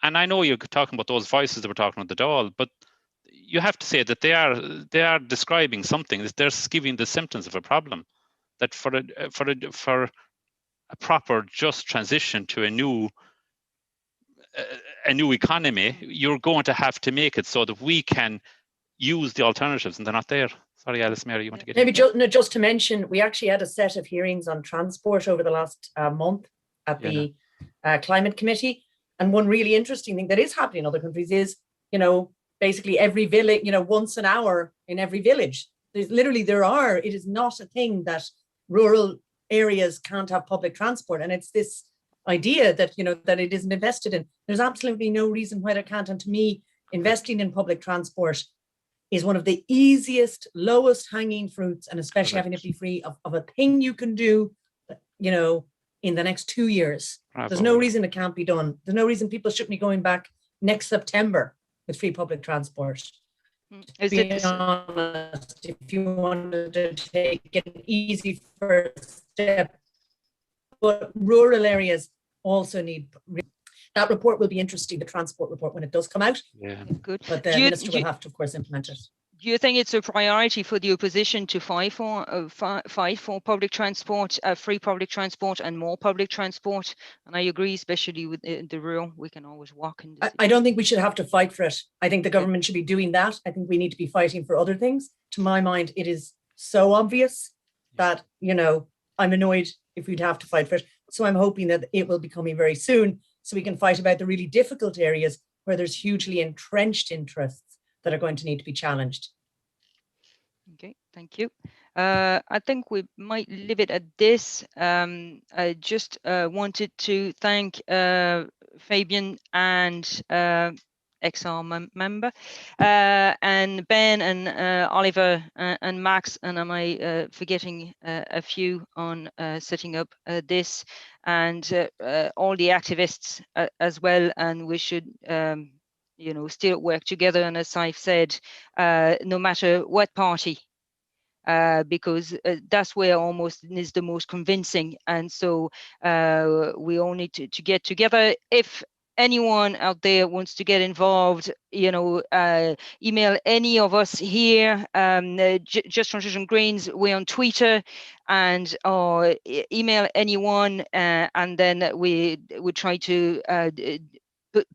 And I know you're talking about those voices that were talking about the Dáil, but you have to say that they are describing something. They're giving the symptoms of a problem. That for a proper, just transition to a new economy, you're going to have to make it so that we can use the alternatives, and they're not there. Sorry, Alice Mary, you want to get maybe just to mention, we actually had a set of hearings on transport over the last month at the Climate Committee, and one really interesting thing that is happening in other countries is, basically every village, once an hour in every village. It is not a thing that rural areas can't have public transport, and it's this idea that that it isn't invested in. There's absolutely no reason why there can't. And to me, investing in public transport is one of the easiest, lowest hanging fruits, and especially having it be free of a thing you can do, in the next 2 years. There's no reason it can't be done. There's no reason people shouldn't be going back next September with free public transport. To be honest, if you wanted to take an easy first step, but rural areas also need. That report will be interesting, the transport report, when it does come out. Yeah, good. But the minister will have to, of course, implement it. Do you think it's a priority for the opposition to fight for public transport, free public transport, and more public transport? And I agree, especially with the rural, we can always walk in. I don't think we should have to fight for it. I think the government should be doing that. I think we need to be fighting for other things. To my mind, it is so obvious that I'm annoyed if we'd have to fight for it. So I'm hoping that it will be coming very soon so we can fight about the really difficult areas where there's hugely entrenched interests that are going to need to be challenged. Okay, thank you. I think we might leave it at this. I just wanted to thank Fabian and XR member and Ben and Oliver and Max, and am I forgetting a few on setting up this, and all the activists as well. And we should you know, still work together, and as I've said, no matter what party, because that's where almost is the most convincing. And so we all need to get together. If anyone out there wants to get involved, you know, email any of us here, Just Transition Greens, we're on Twitter, and or email anyone, and then we would try to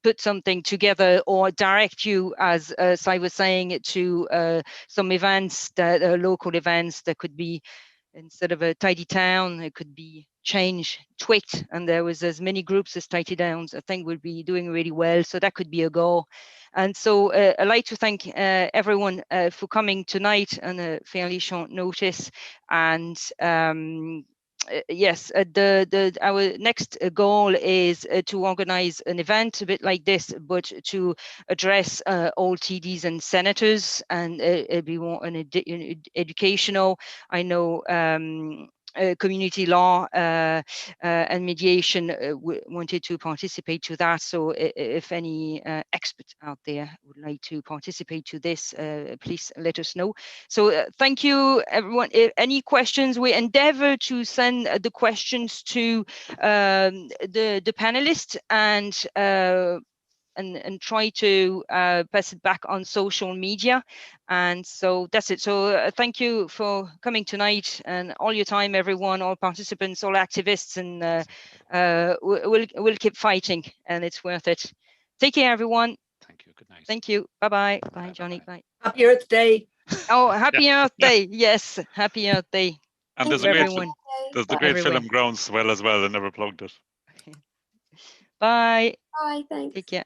put something together, or direct you, as I was saying, to some events, that local events that could be, instead of a tidy town, it could be change tweaked, and there was as many groups as tidy towns, I think would be doing really well. So that could be a goal. And so I'd like to thank everyone for coming tonight on a fairly short notice. And yes, our next goal is to organize an event a bit like this, but to address all TDs and senators, and it'd be more an educational. I know community law and mediation wanted to participate to that. So if any experts out there would like to participate to this, please let us know. So thank you, everyone. If any questions, we endeavor to send the questions to the panelists, and try to pass it back on social media. And so that's it. So thank you for coming tonight, and all your time, everyone, all participants, all activists, and we'll keep fighting, and it's worth it. Take care, everyone. Thank you. Good night. Thank you. Bye-bye. Bye, Johnny. Bye. Happy Earth Day. Oh, happy Earth Day. Yes, happy Earth Day. And to everyone. There's the great Everywhere. film Groundswell as well. I never plugged it. Bye. Bye, thanks. Take care.